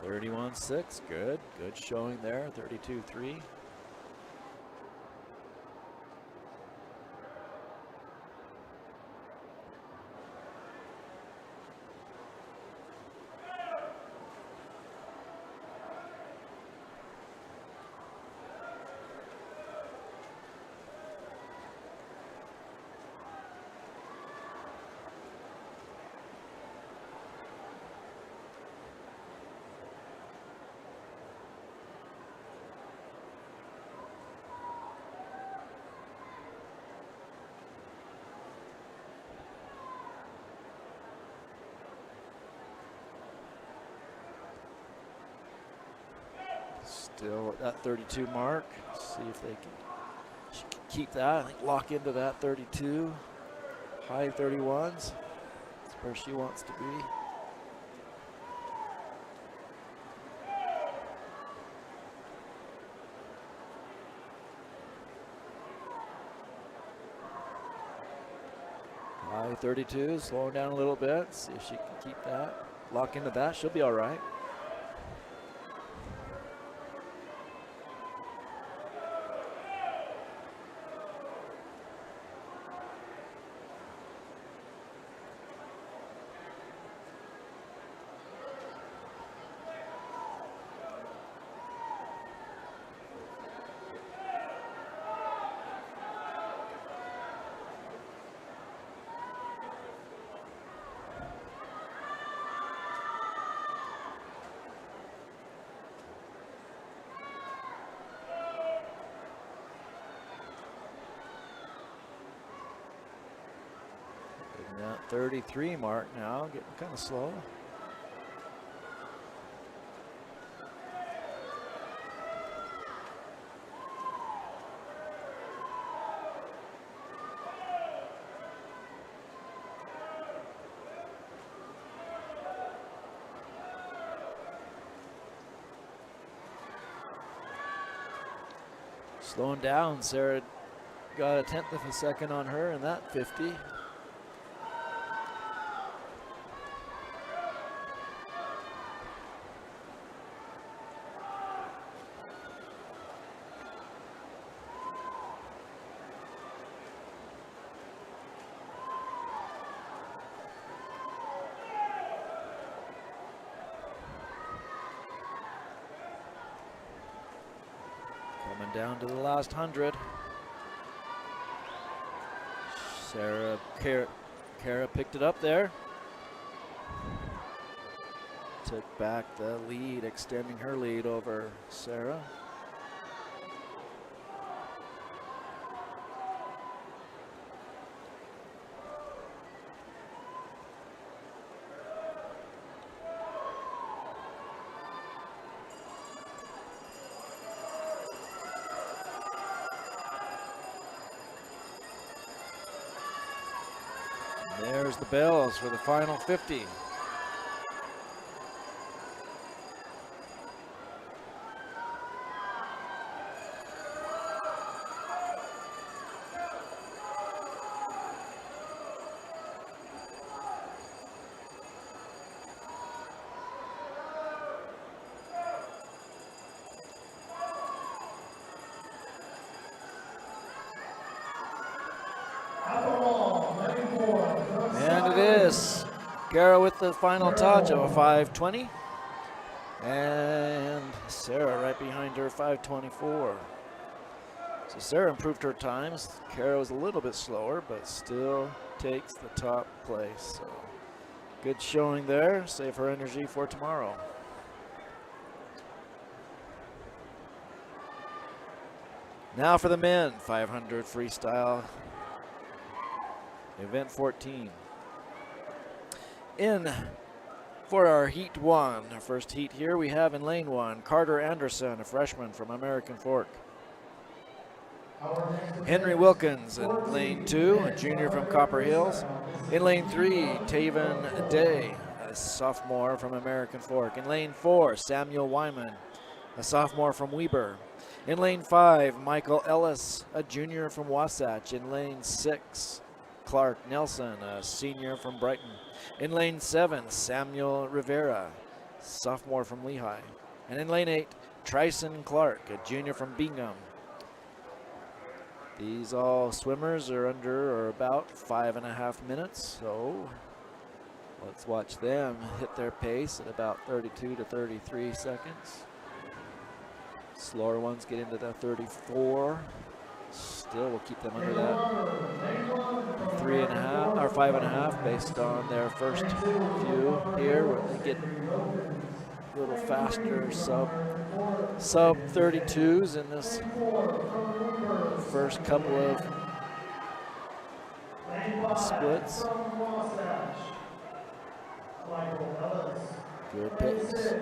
31-6, good showing there. 32-3. Still at that 32 mark. See if she can keep that. I think lock into that 32. High 31s. That's where she wants to be. High 32, slowing down a little bit. See if she can keep that. Lock into that. She'll be all right. That 33 mark now, getting kind of slow. Slowing down, Sarah got a 1/10 of a second on her in that 50. Coming down to the last 100. Sarah, Kara picked it up there. Took back the lead, extending her lead over Sarah. There's the bells for the final 50. And it is Kara with the final touch of a 5:20. And Sarah right behind her, 5:24. So Sarah improved her times. Kara was a little bit slower, but still takes the top place. So good showing there. Save her energy for tomorrow. Now for the men, 500 freestyle. Event 14. In for our heat one, our first heat here, we have in lane one, Carter Anderson, a freshman from American Fork. Henry Wilkins in lane two, a junior from Copper Hills. In lane three, Taven Day, a sophomore from American Fork. In lane four, Samuel Wyman, a sophomore from Weber. In lane five, Michael Ellis, a junior from Wasatch. In lane six, Clark Nelson, a senior from Brighton. In lane seven, Samuel Rivera, sophomore from Lehigh. And in lane 8, Tryson Clark, a junior from Bingham. These all swimmers are under or about 5.5 minutes, so let's watch them hit their pace at about 32 to 33 seconds. Slower ones get into the 34. Still, we'll keep them under that 3.5 or 5.5 based on their first few here, where they get a little faster, sub 32s in this first couple of splits. Good pace.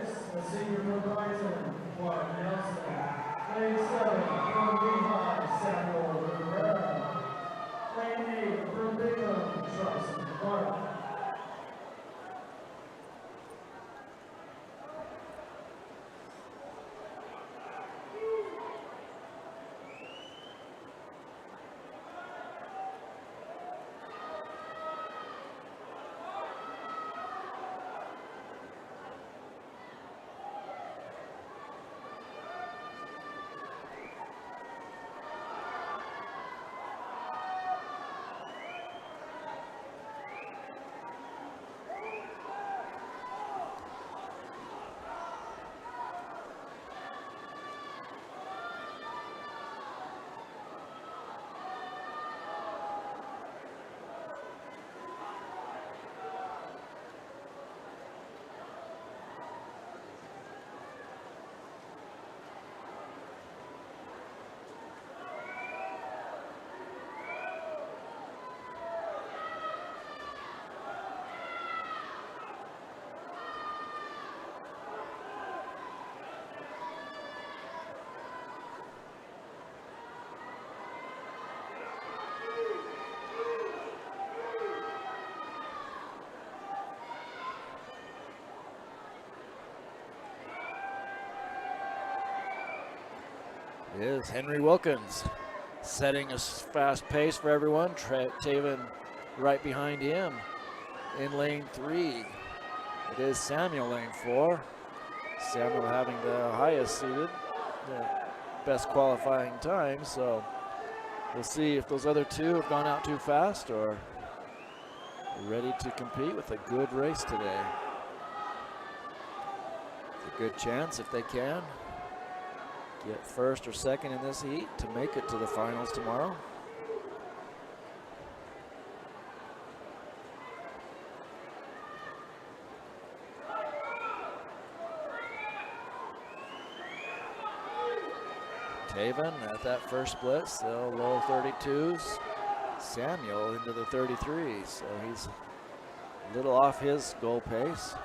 Is Henry Wilkins setting a fast pace for everyone. Taven right behind him in lane 3. It is Samuel lane 4. Samuel having the highest seated, the best qualifying time, so we'll see if those other two have gone out too fast or ready to compete with a good race today. It's a good chance if they can get first or second in this heat to make it to the finals tomorrow. Taven at that first split, still low 32s. Samuel into the 33s, so he's a little off his goal pace.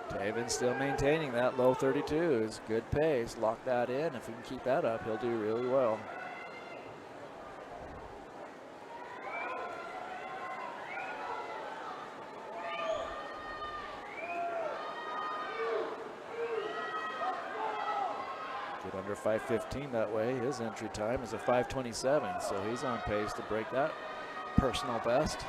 Taven still maintaining that low 32s. Good pace, lock that in. If he can keep that up, he'll do really well. Get under 5:15 that way. His entry time is a 5:27, so he's on pace to break that personal best.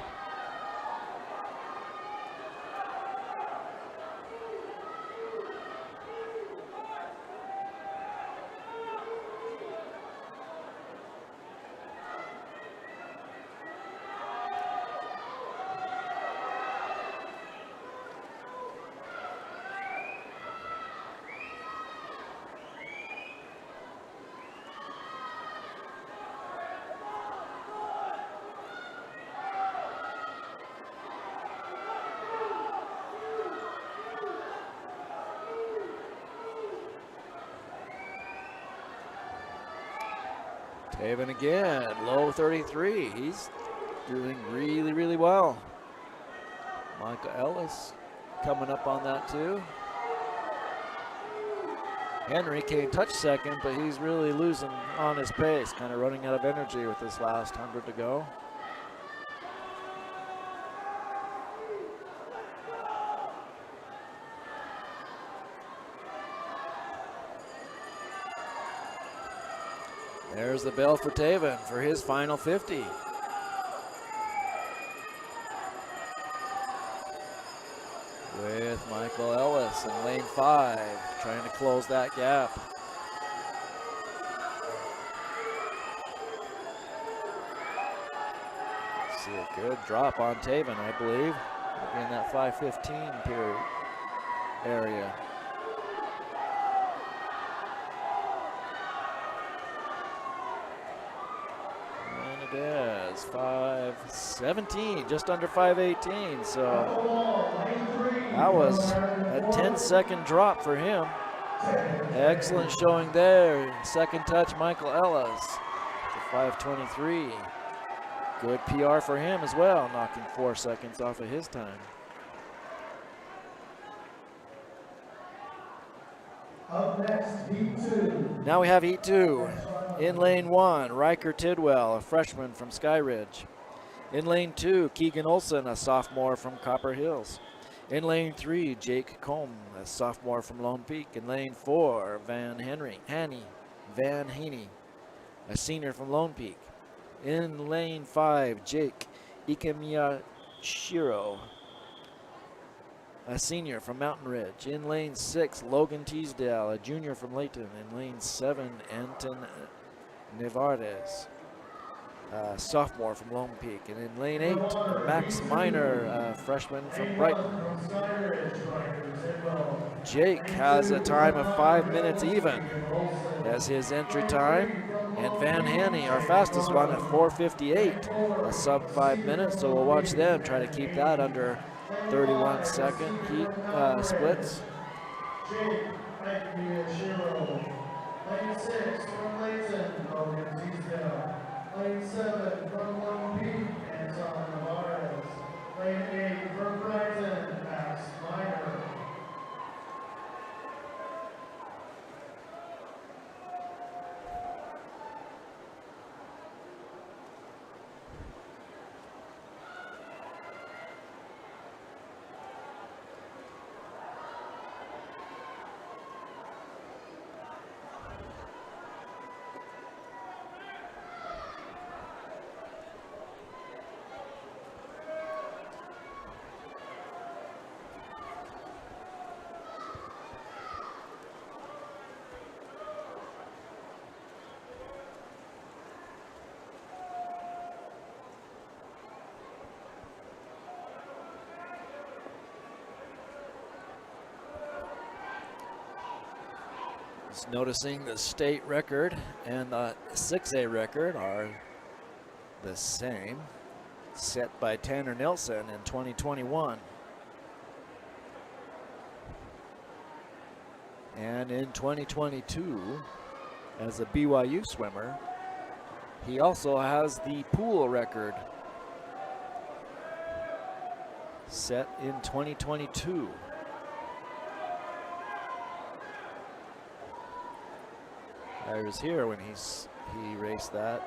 Taven again, low 33. He's doing really, really well. Micah Ellis coming up on that too. Henry can't touch second, but he's really losing on his pace, kind of running out of energy with this last 100 to go. There's the bell for Taven for his final 50. With Michael Ellis in lane 5, trying to close that gap. See a good drop on Taven, I believe, in that 5:15 period area. And it is 5:17, just under 5:18. So that was a 10-second drop for him. Excellent showing there. Second touch, Michael Ellis to 5:23. Good PR for him as well, knocking 4 seconds off of his time. Up next, Heat 2. Now we have Heat 2. In lane 1, Riker Tidwell, a freshman from Skyridge. In lane 2, Keegan Olson, a sophomore from Copper Hills. In lane 3, Jake Combe, a sophomore from Lone Peak. In lane 4, Van Haney, a senior from Lone Peak. In lane 5, Jake Ikemiyashiro, a senior from Mountain Ridge. In lane 6, Logan Teasdale, a junior from Layton. In lane 7, Anton Nevarez, a sophomore from Lone Peak. And in lane 8, Max Miner, a freshman from Brighton. Jake has a time of 5 minutes even as his entry time. And Van Haney, our fastest one, at 4:58, a sub 5 minutes. So we'll watch them try to keep that under 31-second heat splits. Jake Ikemiyashiro. Lane 6 from Layton, Logan Teasdale. Lane 7 from Lone Peak, Anton Navarez. Lane 8 from Brighton, Max Miner. Just noticing the state record and the 6A record are the same, set by Tanner Nilsson in 2021. And in 2022, as a BYU swimmer, he also has the pool record, set in 2022. I was here when he raced that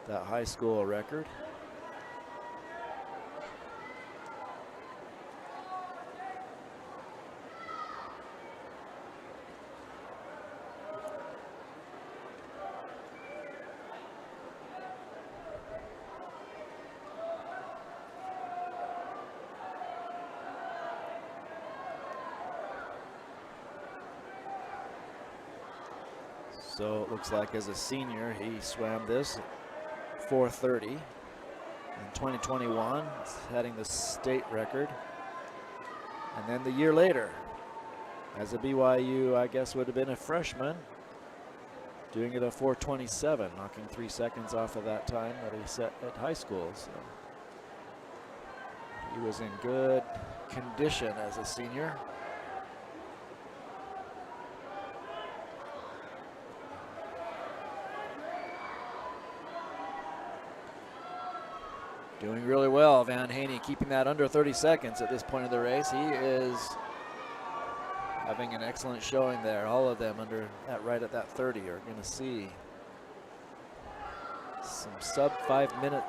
high school record. So it looks like as a senior, he swam this 4:30 in 2021, setting the state record. And then the year later, as a BYU, I guess would have been a freshman, doing it at 4:27, knocking 3 seconds off of that time that he set at high school. So he was in good condition as a senior. Doing really well, Van Haney, keeping that under 30 seconds at this point of the race. He is having an excellent showing there. All of them right at that 30 are going to see some sub 5 minute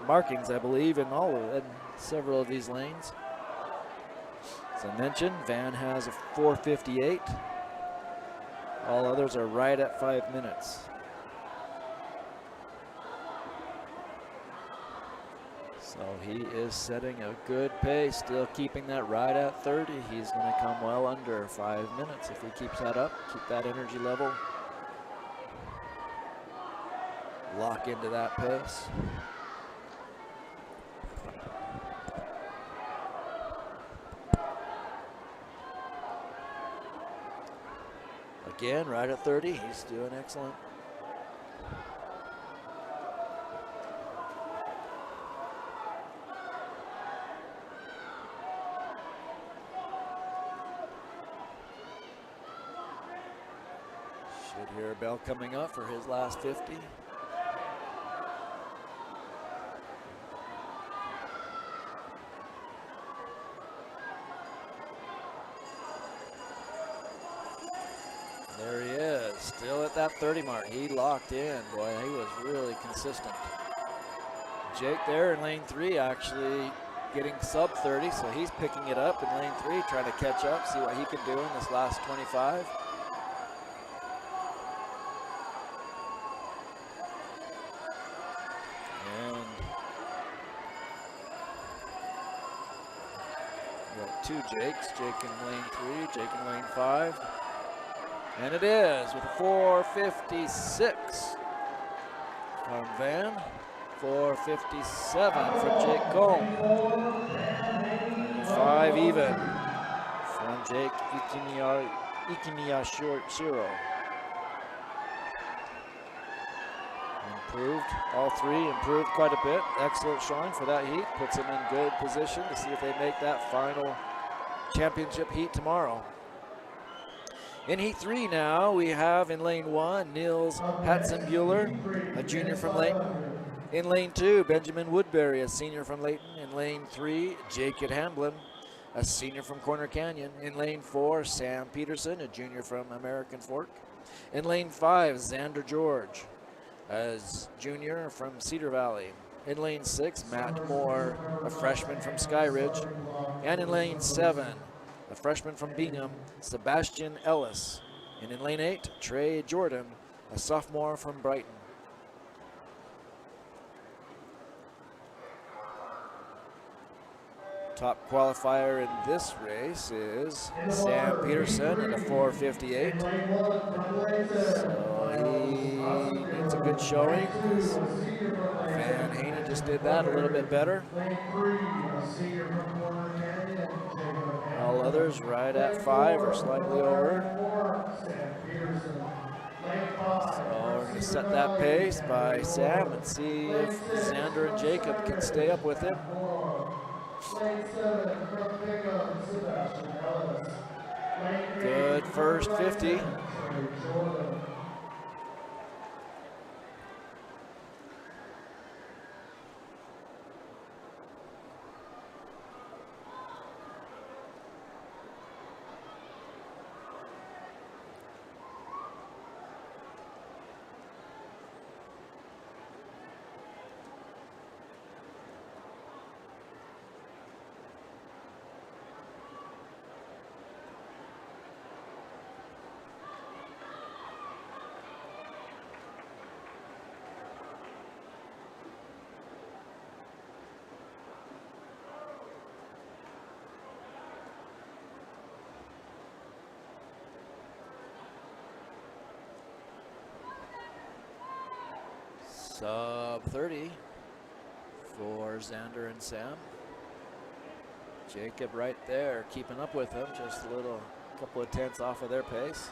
markings, I believe, in several of these lanes. As I mentioned, Van has a 4:58. All others are right at 5 minutes. So he is setting a good pace, still keeping that right at 30. He's going to come well under 5 minutes if he keeps that up, keep that energy level. Lock into that pace. Again, right at 30, he's doing excellent. Should hear a bell coming up for his last 50. There he is, still at that 30 mark. He locked in, boy, he was really consistent. Jake there in lane 3 actually getting sub 30, so he's picking it up in lane 3, trying to catch up, see what he can do in this last 25. And we got 2 Jakes, Jake in lane 3, Jake in lane 5. And it is with a 4:56 from Van, 4:57 from Jake Combe. 5 even from Jake Ikiniashiro. Improved, all 3 improved quite a bit. Excellent showing for that heat, puts them in good position to see if they make that final championship heat tomorrow. In heat 3 now, we have in lane 1, Niels Hatzenbuehler, a junior from Layton. In lane 2, Benjamin Woodbury, a senior from Layton. In lane 3, Jacob Hamblin, a senior from Corner Canyon. In lane 4, Sam Peterson, a junior from American Fork. In lane 5, Xander George, as junior from Cedar Valley. In lane 6, Matt Moore, a freshman from Sky Ridge. And in lane 7, a freshman from Bingham, Sebastian Ellis. And in lane 8, Trey Jordan, a sophomore from Brighton. Top qualifier in this race is Sam Peterson at a 4:58. So he needs a good showing. Van Haney just did that a little bit better. All others right at 5 or slightly over. So we're going to set that pace by Sam and see if Xander and Jacob can stay up with him. Good first 50. Sub 30 for Xander and Sam. Jacob right there, keeping up with him, just a couple of tenths off of their pace.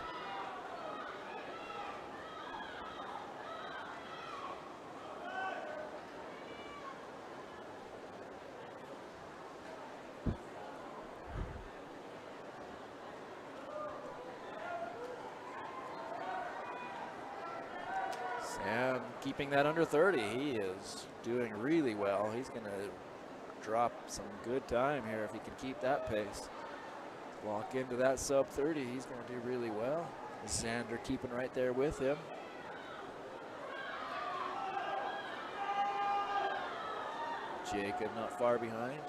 Sam keeping that under 30. He is doing really well. He's going to drop some good time here if he can keep that pace. Walk into that sub 30, he's going to do really well. Xander keeping right there with him. Jacob not far behind.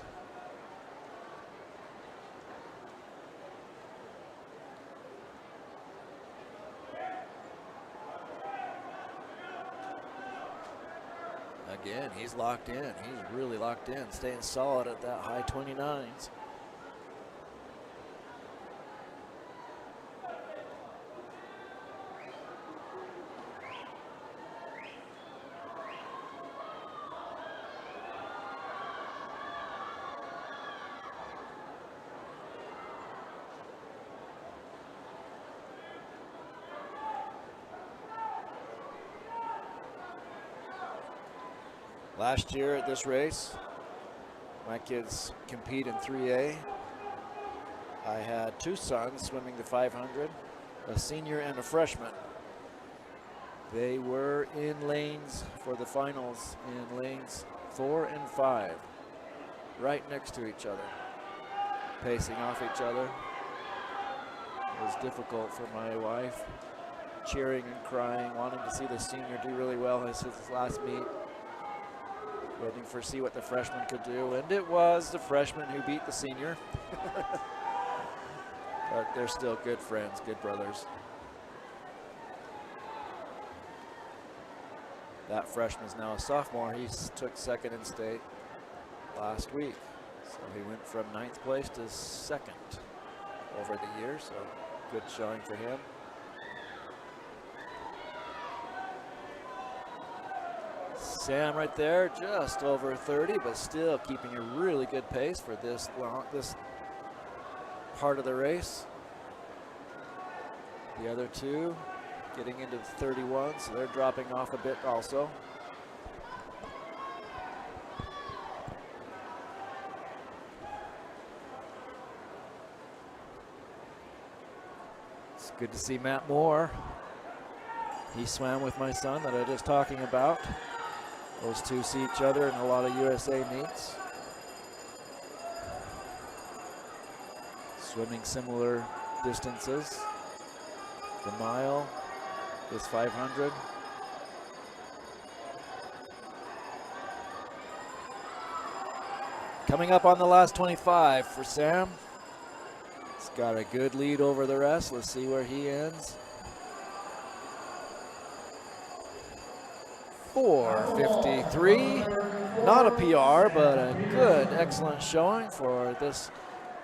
again, he's locked in. He's really locked in, staying solid at that high 29s. Last year at this race, my kids compete in 3A. I had two sons swimming the 500, a senior and a freshman. They were in lanes for the finals in lanes 4 and 5, right next to each other, pacing off each other. It was difficult for my wife, cheering and crying, wanting to see the senior do really well as his last meet. Waiting for see what the freshman could do, and it was the freshman who beat the senior. But they're still good friends, good brothers. That freshman is now a sophomore. He took second in state last week. So he went from 9th place to 2nd over the year, so good showing for him. Sam right there, just over 30, but still keeping a really good pace for this part of the race. The other two getting into 31, so they're dropping off a bit also. It's good to see Matt Moore. He swam with my son that I was just talking about. Those two see each other in a lot of USA meets. Swimming similar distances. The mile is 500. Coming up on the last 25 for Sam. He's got a good lead over the rest. Let's see where he ends. 4:53, not a PR, but a good, excellent showing for this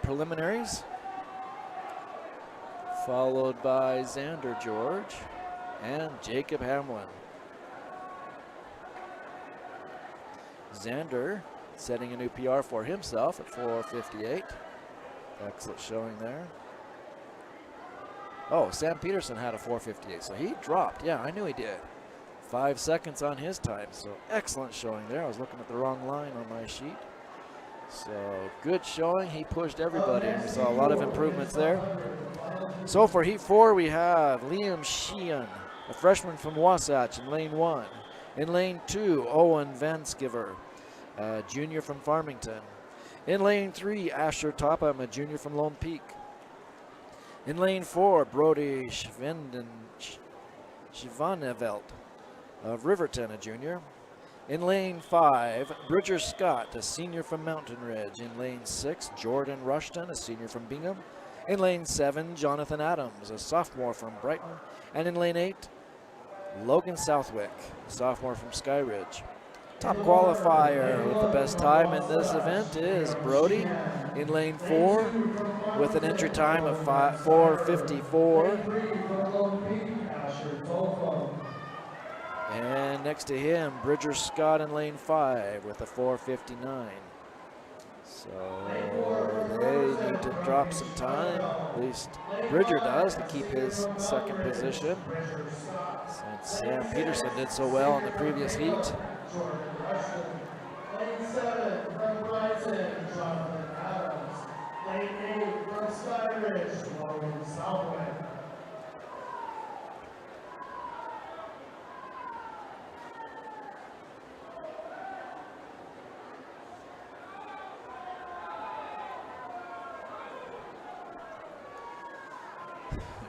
preliminaries. Followed by Xander George and Jacob Hamlin. Xander setting a new PR for himself at 4:58. Excellent showing there. Oh, Sam Peterson had a 4:58, so he dropped. Yeah, I knew he did. 5 seconds on his time, so excellent showing there. I was looking at the wrong line on my sheet. So good showing. He pushed everybody, and we saw a lot of improvements there. So for Heat 4, we have Liam Sheehan, a freshman from Wasatch in lane 1. In lane 2, Owen Vanskiver, a junior from Farmington. In lane 3, Asher Topham, a junior from Lone Peak. In lane 4, Brody Schvanevelt of Riverton, a junior. In lane 5, Bridger Scott, a senior from Mountain Ridge. In lane 6, Jordan Rushton, a senior from Bingham. In lane 7, Jonathan Adams, a sophomore from Brighton. And in lane 8, Logan Southwick, a sophomore from Skyridge. Top qualifier with the best time in this event is Brody in lane 4 with an entry time of 4:54. And next to him, Bridger Scott in lane 5 with a 4:59. So they need to drop some time, at least Bridger does, to keep his second position, since Sam Peterson did so well in the previous heat. Lane 7 from Brighton, Jonathan Adams. Lane 8 from Skyridge, Logan Southwick.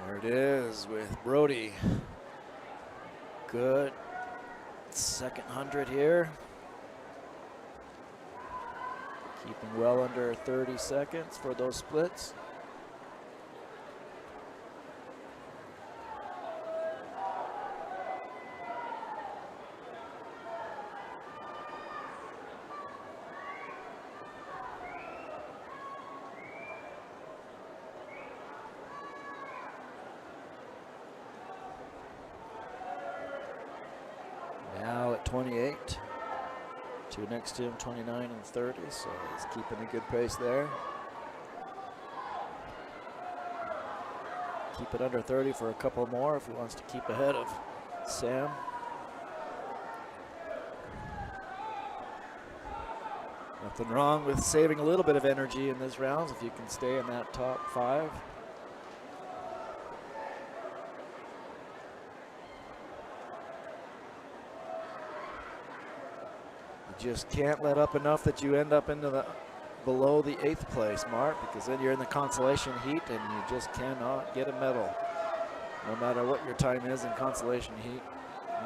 There it is with Brody. Good second 100 here. Keeping well under 30 seconds for those splits. 28. Two next to him, 29 and 30, so he's keeping a good pace there. Keep it under 30 for a couple more if he wants to keep ahead of Sam. Nothing wrong with saving a little bit of energy in these rounds if you can stay in that top 5. You just can't let up enough that you end up into the below the 8th place mark, because then you're in the consolation heat and you just cannot get a medal. No matter what your time is in consolation heat,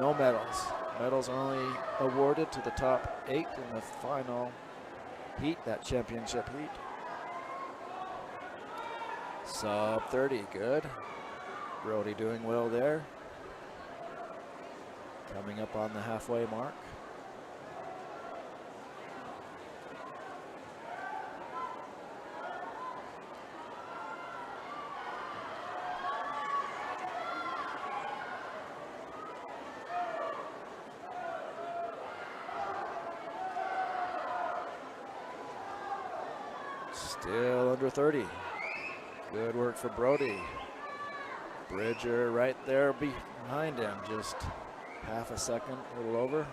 no medals. Medals are only awarded to the top 8 in the final heat, that championship heat. Sub 30, good. Brody doing well there. Coming up on the halfway mark. Still under 30. Good work for Brody. Bridger right there behind him, just half a second, a little over.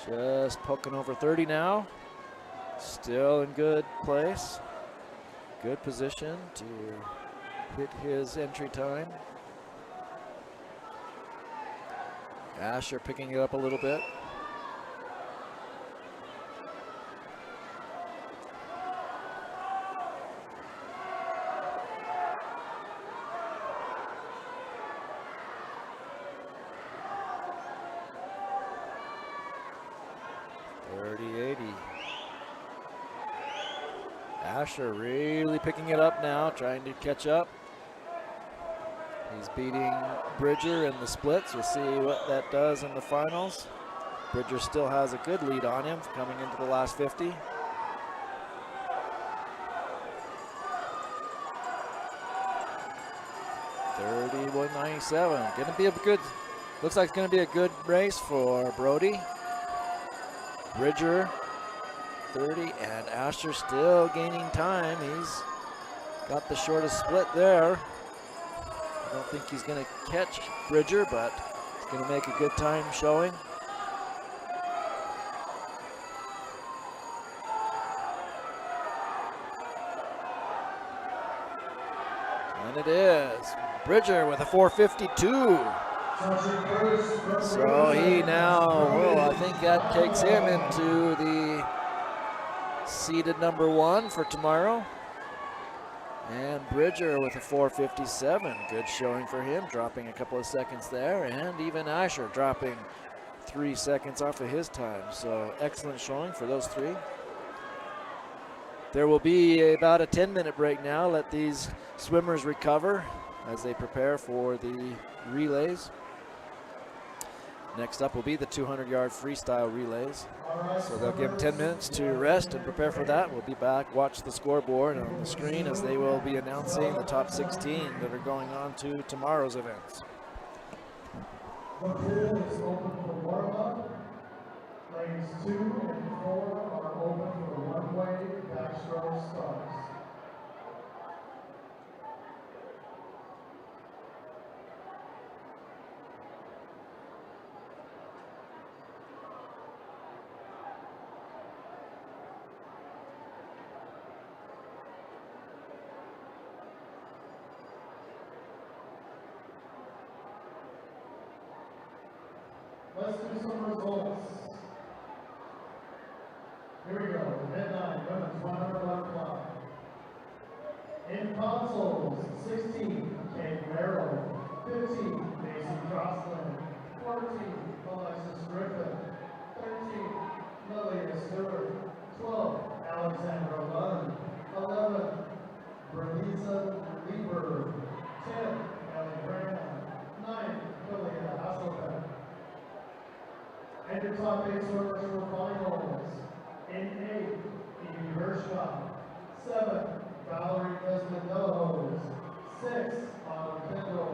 Just poking over 30 now. Still in good place. Good position to hit his entry time. Asher picking it up a little bit. Asher really picking it up now, trying to catch up. He's beating Bridger in the splits. We'll see what that does in the finals. Bridger still has a good lead on him coming into the last 50. $31.97. Gonna be a good, looks like it's gonna be a good race for Brody. Bridger 30, and Asher still gaining time. He's got the shortest split there. I don't think he's going to catch Bridger, but he's going to make a good time showing. And it is Bridger with a 4:52. So he now, well, I think that takes him into the seeded number 1 for tomorrow. And Bridger with a 4:57. Good showing for him, dropping a couple of seconds there. And even Asher dropping 3 seconds off of his time. So excellent showing for those 3. There will be about a 10-minute break now. Let these swimmers recover as they prepare for the relays. Next up will be the 200-yard freestyle relays. So they'll give them 10 minutes to rest and prepare for that. We'll be back, watch the scoreboard on the screen as they will be announcing the top 16 that are going on to tomorrow's events. The pool is open for warm-up. Lanes 2 and 4 are open for the one-way backstroke starts. Let's do some results. Here we go. Headline women's 100 butterfly. In consoles, 16, Kate Merrill. 15, Macy Crosland. 14, Alexis Griffin. 13, Lilia Stewart. 12, Alexandra Lund. 11, Berniza Lieber. 10, Ellie Graham. 9, Julia Hasselbeck. And your top 8 swimmers for finals. In 8, Evie Hirschkopf. 7, Valerie Desmond-Delahose. 6, Autumn Kendall.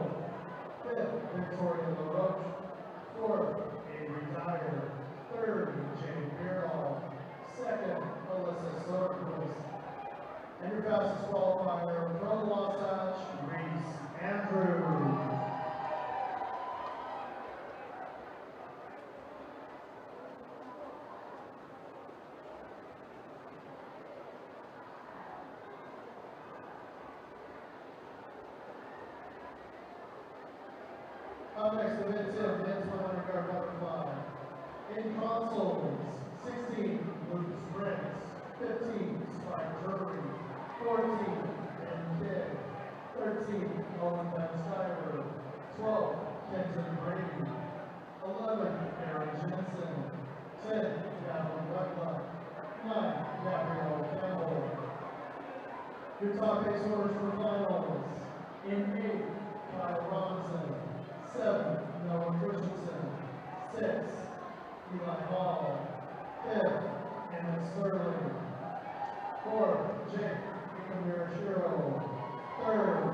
5th, Victoria LaRoche. 4th, Avery Dyer. 3rd, Jane Beerall. 2nd, Alyssa Soderquist. And your fastest qualifier from the Wasatch, Reese Andrews. Up next, event 10, men's 100 yard butterfly. In consoles, 16, Lucas Brents. 15, Spike Drury. 14, Ben Kidd. 13, Owen Van Stiver. 12, Kenton Brady. 11, Aaron Jensen. 10, Gavin Wetluck. 9, Gabrielle Campbell. Your top 8 swimmers for finals. In 8, Kyle Robinson. 7, Noah Christensen. 6, Eli Hall. 5th, Emmett Sterling. 4th, Jake Ikamurashiro. 3rd,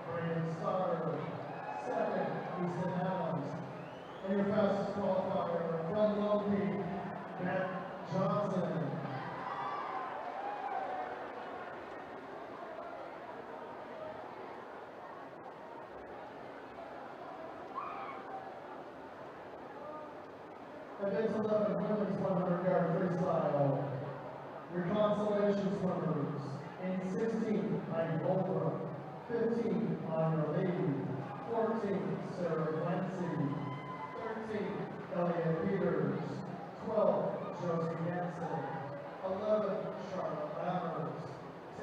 Brandon Stoddard. 2nd, Easton Adams. And your fastest qualifier from Lone Peak, Matt Johnson. Event 11, women's 100 yard freestyle. Your consolation swimmers. In 16, Heidi Goldbrook. 15, Anya Lee. 14, Sarah Clancy. 13, Elliot Peters. 12, Josie Hansen. 11, Charlotte Lammers.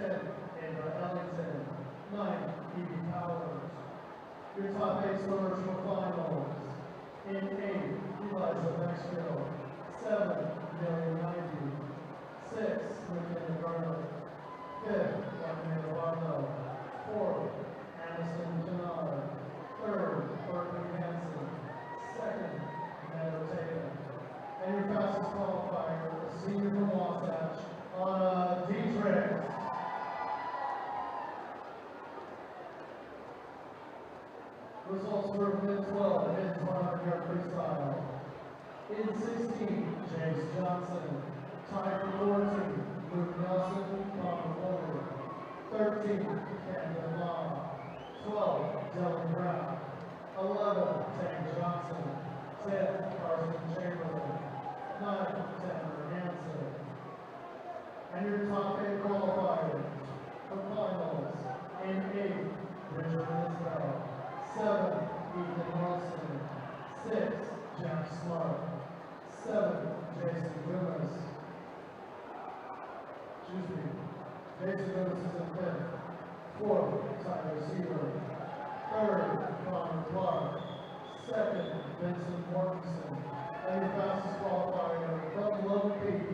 10, Ava Ellington. 9, Evie Powers. Your top 8 swimmers for finals. In 8, Eliza Bexfield. 7, Millie Knighty. 6, McKenna Garner. 5th, Amanda Barlow. 4th, Addison Kennard. 3rd, Berkeley Hansen. 2nd, Meadow Tatum. And your fastest qualifier, the senior from Wasatch, Anna Dietrich. Results for event 12, men's 100 yard freestyle. In 16, James Johnson. Tied for 14, Luke Nelson, Connor Fuller. 13, Camden Law. 12, Dylan Brown. 11, Tank Johnson. 10, Carson Chamberlain. 9, Tanner Hansen. And your top 8 qualifiers for finals. In 8, Richard Isbell. 7, Ethan Wilson. 6, Jack Smart. 7, Jason Loomis. Jason Lewis is in 5th. 4th, Tyler Sealer. 3rd, Connor Clark. 2nd, Vincent Mortensen. And your fastest qualifier from Lone Peak,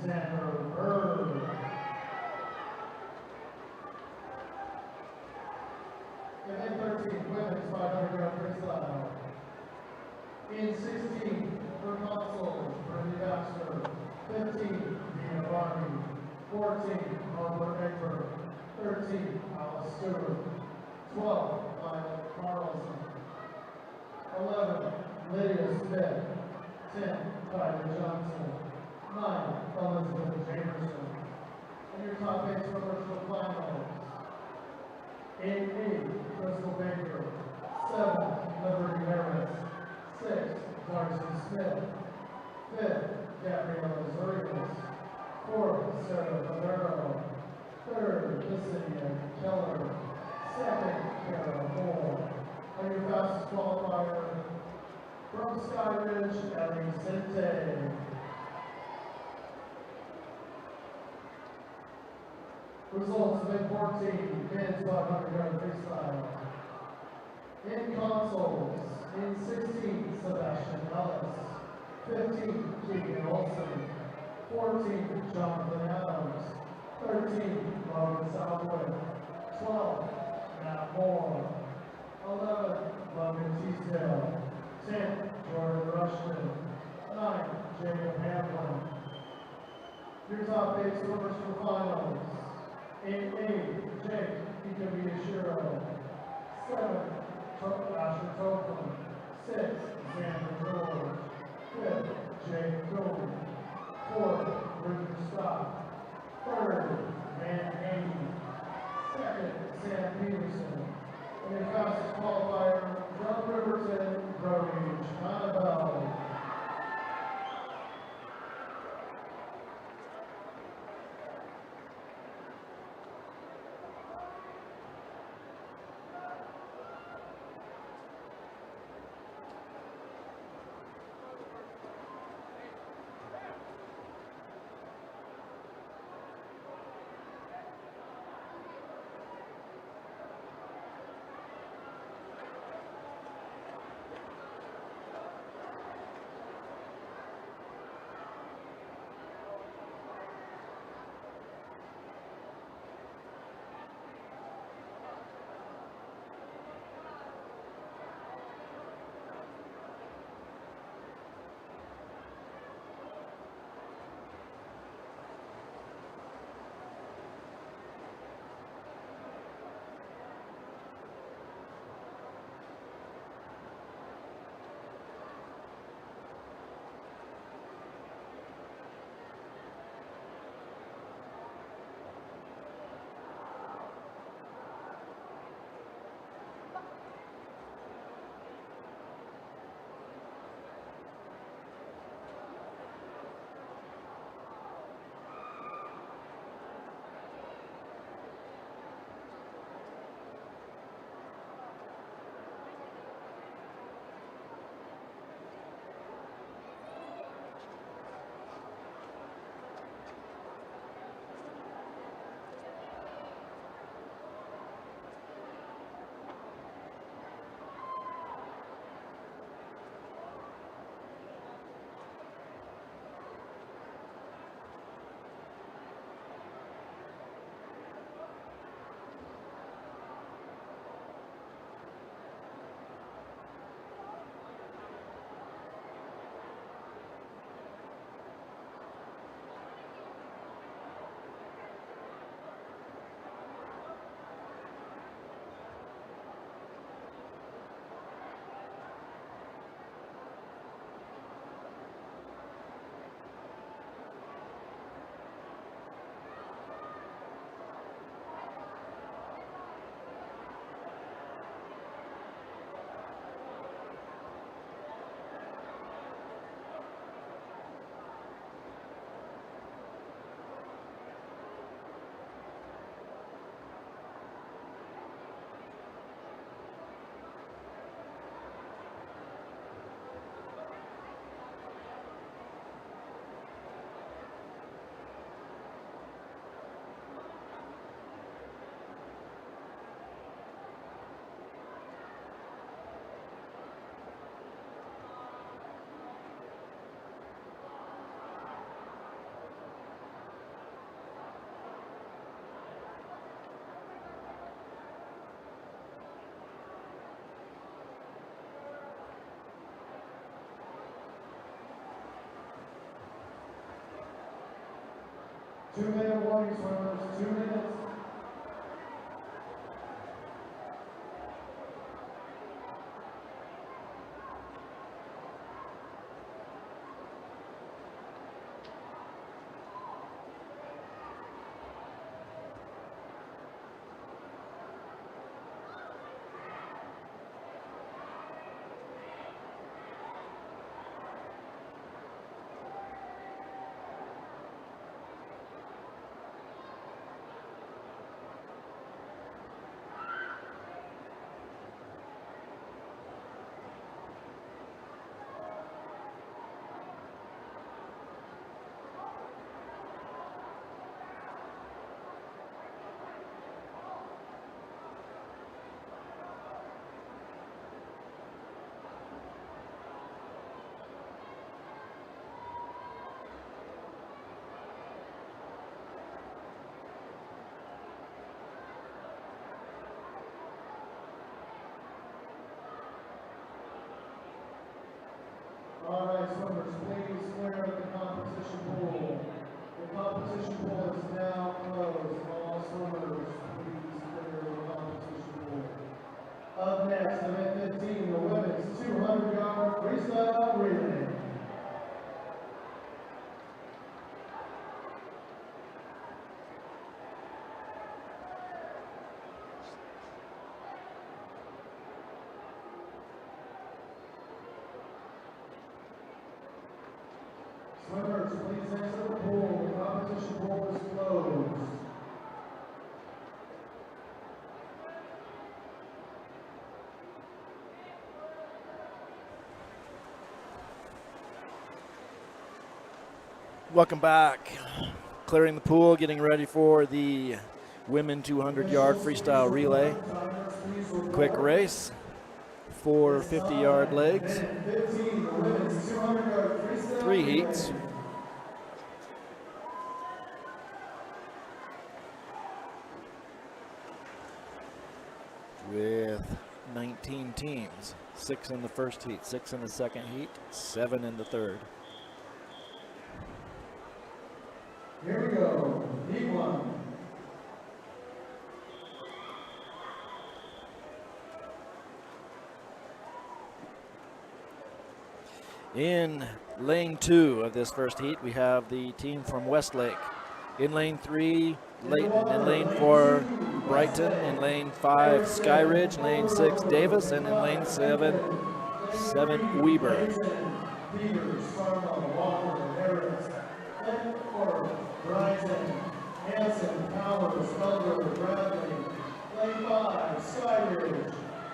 Xander Bird. Event 13, women's 500 yard freestyle. In 16, for consoles, Brittany Baxter. 15, Dina Barney. 14, Harper Egbert. 13, Alice Stewart. 12, Violet Carlson. 11, Lydia Smith. 10, Tyler Johnson. 9, Elizabeth Jamerson. And your top 8 swimmers for finals. In 8, Crystal Baker. 7, Liberty Harris. 6, Darcy Smith. 5th, Gabriela Zurias. 4th, Sarah Valero. 3rd, Yesenia Keller. 2nd, Kara Moore. And your fastest qualifier from Skyridge, Ellie Sente. Results of event 14, men's 500 yard freestyle. In consoles, in 16, Sebastian Ellis. 15, Keegan Olsen. 14, Jonathan Adams. 13, Logan Southwood. 12, Matt Moore. 11, Logan Teasdale. 10, Jordan Rushton. 9, Jacob Hamlin. Your top 8 swimmers for finals. 8A, Jake Ikabiyashiro. 7, Asher Toplan. 6, Xander George. 5th, Jake Gould. 4th, Richard Scott. 3rd, Van Haney. 2nd, Sam Peterson. And your fastest qualifier, John Riverton, Brody Chinabel. Two-minute warning, swimmers, 2 minutes. clear of the competition pool. The competition pool is now closed. All swimmers, please clear the competition pool. Up next, event 15, the women's 200-yard freestyle relay. Swimmers, please exit the pool. The competition pool is closed. Welcome back. Clearing the pool, getting ready for the women 200-yard freestyle relay. Quick race, 4 50-yard legs, 3 heats. With 19 teams, 6 in the first heat, 6 in the second heat, 7 in the third. Here we go, heat 1. In lane 2 of this first heat, we have the team from Westlake. In lane 3, Layton. In lane 4, Brighton. In lane 5, Skyridge. Lane 6, Davis. And in lane 7, Weber. Brighton, Hanson, Powers, Felder, Bradley. Lane 5, Skyridge,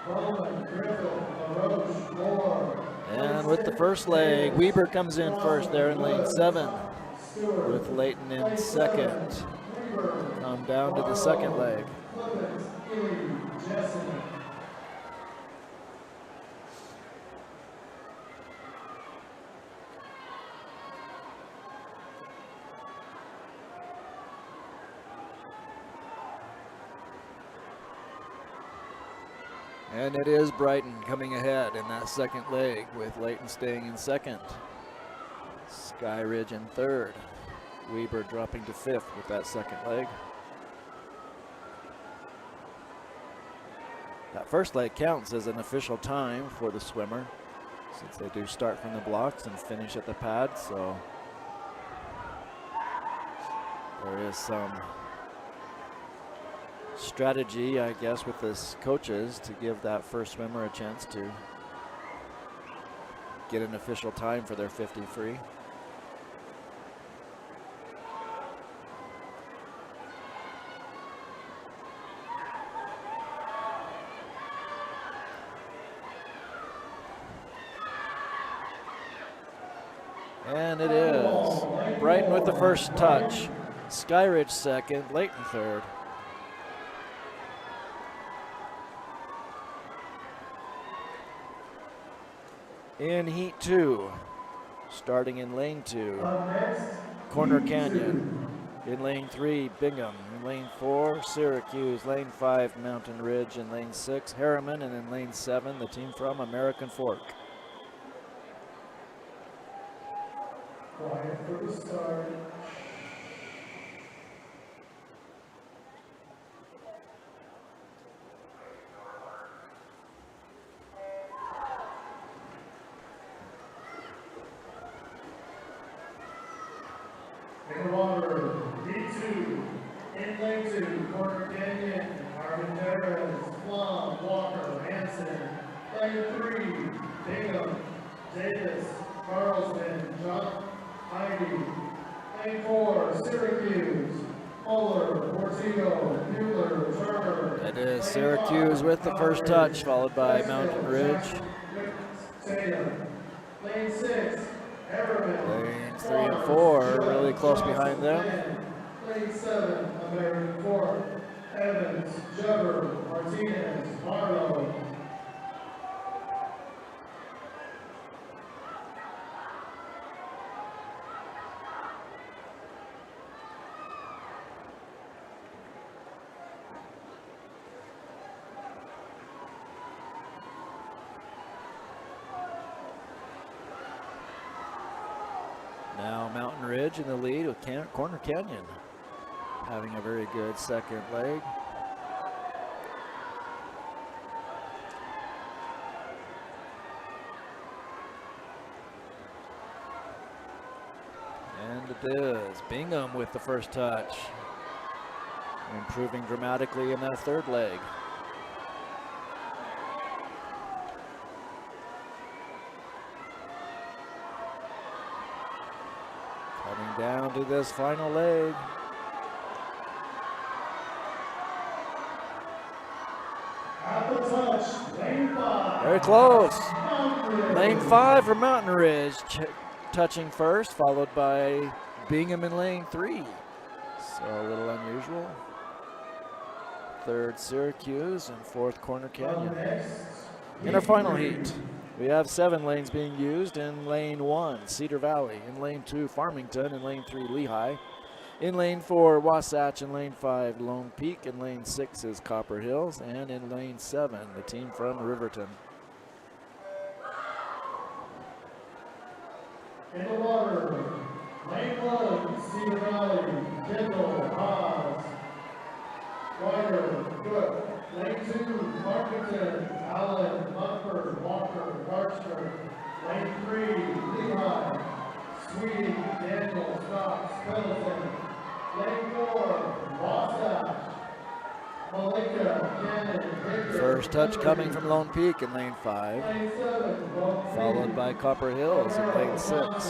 Bowman, Griffith, LaRoche, Moore. And with the first leg, Weber comes in first there in lane 7, with Layton in second. Come down to the second leg. And it is Brighton coming ahead in that second leg, with Layton staying in second. Skyridge in third. Weber dropping to fifth with that second leg. That first leg counts as an official time for the swimmer, since they do start from the blocks and finish at the pad, so there is some strategy, I guess, with this coaches to give that first swimmer a chance to get an official time for their 50 free. And it is Brighton with the first touch. Skyridge second, Layton third. In heat 2, starting in lane 2, Corner Canyon. In lane 3, Bingham. In lane 4, Syracuse. Lane 5, Mountain Ridge. In lane 6, Harriman. And in lane 7, the team from American Fork. Quiet for the start. In the water, D2, in lane 2, Corner Canyon, Armendaris, Plum, Walker, Hanson. Lane 3, Bingham, Davis, Carlson, John, Heidi. Lane 4, Syracuse, Fuller, Portillo, Mueller, Turner. That is Syracuse with the first touch, followed by Mountain Ridge. Lane 6, Lanes 3 and 4 really close behind them. Lane 7, American Fork, Evans, Jubber, Martinez, Marlowe. Mountain Ridge in the lead with Corner Canyon having a very good second leg. And it is Bingham with the first touch, improving dramatically in that third leg. Coming down to this final leg. Very close. Lane 5 for Mountain Ridge touching first, followed by Bingham in lane 3. So a little unusual. Third Syracuse and fourth Corner Canyon. In our final heat, we have 7 lanes being used. In lane 1, Cedar Valley. In lane 2, Farmington. In lane 3, Lehigh. In lane 4, Wasatch. In lane 5, Lone Peak. In lane 6 is Copper Hills. And in lane 7, the team from Riverton. In the water, lane 1, Cedar Valley, Kendall, Haas, Ryder, Cook. Lane 2, Farmington, Allen, Munford, Walker, Darkster. Lane 3, Lehigh, Sweeting, Daniel, Scott, Pendleton. Lane 4, Wasatch, Malika, Cannon, Victor. First touch coming from Lone Peak in lane 5, Lane 7, followed by Copper Hills in lane 6.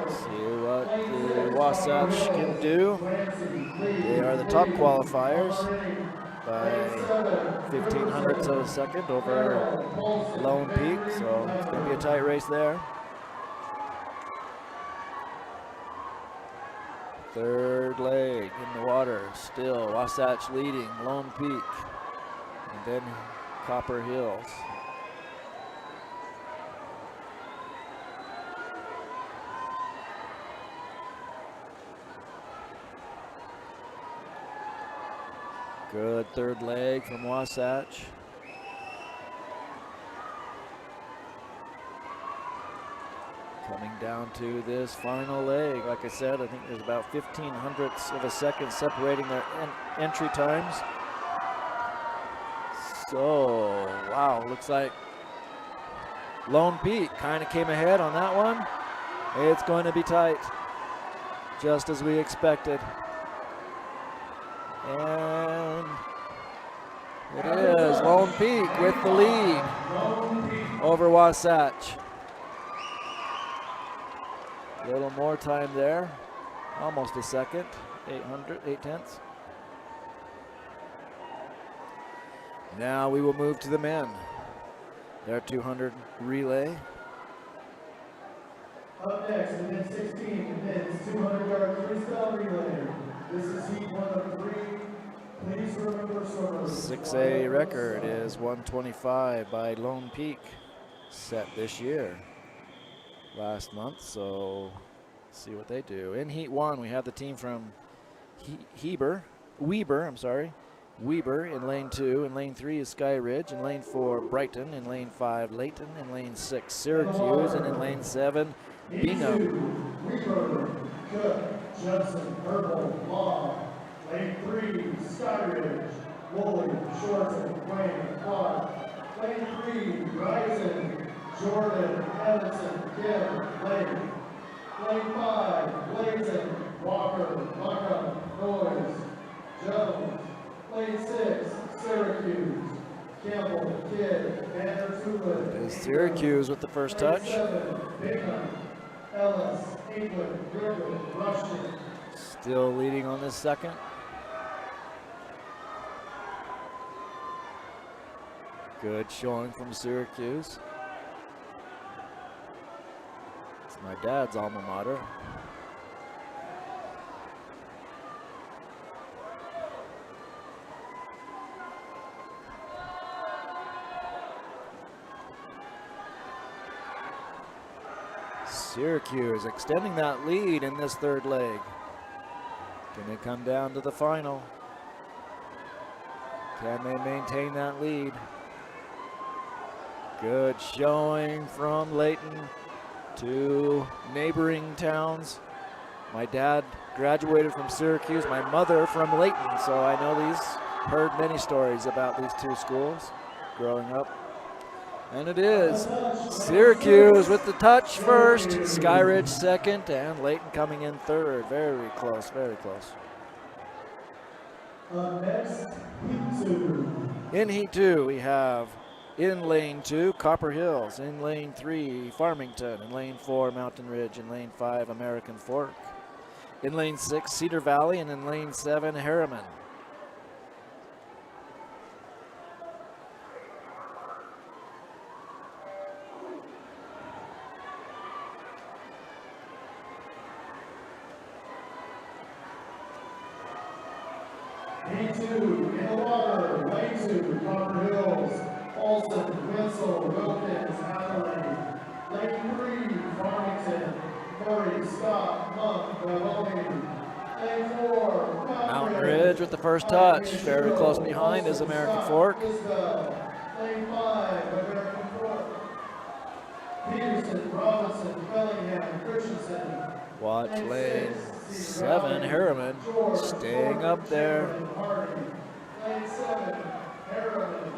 See what the Wasatch can do. They are the top qualifiers by 0.15 of a second over Lone Peak, so it's going to be a tight race there. Third leg in the water, still Wasatch leading Lone Peak, and then Copper Hills. Good third leg from Wasatch. Coming down to this final leg. Like I said, I think there's about 0.15 of a second separating their entry times. So, wow, looks like Lone Peak kind of came ahead on that one. It's going to be tight, just as we expected. And it is Lone Peak with the lead over Wasatch. A little more time there, almost a second, 0.8. Now we will move to the men. Their 200 relay. Up next, the men 16, the men's 200-yard freestyle relay. This is heat 1 of 3. Please remember swimmers. 6A record is 1:25 by Lone Peak, set this year. Last month, so see what they do. In heat 1, we have the team from Weber in lane 2. In lane 3 is Sky Ridge. In lane 4, Brighton. In lane 5, Layton. In lane 6, Syracuse. And in lane 7, Bingham. Weber, Cook, Judson, Herbal, Law. Lane 3, Sky Ridge, Woolley, Shorten, Wayne, Clark. Lane 3, Rising, Jordan, Edison, Kim, Lake. Lane 5, Layton, Walker, Buckham, Noyes, Jones. Lane 6, Syracuse, Campbell, Kidd, Vander Tulin. Is Syracuse with the first touch. Lane 7, Bingham, Ellis, England, Griffin, Rushton. Still leading on this second. Good showing from Syracuse. It's my dad's alma mater. Syracuse extending that lead in this third leg. Can they come down to the final? Can they maintain that lead? Good showing from Layton Two neighboring towns. My dad graduated from Syracuse, my mother from Layton, so I know heard many stories about these two schools growing up. And it is Syracuse with the touch first, Skyridge second, and Layton coming in third. Very close, very close. Next, Heat 2. In Heat 2, we have in Lane 2, Copper Hills. In Lane 3, Farmington. In Lane 4, Mountain Ridge. In Lane 5, American Fork. In Lane 6, Cedar Valley. And in Lane 7, Harriman. Heat 2, in the water, Lane 2, Copper Hills, Olson, Winslow, Wilkins, Hathaway. Lane 3, Farmington, Murray, Scott, Monk, Belloni. Lane 4, Mountain Ridge with the first touch. Very close behind is American Fork. Lane 5, American Fork. Peterson, Robinson, Bellingham, Christensen. Watch Lane 7, Harriman, staying up there. Lane 7, Harriman,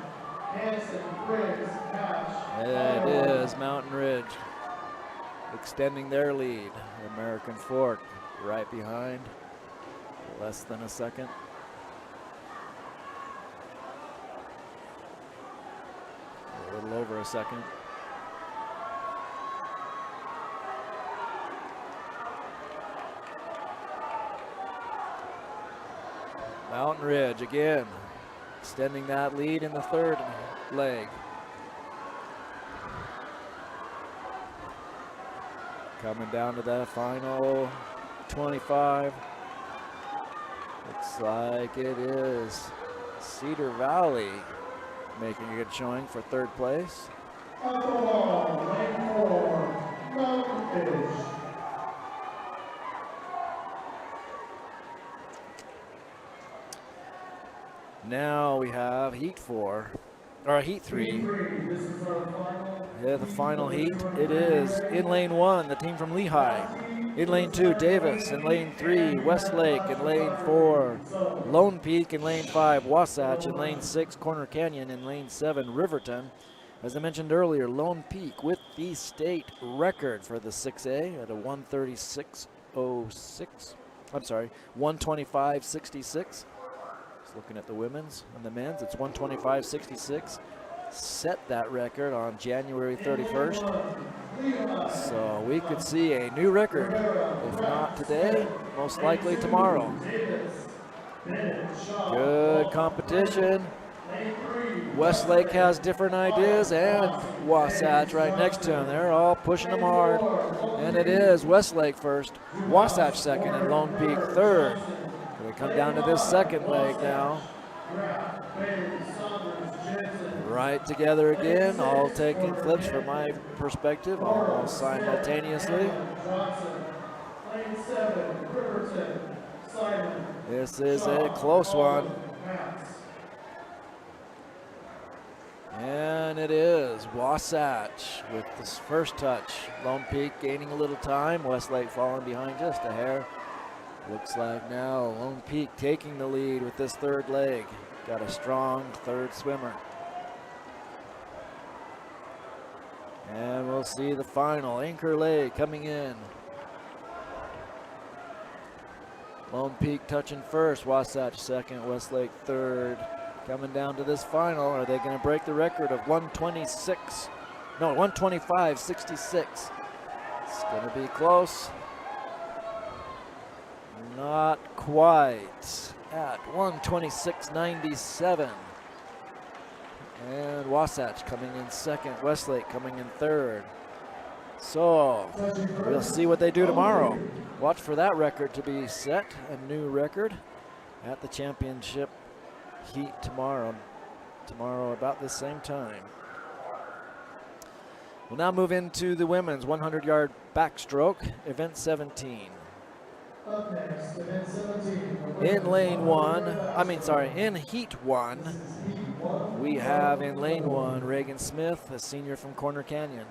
Hanson, Briggs, Cash. It is Mountain Ridge extending their lead. American Fork right behind, less than a second. A little over a second. Mountain Ridge again, extending that lead in the third leg. Coming down to that final 25. Looks like it is Cedar Valley making a good showing for third place. Alcohol, Lane 4, Mountain Ridge. Now we have Heat 4, or Heat 3. This is our final. Yeah, the final heat. It is in Lane 1, the team from Lehigh. In Lane 2, Davis. In Lane 3, Westlake. In Lane 4, Lone Peak. In Lane 5, Wasatch. In Lane 6, Corner Canyon. In Lane 7, Riverton. As I mentioned earlier, Lone Peak with the state record for the 6A at a 136.06. I'm sorry, 125.66. Looking at the women's and the men's, it's 125.66. Set that record on January 31st. So we could see a new record. If not today, most likely tomorrow. Good competition. Westlake has different ideas, and Wasatch right next to him. They're all pushing them hard. And it is Westlake first, Wasatch second, and Lone Peak third. We come down to this second leg now. Right together again, all taking flips from my perspective, almost simultaneously. This is a close one. And it is Wasatch with this first touch. Lone Peak gaining a little time, Westlake falling behind just a hair. Looks like now Lone Peak taking the lead with this third leg. Got a strong third swimmer. And we'll see the final anchor leg coming in. Lone Peak touching first, Wasatch second, Westlake third. Coming down to this final, are they going to break the record of 126? No, 125.66. It's going to be close. Not quite at 126.97. And Wasatch coming in second, Westlake coming in third. So we'll see what they do tomorrow. Watch for that record to be set, a new record at the championship heat tomorrow about the same time. We'll now move into the women's 100-yard backstroke, event 17. Up next, event 17. In in heat 1, we have in lane 1 Reagan Smith, a senior from Corner Canyon.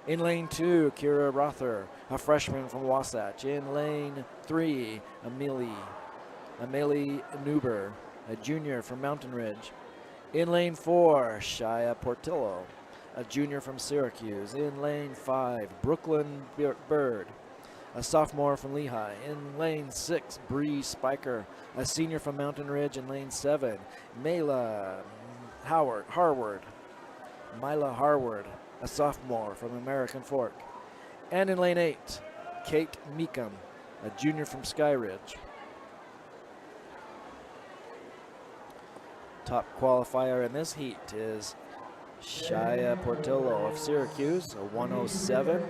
In lane 2, Kira Rother, a freshman from Wasatch. In lane 3, Amelie Nuber, a junior from Mountain Ridge. In lane 4, Shia Portillo, a junior from Syracuse. In lane 5, Brooklyn Bird, a sophomore from Lehigh. In lane 6, Bree Spiker, a senior from Mountain Ridge. In lane 7, Myla Harward, a sophomore from American Fork. And in lane 8, Kate Meekum, a junior from Sky Ridge. Top qualifier in this heat is Shia Portillo of Syracuse, a 107.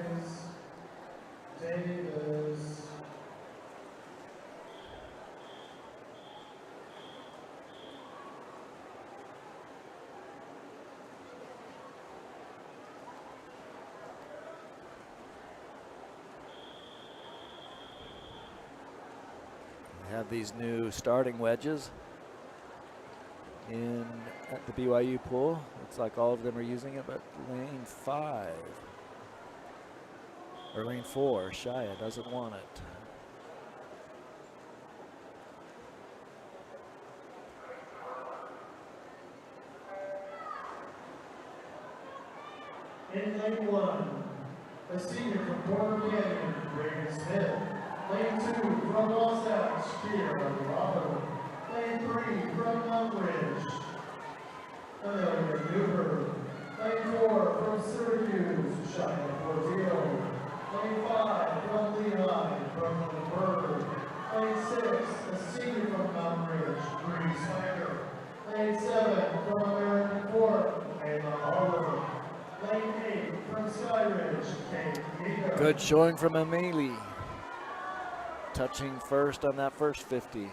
We have these new starting wedges at the BYU pool. Looks like all of them are using it, but lane 5 or lane 4, Shia doesn't want it. In lane 1, a senior from Corner Canyon, Reagan Smith. Lane 2 from Wasatch, Kira Rother. Lane 3 from Mountain Ridge, Amelia Newberg. Lane 4 from Syracuse, Shia Portillo. Lane 5 from Lehigh, Brooklyn Bird. Lane 6, a senior from Mountain Ridge, Bree Spiker. Lane 7 from American Fork, Ayla Harwood. Lane 8 from Sky Ridge, Kate Meekum. Good showing from Amelie, touching first on that first 50.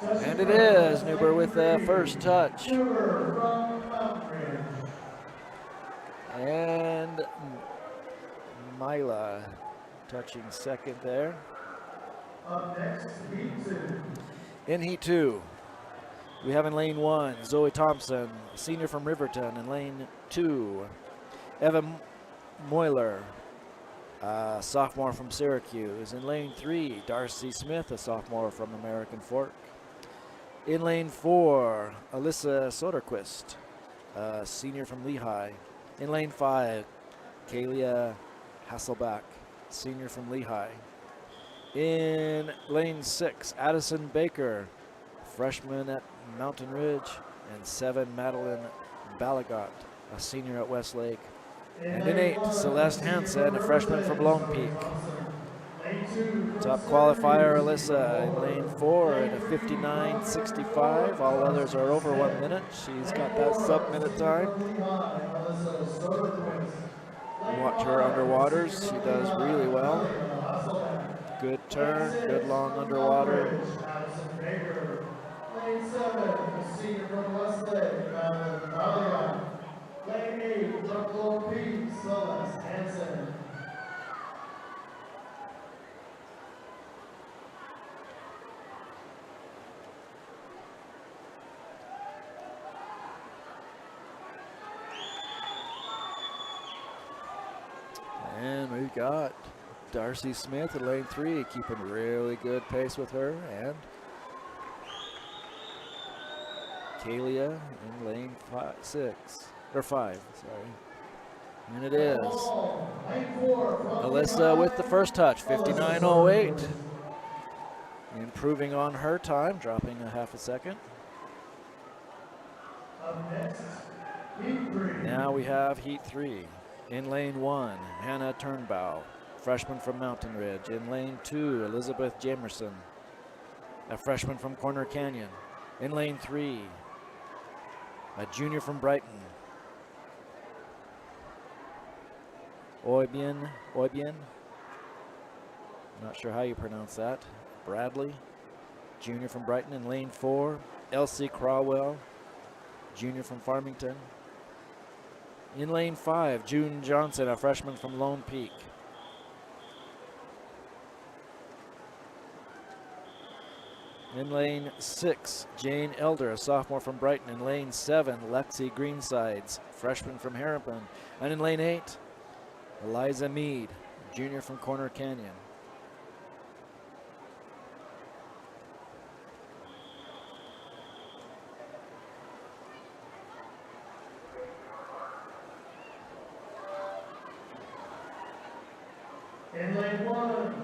And it is Nuber with the first touch. And Myla touching second there. Up next, heat 2. In heat 2, we have in lane 1, Zoe Thompson, senior from Riverton. In lane 2, Evan Moyler, sophomore from Syracuse. In lane 3, Darcy Smith, a sophomore from American Fork. In lane 4, Alyssa Soderquist, senior from Lehigh. In lane 5, Kalia Hasselbach, senior from Lehigh. In lane 6, Addison Baker, freshman at Mountain Ridge. And 7, Madeline Balagot, a senior at Westlake. And in 8, Celeste Hansen, a freshman from Lone Peak. Top qualifier, Alyssa, in lane 4 at a 59.65. All others are over 1 minute. She's got that sub-minute time. Watch her underwaters. She does really well. Good turn, good long underwater. Lane 7, senior from Westlake, Madeline Balagot. Lane 8, from Lone Peak, Celeste Hansen. And we've got Darcy Smith in lane 3, keeping really good pace with her. And Kalia in lane 5, sorry. And it is Alyssa with the first touch, 59.08. Improving on her time, dropping a half a second. Now we have heat 3. In lane 1, Hannah Turnbow, freshman from Mountain Ridge. In lane 2, Elizabeth Jamerson, a freshman from Corner Canyon. In lane 3, a junior from Brighton, Oibian Not sure how you pronounce that. Bradley, junior from Brighton. In lane 4, Elsie Crawwell, junior from Farmington. In lane 5, June Johnson, a freshman from Lone Peak. In lane 6, Jane Elder, a sophomore from Brighton. In lane 7, Lexi Greensides, freshman from Harrison. And in lane 8, Eliza Mead, junior from Corner Canyon. In lane 1,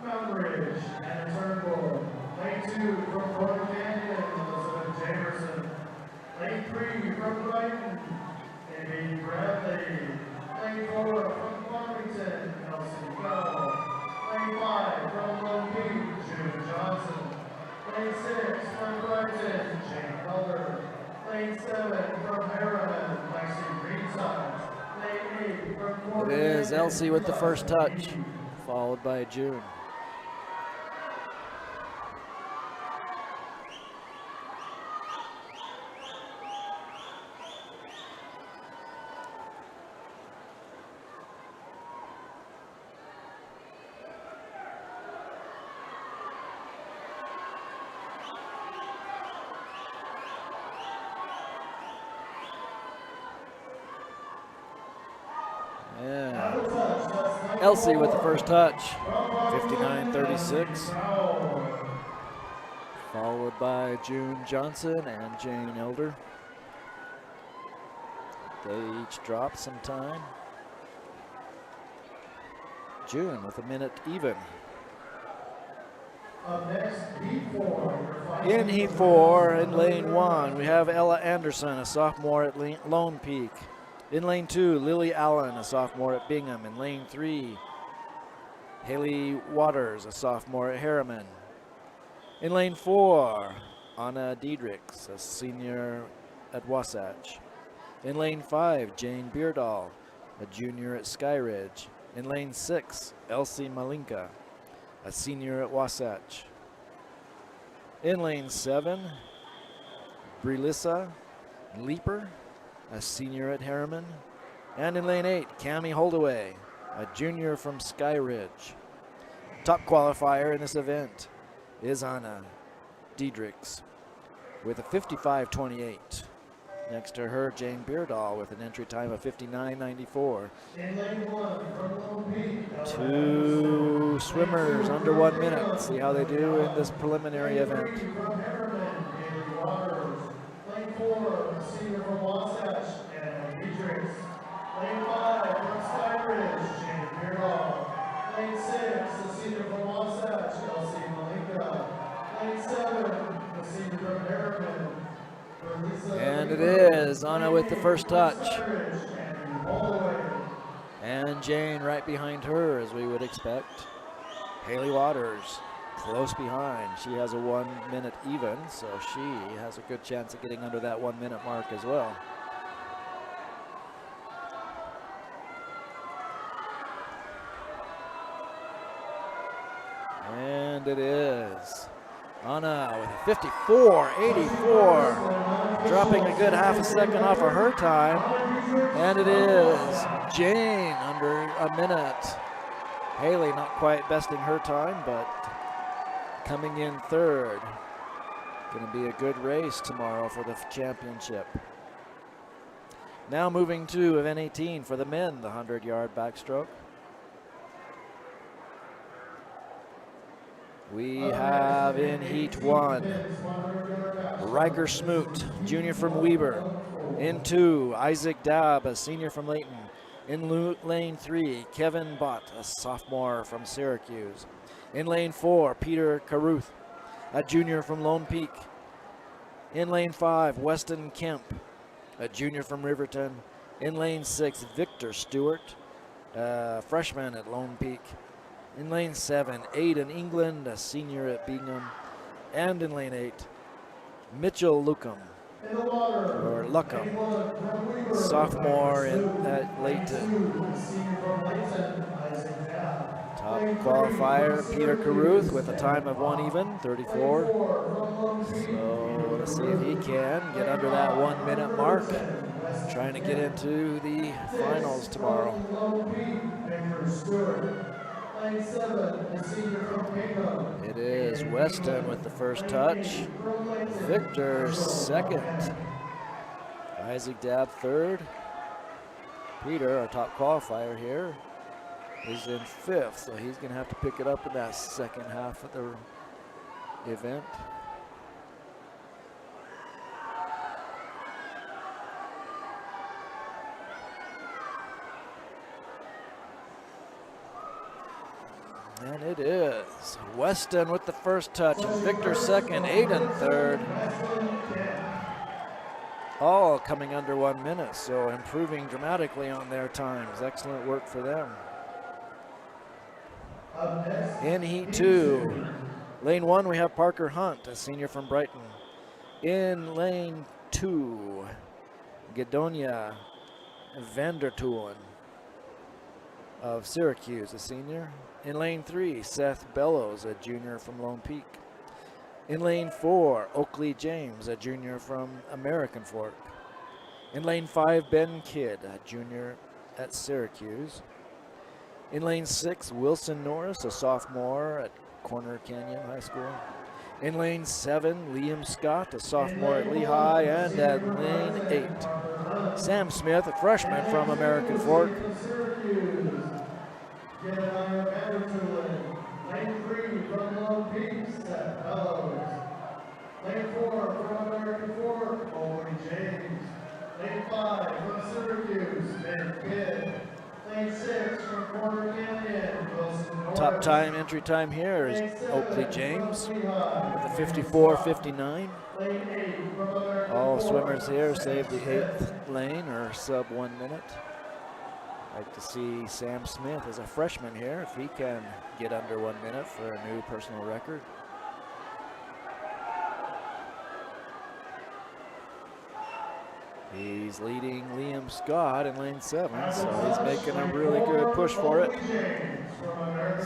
Mountain Ridge and Turnbull. Lane 2 from Corner Canyon, Elizabeth Jamerson. Lane 3 from Brighton, Amy Bradley. Lane 4 from Farmington, Elsie Bell. Lane 5 from Lone Peak, June Johnson. Lane 6 from Brighton, Jane Elder. Lane 7 from Harriman, Lexi Greenside. Lane 8 from Corner It is Canyon, Elsie with the first touch, followed by June. Elsie with the first touch, 59-36. Followed by June Johnson and Jane Elder. They each drop some time. June with a minute even. In Heat 4, in lane 1, we have Ella Anderson, a sophomore at Lone Peak. In lane 2, Lily Allen, a sophomore at Bingham. In lane 3, Haley Waters, a sophomore at Harriman. In lane 4, Anna Diedrichs, a senior at Wasatch. In lane 5, Jane Beardall, a junior at Skyridge. In lane 6, Elsie Malinka, a senior at Wasatch. In lane 7, Brilissa Leeper, a senior at Harriman. And in lane 8, Cami Holdaway, a junior from Skyridge. Top qualifier in this event is Anna Diedrichs with a 55.28. Next to her, Jane Beardall with an entry time of 59.94. Two swimmers under 1 minute. See how they do in this preliminary event. Lane 4, senior from Wasatch, and Diedrichs. Lane 5 from Skyridge, Jane Beardall. Lane 6, the senior from Wasatch, Elsie Malinka. Lane 7, the senior from Harriman. And it is Anna with the first touch. And Jane right behind her, as we would expect. Haley Waters close behind. She has a 1 minute even, so she has a good chance of getting under that 1 minute mark as well. And it is Anna with a 54.84, dropping a good half a second off of her time. And it is Jane under a minute. Haley not quite besting her time, but coming in third. Going to be a good race tomorrow for the championship. Now moving to event 18 for the men, the 100-yard backstroke. We have in Heat 1, Riker Smoot, junior from Weber. In 2, Isaac Dabb, a senior from Layton. In lane 3, Kevin Bott, a sophomore from Syracuse. In lane 4, Peter Caruth, a junior from Lone Peak. In lane 5, Weston Kemp, a junior from Riverton. In lane 6, Victor Stewart, a freshman at Lone Peak. In lane 7, Aiden England, a senior at Bingham. And in lane 8, Mitchell Luckham, or Luckham, sophomore at Layton. Top qualifier, Peter Caruth, with a time of 1 even, 34. So let's see if he can get under that 1 minute mark. Trying to get into the finals tomorrow. It is Weston with the first touch. Victor second. Isaac Dabb third. Peter, our top qualifier here, is in fifth, so he's going to have to pick it up in that second half of the event. And it is Weston with the first touch, and Victor second, Aiden third. All coming under 1 minute, so improving dramatically on their times. Excellent work for them. In heat 2, lane 1, we have Parker Hunt, a senior from Brighton. In lane 2, Gadonia Vandertoen of Syracuse, a senior. In lane 3, Seth Bellows, a junior from Lone Peak. In lane 4, Oakley James, a junior from American Fork. In lane 5, Ben Kidd, a junior at Syracuse. In lane 6, Wilson Norris, a sophomore at Corner Canyon High School. In lane 7, Liam Scott, a sophomore at Lehigh. And at lane 8, Sam Smith, a freshman from American Fork. Lane 3 from Lone Peak, Seth Bellows. Lane 4 from American Fork, Oakley James. Lane 5 from Syracuse, Ben Kidd. Lane 6 from Corner Canyon, Wilson Norris. Top time, entry time here is Oakley James with a 54.59. All swimmers here save the 8th lane or sub 1 minute. Like to see Sam Smith as a freshman here, if he can get under 1 minute for a new personal record. He's leading Liam Scott in lane 7, so he's making a really good push for it.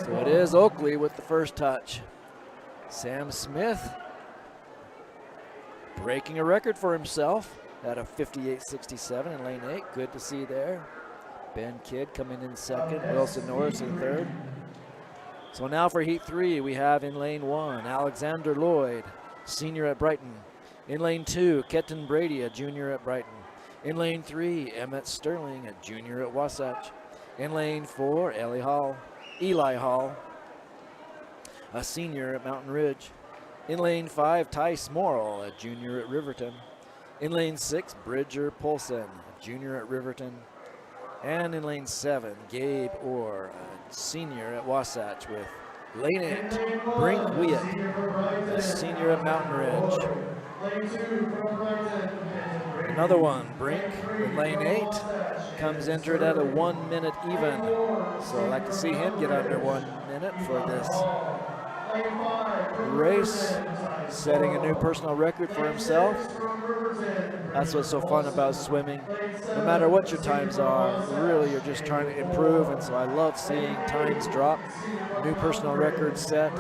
So it is Oakley with the first touch. Sam Smith breaking a record for himself at a 58.67 in lane 8. Good to see there. Ben Kidd coming in second, Wilson Norris in third. So now for heat 3, we have in lane 1, Alexander Lloyd, senior at Brighton. In lane 2, Keton Brady, a junior at Brighton. In lane 3, Emmett Sterling, a junior at Wasatch. In lane 4, Eli Hall, a senior at Mountain Ridge. In lane 5, Tice Morrill, a junior at Riverton. In lane 6, Bridger Polson, a junior at Riverton. And in lane 7, Gabe Orr, a senior at Wasatch, with lane 8, Brink Wyatt, a senior at Mountain Ridge. Another one, Brink, in lane 8, comes entered at a 1 minute even. So I'd like to see him get under 1 minute for this race, setting a new personal record for himself. That's what's so fun about swimming. No matter what your times are, really you're just trying to improve, and so I love seeing times drop, new personal records set.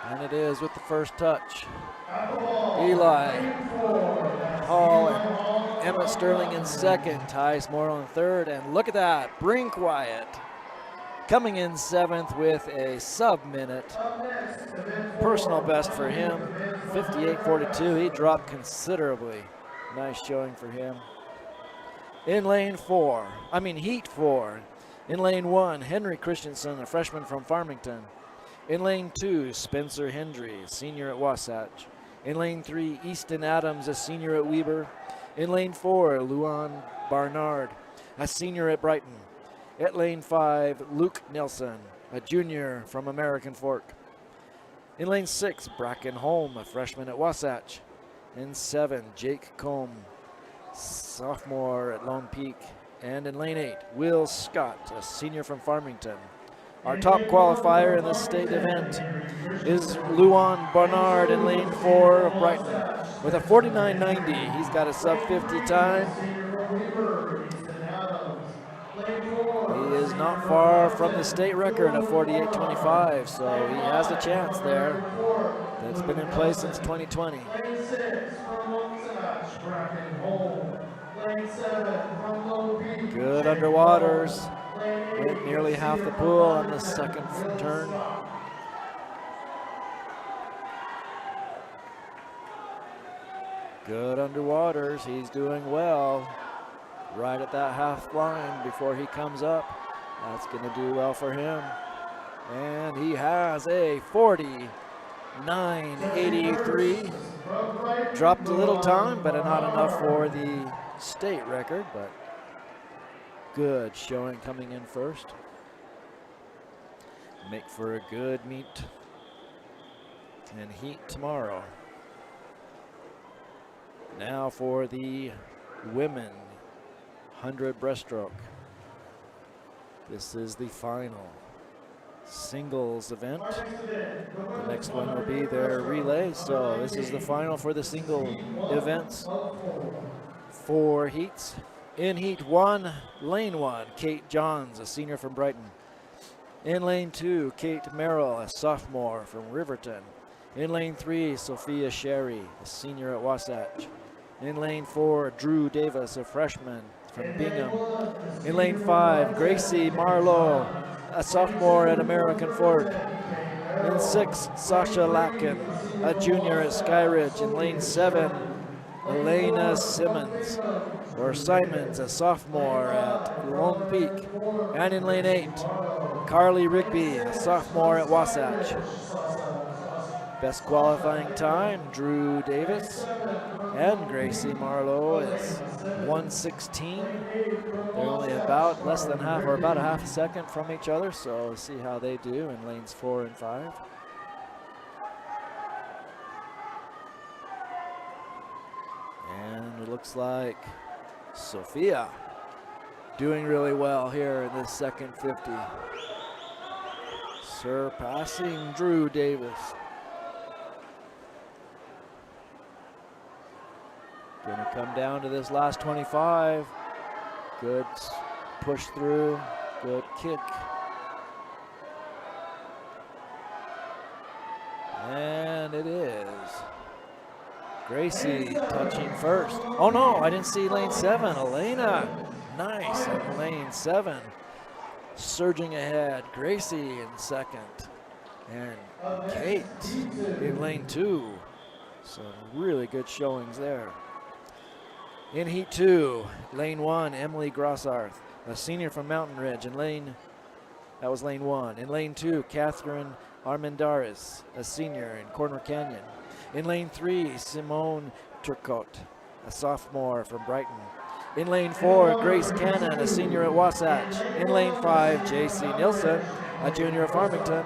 And it is with the first touch. Eli Hall and Emmett Sterling in second, Tice Morrill in third, and look at that, Brink Wyatt coming in 7th with a sub-minute personal best for him, 58.42. He dropped considerably. Nice showing for him. In heat 4. In lane 1, Henry Christensen, a freshman from Farmington. In lane 2, Spencer Hendry, senior at Wasatch. In lane 3, Easton Adams, a senior at Weber. In lane 4, Luan Barnard, a senior at Brighton. At lane 5, Luke Nelson, a junior from American Fork. In lane 6, Bracken Holm, a freshman at Wasatch. In 7, Jake Combe, sophomore at Lone Peak. And in lane 8, Will Scott, a senior from Farmington. Our top qualifier in this state event is Luan Barnard in lane 4 of Brighton with a 49.90. He's got a sub 50 time. He is not far from the state record of 48.25, so he has a chance there. That's been in place since 2020. Good underwaters. Went nearly half the pool on the second turn. Good underwaters. He's doing well. Right at that half line before he comes up. That's going to do well for him. And he has a 49.83. Dropped a little time, but not enough for the state record, but good showing coming in first. Make for a good meet and heat tomorrow. Now for the women 100 breaststroke. This is the final singles event. The next one will be their relay. So this is the final for the single events. 4 heats. In heat 1, lane 1, Kate Johns, a senior from Brighton. In lane 2, Kate Merrill, a sophomore from Riverton. In lane 3, Sophia Sherry, a senior at Wasatch. In lane 4, Drew Davis, a freshman from Bingham. In lane 5, Gracie Marlowe, a sophomore at American Fork. In 6, Sasha Lacken, a junior at Skyridge. In lane 7, Elena Simons, a sophomore at Lone Peak. And in lane 8, Carly Rigby, a sophomore at Wasatch. Best qualifying time, Drew Davis and Gracie Marlowe is 1:16. They're only about less than half, or about a half a second from each other, so we'll see how they do in lanes 4 and 5. And it looks like Sophia doing really well here in this second 50. Surpassing Drew Davis. Gonna come down to this last 25. Good push through, good kick. And it is Gracie touching first. Oh no, I didn't see lane 7, Elena. Nice in lane 7. Surging ahead, Gracie in second. And Kate in lane 2. So really good showings there. In heat 2, lane 1, Emily Grossarth, a senior from Mountain Ridge. That was lane 1. In lane 2, Catherine Armendaris, a senior in Corner Canyon. In lane 3, Simone Turcotte, a sophomore from Brighton. In lane 4, Grace Cannon, a senior at Wasatch. In lane 5, J.C. Nilsson, a junior at Farmington.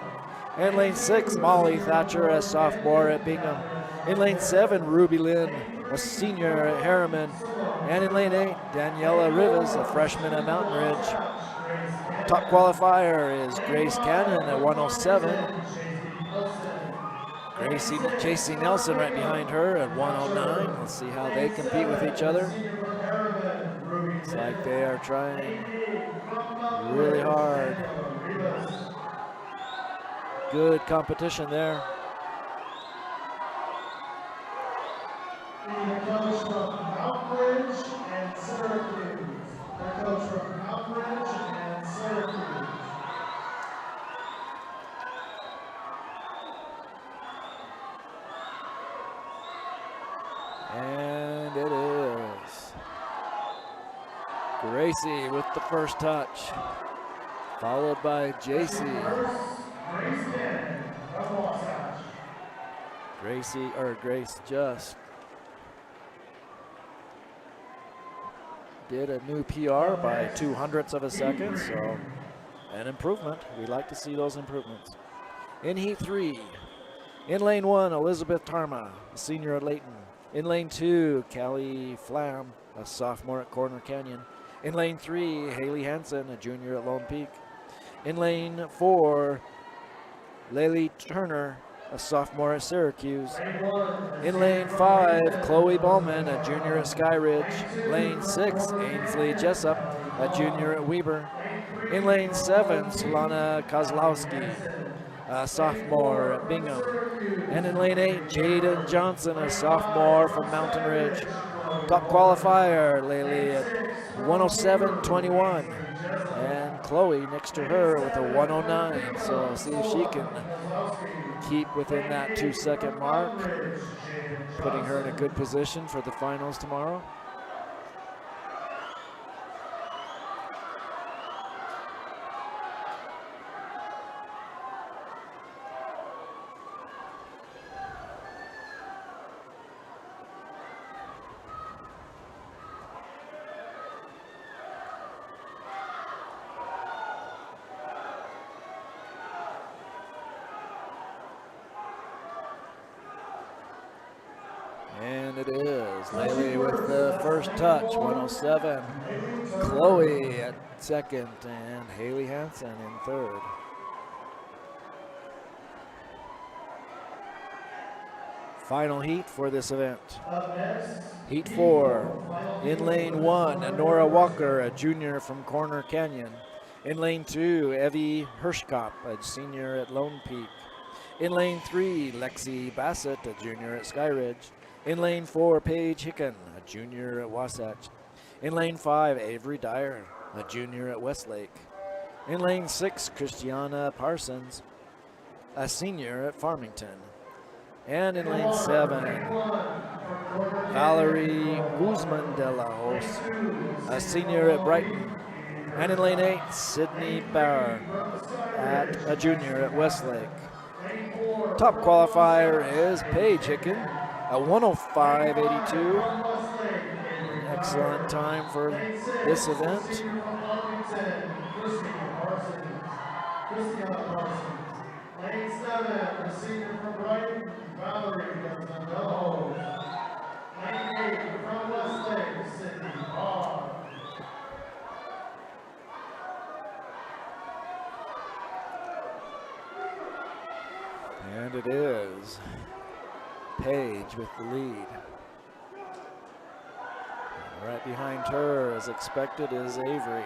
In lane 6, Molly Thatcher, a sophomore at Bingham. In lane 7, Ruby Lynn, a senior at Harriman. And in lane 8, Daniela Rivas, a freshman at Mountain Ridge. Top qualifier is Grace Cannon at 1:07. J.C. Nelson right behind her at 1:09. Let's see how they compete with each other. Looks like they are trying really hard. Good competition there. The coach from Mountain Ridge and Syracuse. The coach from Mountain Ridge and Syracuse. And it is Gracie with the first touch, followed by JC. Grace just did a new PR by 0.02 of a second, so an improvement. We like to see those improvements. In heat 3, in lane 1, Elizabeth Tarma, a senior at Layton. In lane 2, Callie Flam, a sophomore at Corner Canyon. In lane 3, Haley Hansen, a junior at Lone Peak. In lane 4, Laylee Turner, a sophomore at Syracuse. In lane 5, Chloe Bowman, a junior at Sky Ridge. Lane 6, Ainsley Jessup, a junior at Weber. In lane 7, Solana Kozlowski, a sophomore at Bingham. And in lane 8, Jaden Johnson, a sophomore from Mountain Ridge. Top qualifier, Laylee at 107.21. And Chloe next to her with a 109. So see if she can keep within that 2-second mark, putting her in a good position for the finals tomorrow. And it is Laylee with the first touch, 107. Chloe at second, and Haley Hansen in third. Final heat for this event. Heat 4. In lane 1, Nora Walker, a junior from Corner Canyon. In lane 2, Evie Hirschkopf, a senior at Lone Peak. In lane 3, Lexi Bassett, a junior at Sky Ridge. In lane 4, Paige Hicken, a junior at Wasatch. In lane 5, Avery Dyer, a junior at Westlake. In lane 6, Christiana Parsons, a senior at Farmington. And in lane 7, Valerie Guzman de la Hoz, a senior at Brighton. And in lane 8, Sydney Barr, a junior at Westlake. Top qualifier is Paige Hicken, a 105.82. Excellent time for this event. Lane 7, the senior from Brighton, Valerie Guzman-Delho. Lane 8, from Westlake, Sydney Barr. And it is Paige with the lead. And right behind her, as expected, is Avery.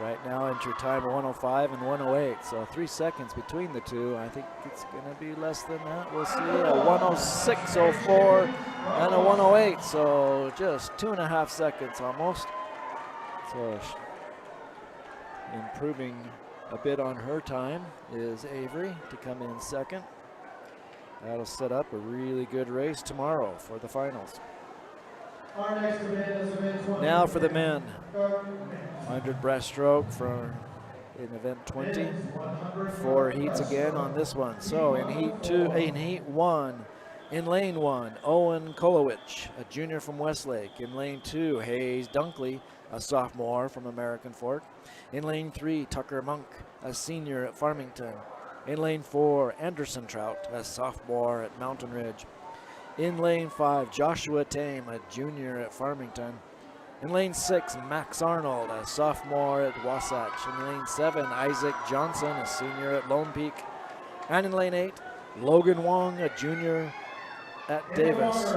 Right now, entry time 105 and 108, so 3 seconds between the two. I think it's going to be less than that. We'll see a 106.04 and a 108, so just 2.5 seconds almost. So improving a bit on her time is Avery to come in second. That'll set up a really good race tomorrow for the finals. Our next event is event 20. Now for the men. 100 breaststroke for in event 20. 4 heats again on this one. So in heat 1, in lane 1, Owen Kolowich, a junior from Westlake. In lane 2, Hayes Dunkley, a sophomore from American Fork. In lane 3, Tucker Monk, a senior at Farmington. In lane 4, Anderson Trout, a sophomore at Mountain Ridge. In lane 5, Joshua Tame, a junior at Farmington. In lane 6, Max Arnold, a sophomore at Wasatch. In lane 7, Isaac Johnson, a senior at Lone Peak. And in lane 8, Logan Wong, a junior at Davis.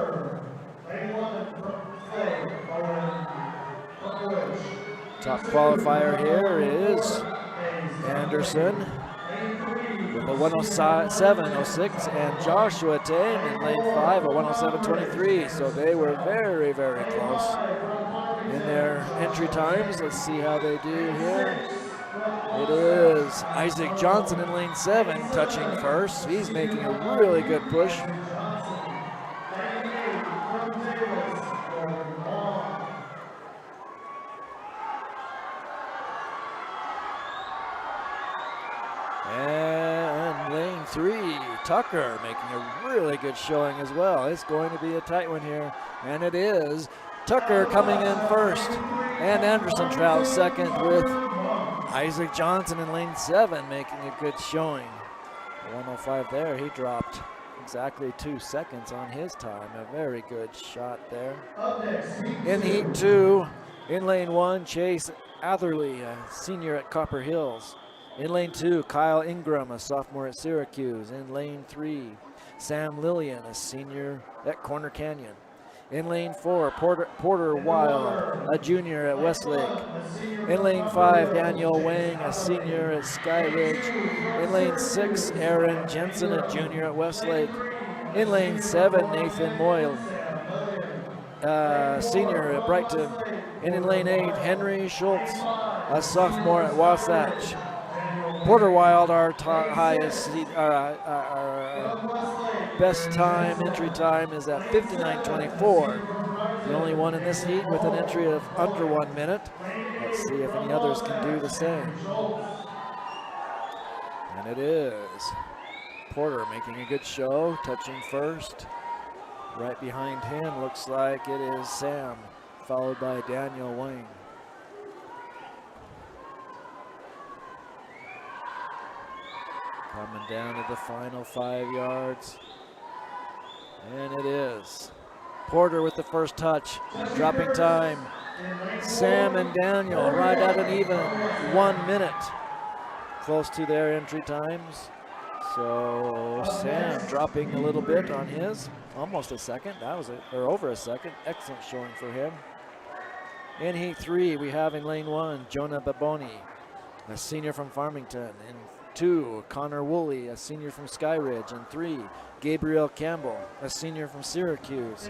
Top qualifier here is Anderson with a 107.06, and Joshua Tame in lane 5 a 107.23. So they were very, very close in their entry times. Let's see how they do here. It is Isaac Johnson in lane 7 touching first. He's making a really good push. And lane 3, Tucker making a really good showing as well. It's going to be a tight one here, and it is. Tucker coming in first, and Anderson Trout second, with Isaac Johnson in lane 7 making a good showing. 105 there, he dropped exactly 2 seconds on his time. A very good shot there. Up next, In heat 2, in lane 1, Chase Atherley, a senior at Copper Hills. In lane 2, Kyle Ingram, a sophomore at Syracuse. In lane 3, Sam Lillian, a senior at Corner Canyon. In lane 4, Porter Wild, a junior at Westlake. In lane 5, Daniel Wang, a senior at Sky Ridge. In lane 6, Aaron Jensen, a junior at Westlake. In lane 7, Nathan Moyle, senior at Brighton. And in lane 8, Henry Schultz, a sophomore at Wasatch. Porter Wild, our highest, our best time, entry time is at 59:24. The only one in this heat with an entry of under 1 minute. Let's see if any others can do the same. And it is Porter making a good show, touching first. Right behind him looks like it is Sam, followed by Daniel Wayne. Coming down to the final 5 yards. And it is Porter with the first touch, dropping time. Sam and Daniel right at an even 1 minute, close to their entry times. So Sam dropping a little bit on his, almost a second. That was over a second. Excellent showing for him. In heat 3, we have in lane 1, Jonah Baboni, a senior from Farmington. In 2, Connor Woolley, a senior from Sky Ridge. And 3, Gabriel Campbell, a senior from Syracuse.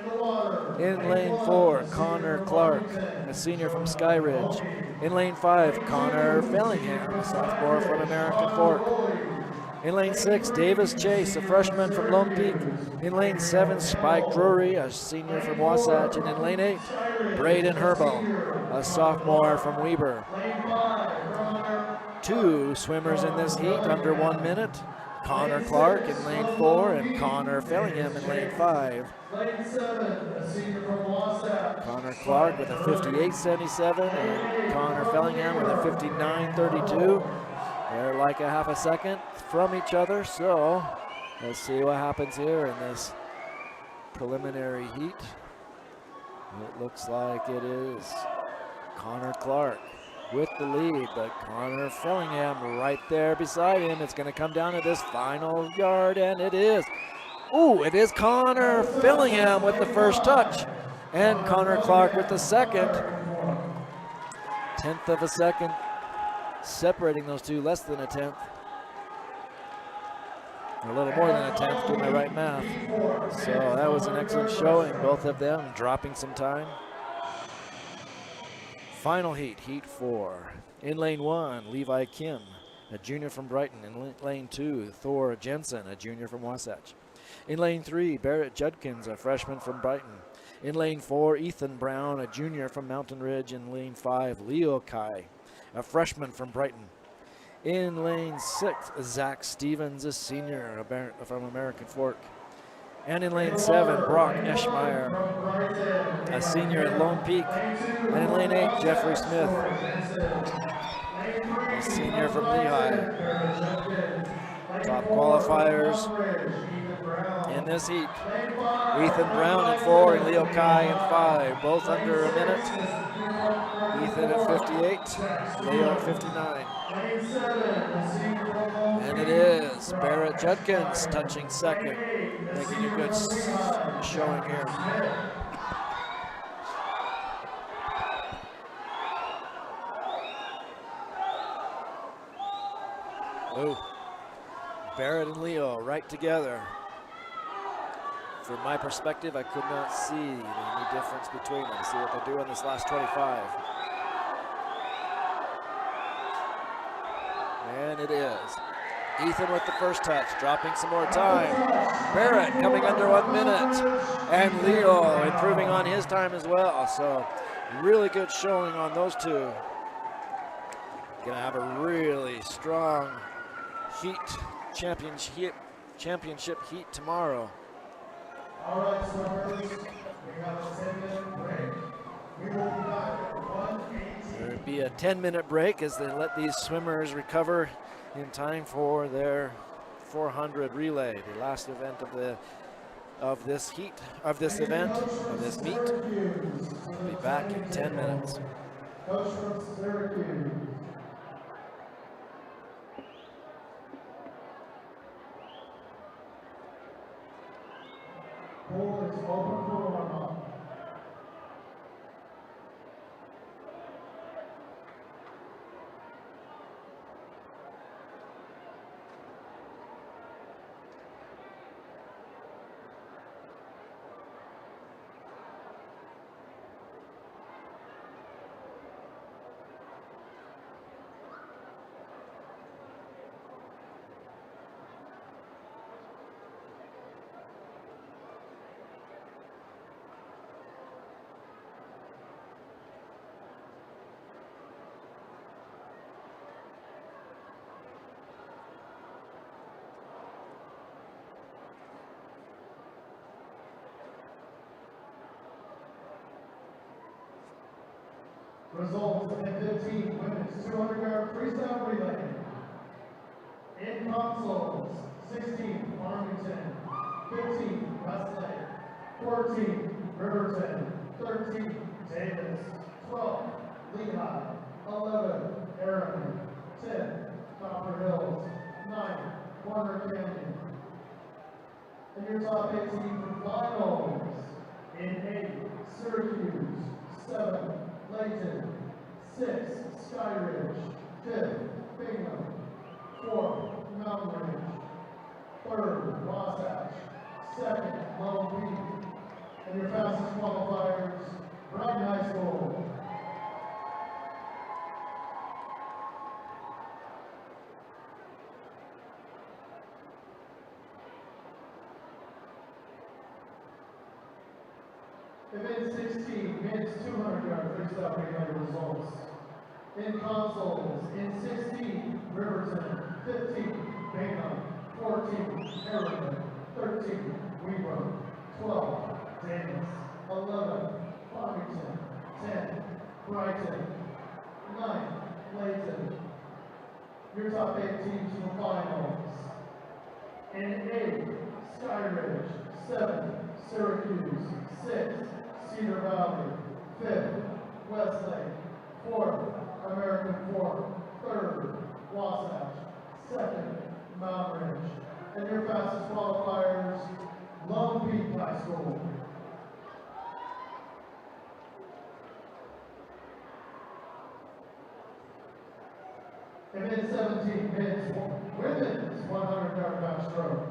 In lane 4, Connor Clark, a senior from Sky Ridge. In lane 5, Connor Fellingham, a sophomore from American Fork. In lane 6, Davis Chase, a freshman from Lone Peak. In lane 7, Spike Drury, a senior from Wasatch. And in lane 8, Braden Herbal, a sophomore from Weber. 2 swimmers in this heat under 1 minute. Connor Clark in lane 4 and Connor Fellingham in lane 5. Connor Clark with a 58.77 and Connor Fellingham with a 59.32. They're like a half a second from each other, so let's see what happens here in this preliminary heat. It looks like it is Connor Clark with the lead, but Connor Fellingham right there beside him. It's going to come down to this final yard, and it is. Ooh, it is Connor Fellingham with the first touch, and Connor Clark with the second. 1/10 of a second separating those two, less than a 1/10. A little more than a 1/10, doing my right math. So that was an excellent showing, both of them dropping some time. Final heat, heat 4. In lane 1, Levi Kim, a junior from Brighton. In lane 2, Thor Jensen, a junior from Wasatch. In lane 3, Barrett Judkins, a freshman from Brighton. In lane 4, Ethan Brown, a junior from Mountain Ridge. In lane 5, Leo Kai, a freshman from Brighton. In lane 6, Zach Stevens, a senior from American Fork. And in lane 7, Brock Eschmeyer, a senior at Lone Peak. And in lane 8, Jeffrey Smith, a senior from Lehigh. Top qualifiers in this heat: Ethan Brown at 4 and Leo Kai at 5, both under a minute. Ethan at 58, Leo at 59. And it is Barrett Judkins touching second, making a good showing here. Oh, Barrett and Leo right together. From my perspective, I could not see any difference between them. See what they're doing this last 25. And it is Ethan with the first touch, dropping some more time. Barrett coming under 1 minute. And Leo improving on his time as well. So really good showing on those two. Gonna have a really strong championship heat tomorrow. All right, swimmers, we have a 10-minute break. We will be back at 1:18. There'll be a 10-minute break as they let these swimmers recover in time for their 400 relay, the last event of this meet. We'll be back in 10 minutes. Coach from Syracuse. Pool is open for warm-up. Results in 15 women's 200-yard freestyle relay. In consoles, 16 Farmington, 15 Westlake, 14 Riverton, 13 Davis, 12 Lehigh, 11 Aaron, 10 Copper Hills, 9 Warner Canyon. And your top 18 for finals. In 8 Syracuse, 7 Layton, 6 Skyridge, 5th Bingham, 4th Mountain Ridge, 3rd Wasatch, 2nd Lone Peak, and your fastest qualifiers, Brighton High School. Event 16, men's 200-yard freestyle relay results. In consoles, in 16, Riverton, 15, Bingham, 14, Harriman, 13, Weaver, 12, Davis, 11, Farmington, 10, Brighton, 9, Layton. Your top 8 teams for finals. In 8, Skyridge, 7, Syracuse, 6, Cedar Valley, 5th, Westlake, 4th, American Fork, 3rd, Wasatch, 2nd, Mount Ridge, and your fastest qualifiers, Lone Peak High School. Event 17, women's 100-yard backstroke.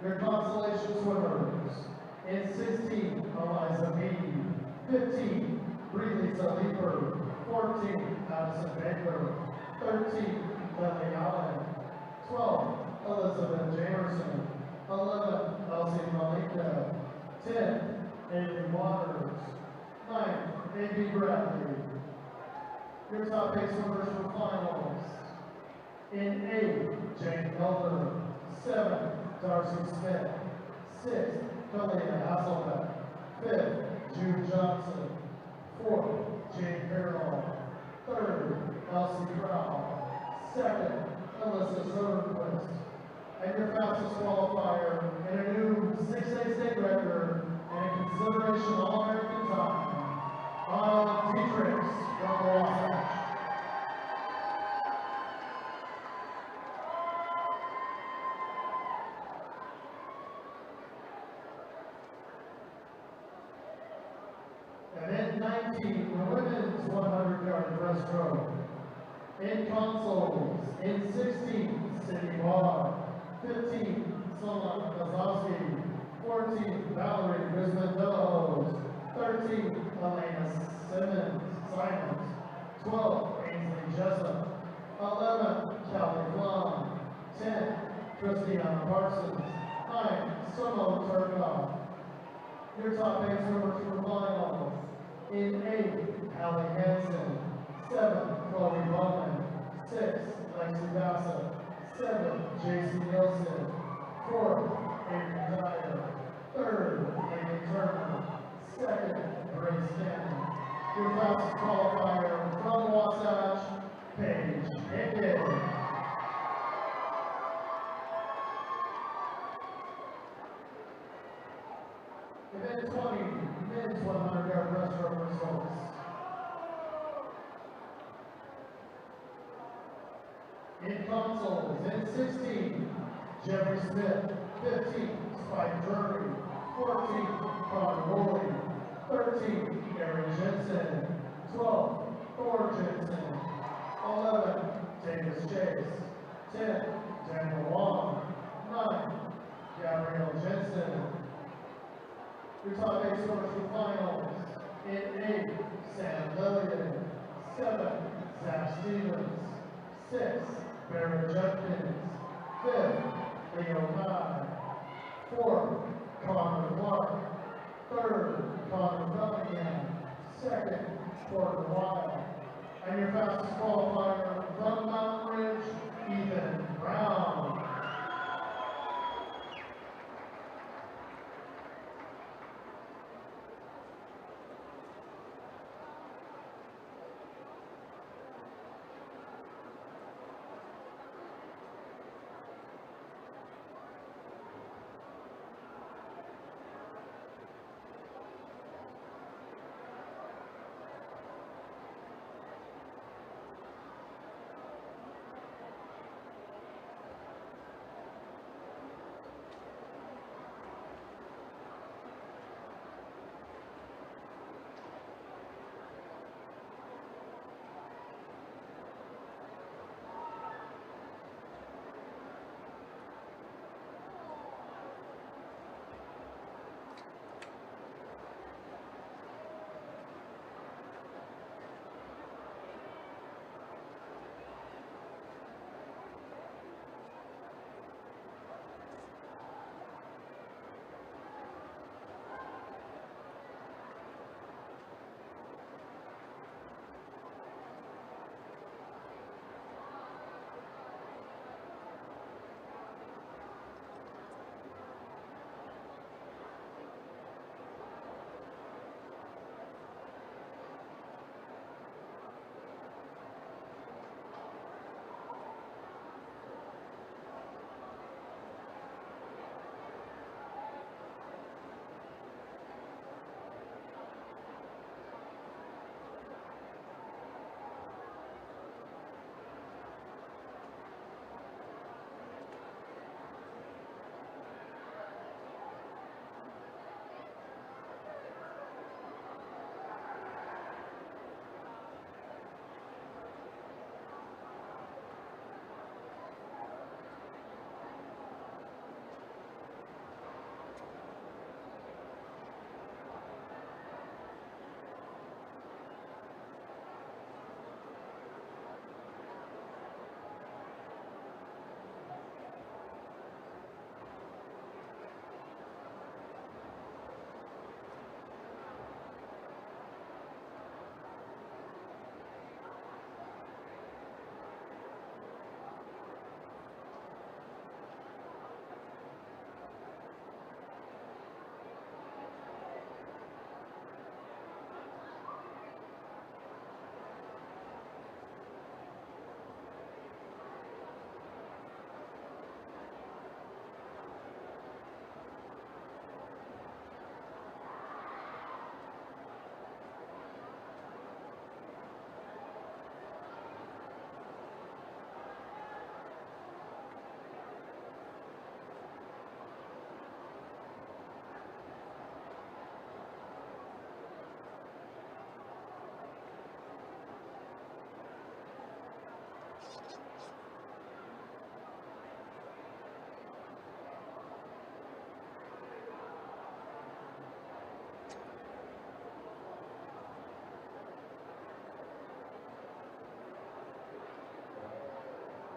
Your consolation swimmers. In 16, Eliza Meade, 15, Breelisa Leeper, 14, Addison Baker, 13, Lily Allen, 12, Elizabeth Jamerson, 11, Elsie Malika, 10, Avery Waters, 9, A.B. Bradley. Your top 8 swimmers for finals. In 8, Jane Elder, 7, Darcy Smith, 6, Kalia Hasselbeck, 5th, Jude Johnson, 4th, Jane Carroll, 3rd, Elsie Crow, 2nd, Alyssa Soderquist, and your fastest qualifier in a new 6A state record and in consideration All-American time, Anna Dietrich from Wasatch. Event 19, the women's 100-yard breaststroke. In consoles, in 16, Cindy Barr, 15, Solon Kozlowski, 14, Valerie Guzman-Delahose, 13, Elena Simons, 12, Ainsley Jessup, 11, Kelly Blum, 10, Christiana Parsons, 9, Solo Turkoff. Your top 8 swimmers for finals. In 8, Allie Hansen, 7, Chloe Bowman, 6, Lexi Bassett, 7, J.C. Nielsen, 4th, Avery Dyer, 3rd, Amy Turner, 2nd, Grace Cannon. Your fastest qualifier from Wasatch, Paige Higgins. Event 20, men's 100-yard breaststroke results. In consoles, in 16, Jeffrey Smith, 15, Spike Drury, 14, Connor Woolley, 13, Aaron Jensen, 12, Thor Jensen, 11, Davis Chase, 10, Daniel Wong, 9, Gabrielle Jensen. Your top 8 scores for finals. In 8, Sam Lillian, 7, Zach Stevens, 6, Barrett Judkins, 5th, Leo Nye, 4th, Connor Clark, 3rd, Connor Bellingham, 2nd, Porter Wild, and your fastest qualifier from Mountain Ridge, Ethan Brown.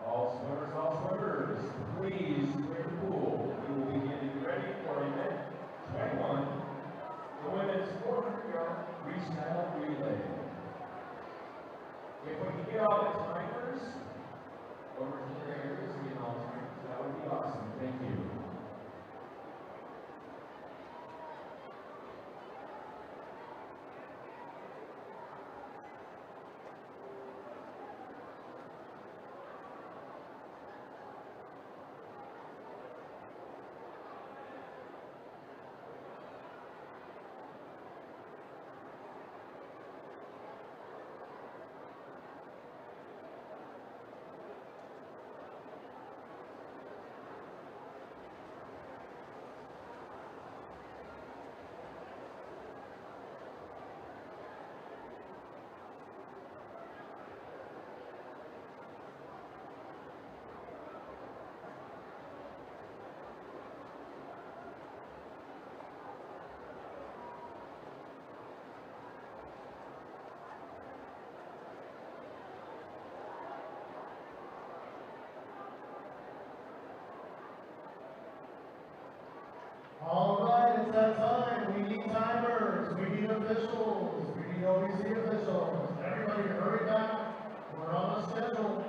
All swimmers, please clear the pool. We will be getting ready for event 21, the women's 400-yard freestyle relay. If we can get all the timers over to their areas and get all timers, that would be awesome. Thank you. officials, we need OBC officials. Everybody hurry back. We're on the schedule.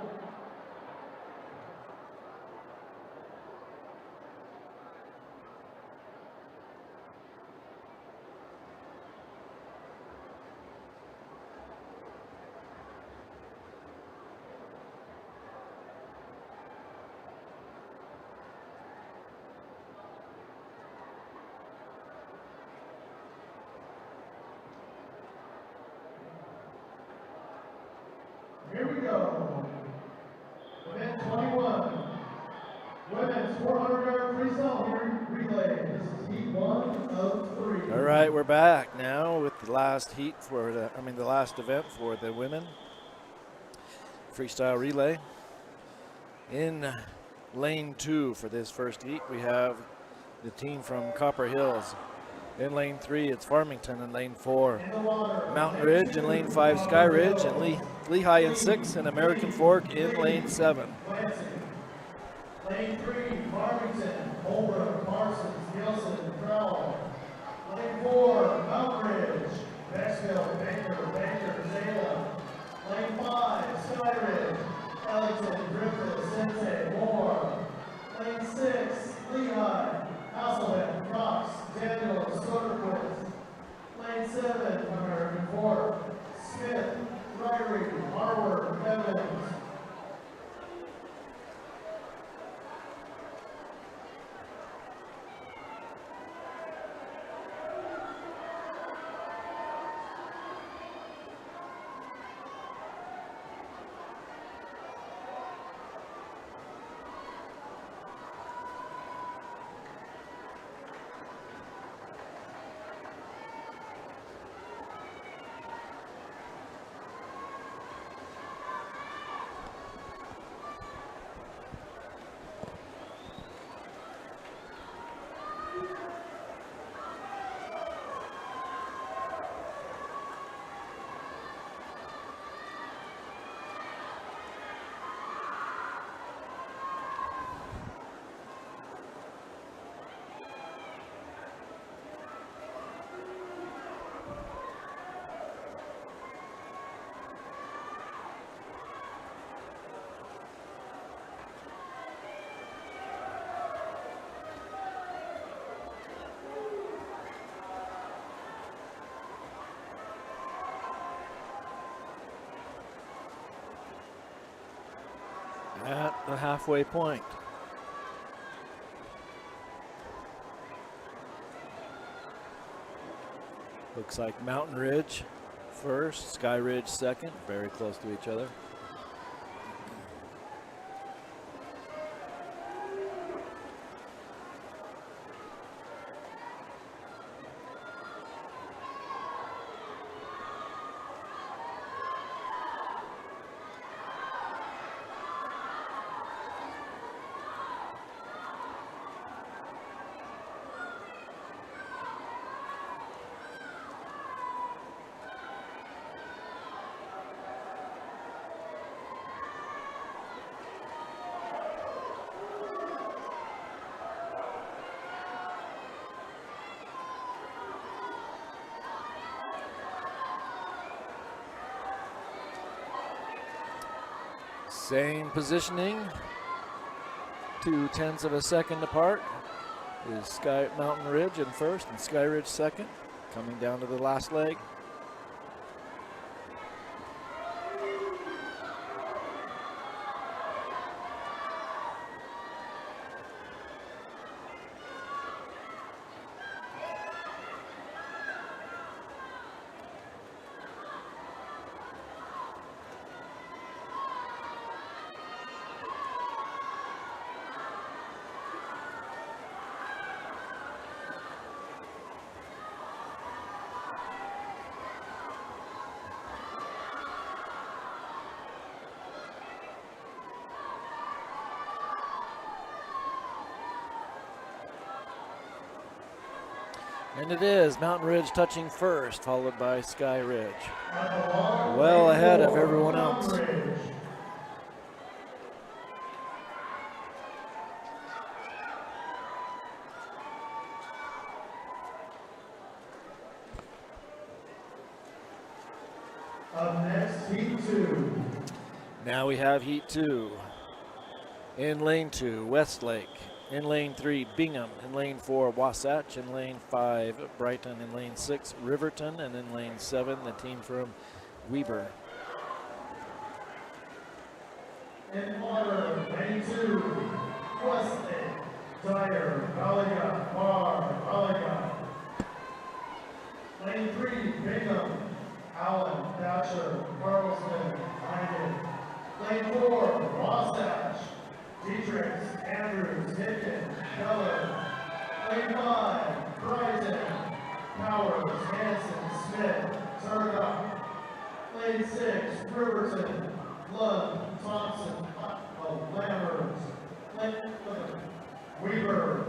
Here we go. Event 21. Women's 400-yard freestyle relay. This is heat 1 of 3. All right, we're back now with the last heat for the last event for the women freestyle relay. In lane 2 for this first heat, we have the team from Copper Hills. In lane 3, it's Farmington. In lane 4, Mountain Ridge. In lane 5, Sky Ridge. And Lehigh in 6, and American Fork in lane 7. Lane 3, Farmington, Holbrook, Parsons, Gilson, Crowell. Lane 4, Mountain Ridge, Bexville, Baker, Zala. Lane 5, Sky Ridge, Ellington, Griffith, Sensei, Moore. Lane 6, Lehigh, Hasselbeck, Cox, Daniels, Soderquist. Lane 7, American Fork, Smith, Ryrie, Harward, Evans. At the halfway point. Looks like Mountain Ridge first, Sky Ridge second, very close to each other. Same positioning, 0.2 of a second apart, is Mountain Ridge in first and Sky Ridge second, coming down to the last leg. And it is Mountain Ridge touching first, followed by Sky Ridge. Well ahead of everyone else. Heat 2. Now we have Heat 2. In lane 2, Westlake. In lane 3, Bingham. In lane 4, Wasatch. In lane 5, Brighton. In lane 6, Riverton. And in lane 7, the team from Weber. In order, lane 2, Westlake, Dyer, Valiga, Barr, Valiga. Lane 3, Bingham, Allen, Thatcher, Carlson, Hyden. Lane 4, Wasatch, Dietrichs, Andrews, Hicken, Keller. Lane 5, Brighton, Powers, Hanson, Smith, Turcotte. Lane 6, Riverton, Lund, Thompson, Lammers. Lane Weber,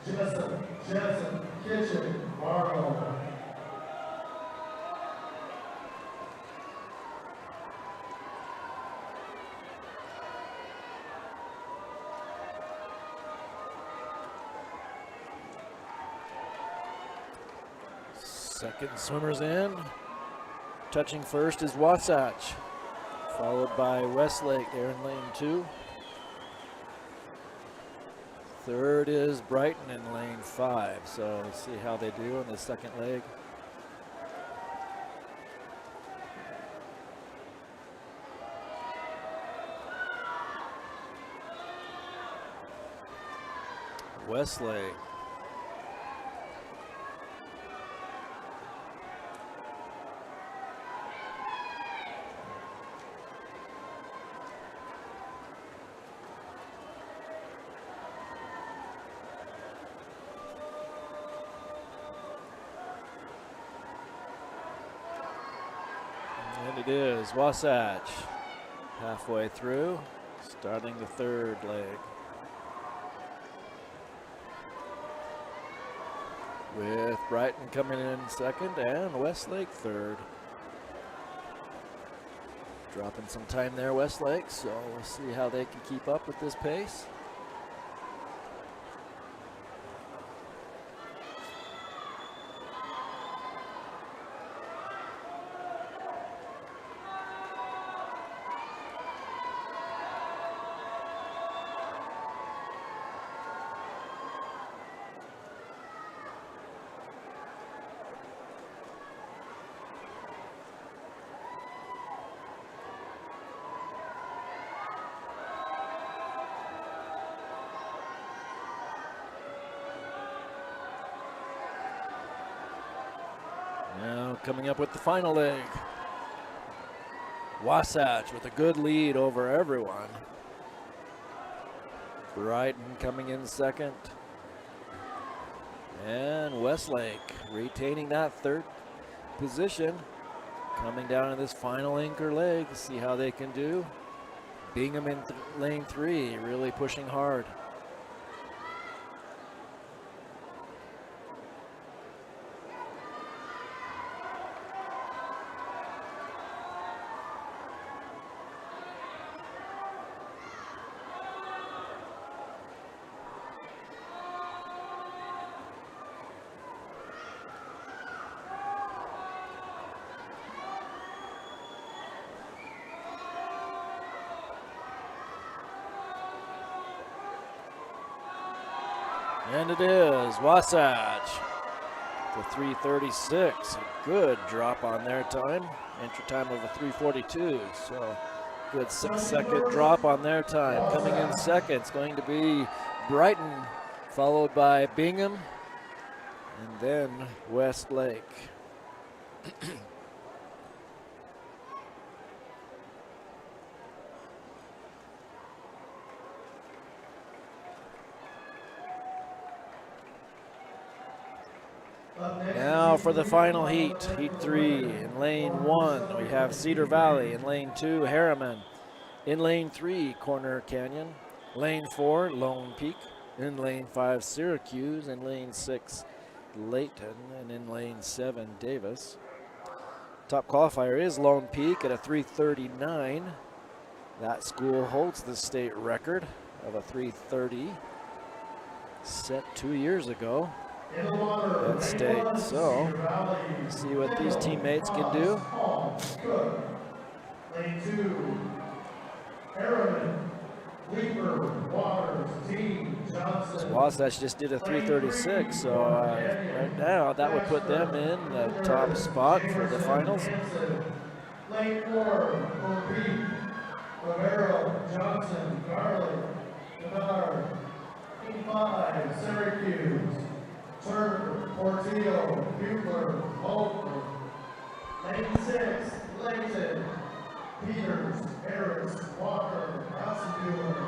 Jessen, Kitchen, Barlow. Second swimmers in. Touching first is Wasatch, followed by Westlake there in lane 2. Third is Brighton in lane 5. So let's see how they do on the second leg. Westlake. And it is Wasatch halfway through, starting the third leg. With Brighton coming in second and Westlake third. Dropping some time there, Westlake, so we'll see how they can keep up with this pace. Now coming up with the final leg. Wasatch with a good lead over everyone. Brighton coming in second. And Westlake retaining that third position. Coming down to this final anchor leg. See how they can do. Bingham in lane 3, really pushing hard. And it is Wasatch to 3:36. A good drop on their time. Entry time of a 3:42. So good 6-second drop on their time. Coming in second, it's going to be Brighton, followed by Bingham, and then Westlake. Now for the final heat, Heat 3. In lane 1, we have Cedar Valley. In lane 2, Harriman. In lane 3, Corner Canyon. Lane 4, Lone Peak. In lane 5, Syracuse. In lane 6, Layton. And in lane 7, Davis. Top qualifier is Lone Peak at a 3:39. That school holds the state record of a 3:30 set 2 years ago. That state. So, see what these teammates can do. Lane 2, Harriman, Leaper, Waters, Team, Johnson. Wasatch just did a 3:36, so right now that would put them in the top spot for the finals. Lane 4, O'Pete, Rivero, Johnson, Garland, Bernard. Lane 5, Syracuse, Turner, Portillo, Bugler, Holtman. Lane 6, Layton, Peters, Harris, Walker, Rosenbuehler.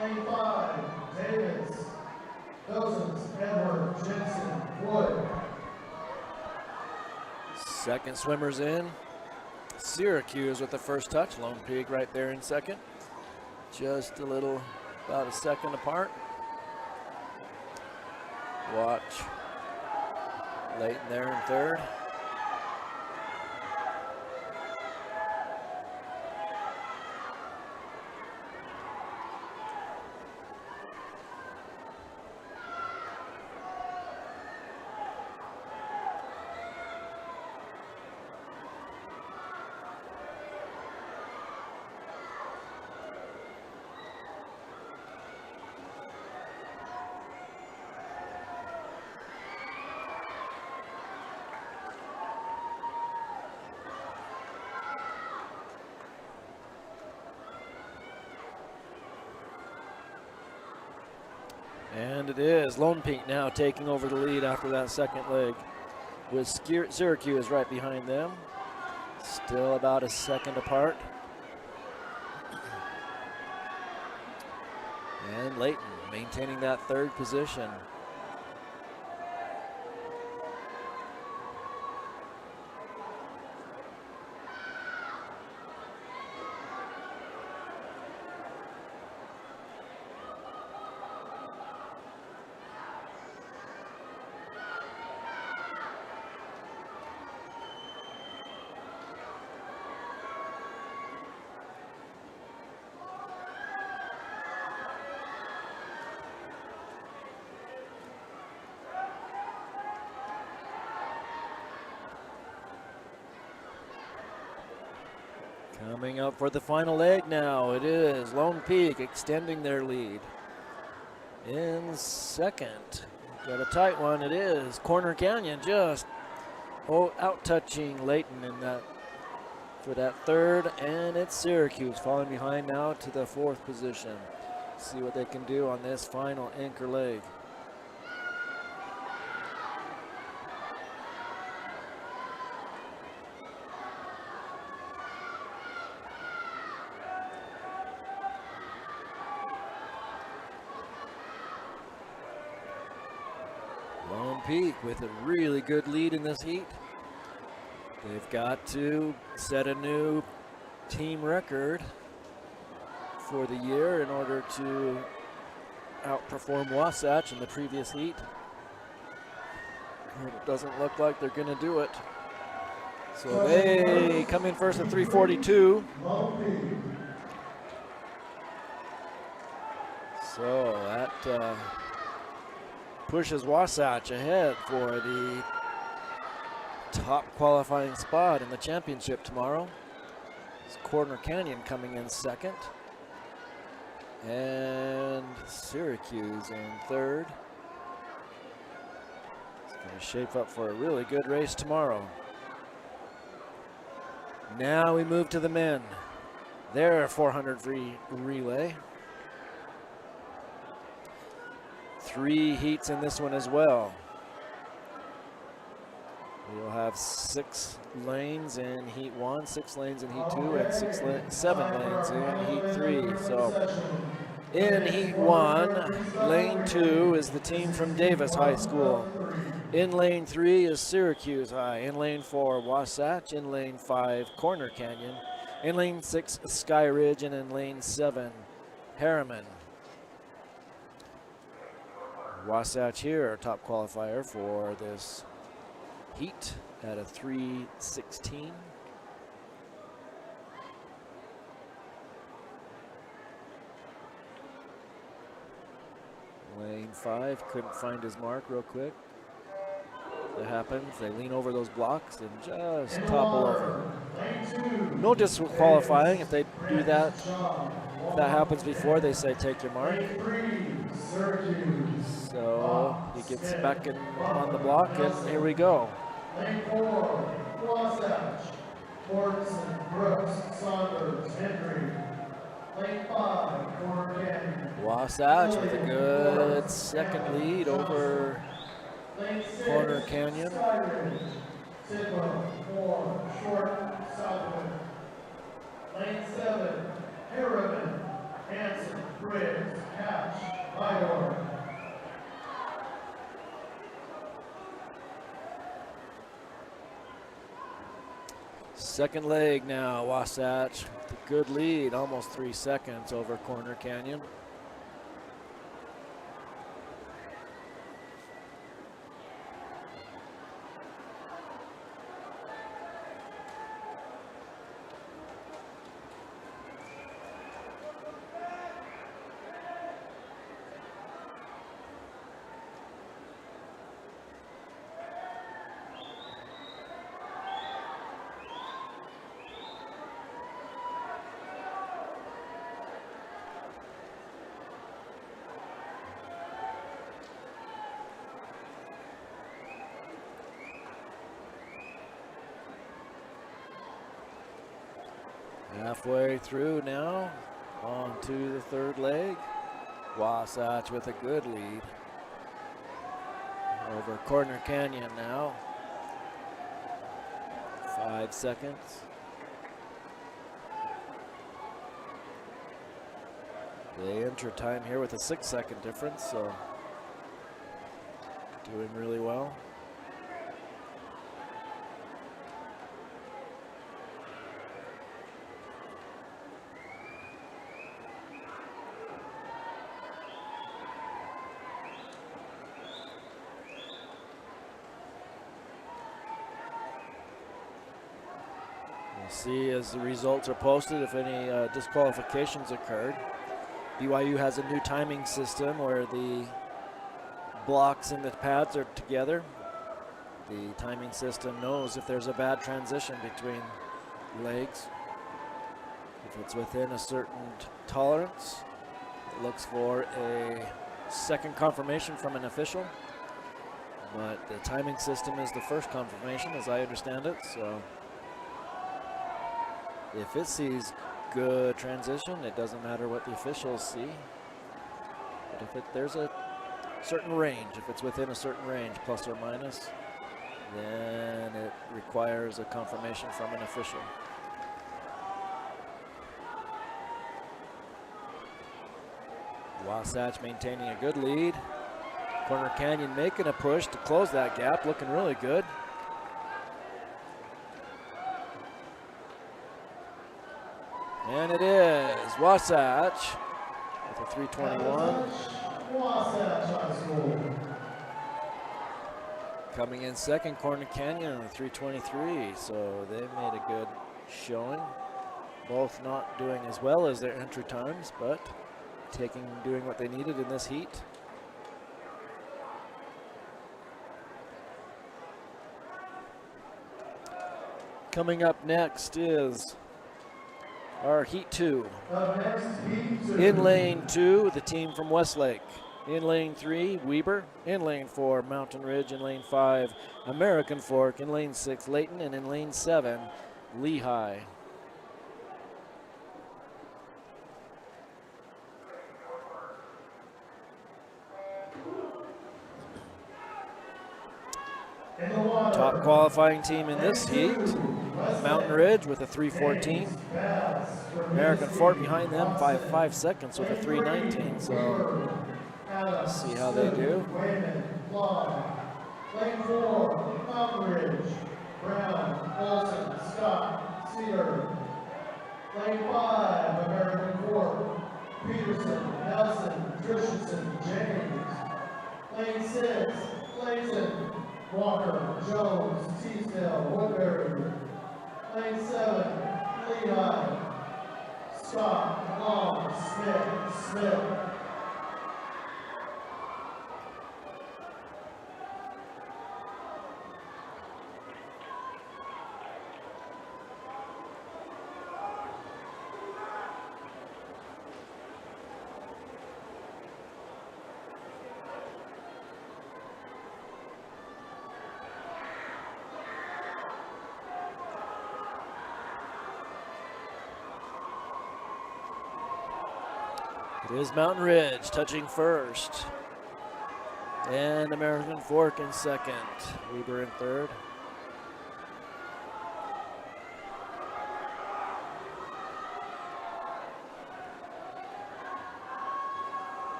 Lane 5, Davis, Dozens, Edward, Jensen, Wood. Second swimmers in. Syracuse with the first touch. Lone Peak right there in second. Just a little, about a second apart. Watch Layton there in third. And it is Lone Peak now taking over the lead after that second leg, with Syracuse right behind them. Still about a second apart. And Layton maintaining that third position. Coming up for the final leg now, it is Lone Peak extending their lead. In second, got a tight one, it is Corner Canyon just out-touching Layton in that for that third, and it's Syracuse falling behind now to the fourth position. See what they can do on this final anchor leg. Lone Peak with a really good lead in this heat. They've got to set a new team record for the year in order to outperform Wasatch in the previous heat. And it doesn't look like they're going to do it. So they come in first at 3:42. So that pushes Wasatch ahead for the top qualifying spot in the championship tomorrow. It's Corner Canyon coming in second, and Syracuse in third. It's going to shape up for a really good race tomorrow. Now we move to the men. Their 400 free relay. 3 heats in this one as well. We'll have 6 lanes in heat 1, 6 lanes in heat 2, and 7 lanes in heat 3. So in heat 1, lane 2 is the team from Davis High School. In lane 3 is Syracuse High. In lane 4, Wasatch. In lane 5, Corner Canyon. In lane 6, Sky Ridge. And in lane 7, Harriman. Wasatch here, our top qualifier for this heat at a 3:16. Lane 5 couldn't find his mark real quick. The happens. They lean over those blocks and just topple over. No disqualifying if they do that. If that happens before, they say take your mark. So he gets back on the block, and here we go. Lane 4, Wasatch, Mortensen, Brooks, Saunders, Hendry. Lane 5, Corner Canyon. Wasatch with a good second lead over Lane 6, Corner Canyon. Skyridge, Tidwell, 4, Short, Southwick. Lane 7, Harriman, Hanson, Briggs, Hatch, Vidor. Second leg now, Wasatch with a good lead, almost 3 seconds over Corner Canyon. Halfway through now, on to the third leg. Wasatch with a good lead over Corner Canyon now. 5 seconds. They enter time here with a 6-second difference, so doing really well. See as the results are posted if any disqualifications occurred. BYU has a new timing system where the blocks and the pads are together. The timing system knows if there's a bad transition between legs. If it's within a certain tolerance, it looks for a second confirmation from an official. But the timing system is the first confirmation, as I understand it. So if it sees good transition, it doesn't matter what the officials see. But if there's a certain range, if it's within a certain range, plus or minus, then it requires a confirmation from an official. Wasatch maintaining a good lead. Corner Canyon making a push to close that gap, looking really good. And it is Wasatch with a 3:21. Wasatch High School. Coming in second, Corner Canyon with 3:23. So they made a good showing. Both not doing as well as their entry times, but doing what they needed in this heat. Coming up next is our Heat 2. In lane 2, the team from Westlake. In lane 3, Weber. In lane 4, Mountain Ridge. In lane 5, American Fork. In lane 6, Layton. And in lane 7, Lehigh. Top qualifying team in this heat, Mountain Ridge with a 3:14. American Fork behind them, 5 seconds with a 3:19. So let's see how they do. Lane 4, Mountain Ridge, Brown, Olson, Scott, Cedar. Lane 5, American Fork, Peterson, Nelson, Christensen, James. Lane 6, Clayton, Walker, Jones, Teasdale, Woodbury. Lane 7, Lehigh, Scott, Long, Smith. It is Mountain Ridge touching first. And American Fork in second. Weber in third.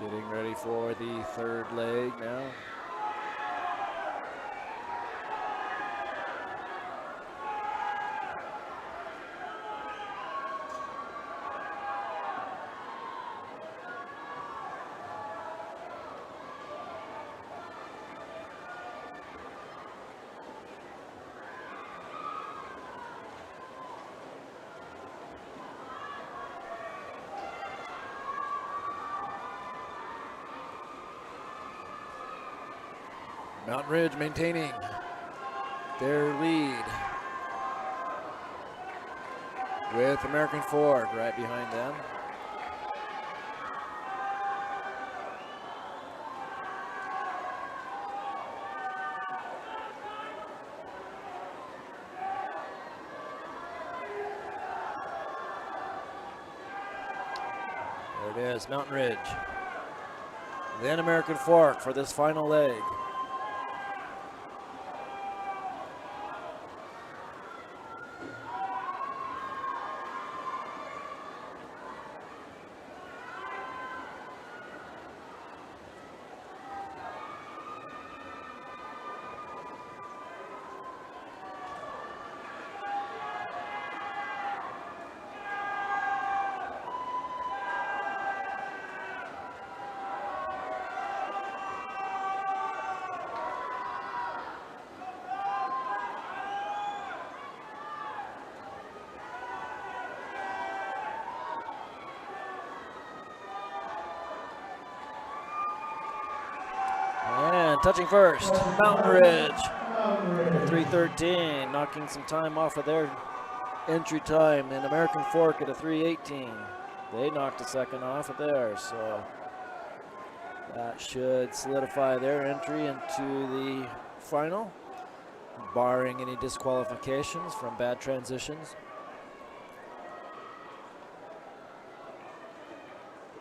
Getting ready for the third leg now. Mountain Ridge maintaining their lead with American Fork right behind them. There it is, Mountain Ridge. Then American Fork for this final leg. Touching first, Mountain Ridge, 3:13, knocking some time off of their entry time, and American Fork at a 3:18. They knocked a second off of theirs, so that should solidify their entry into the final, barring any disqualifications from bad transitions.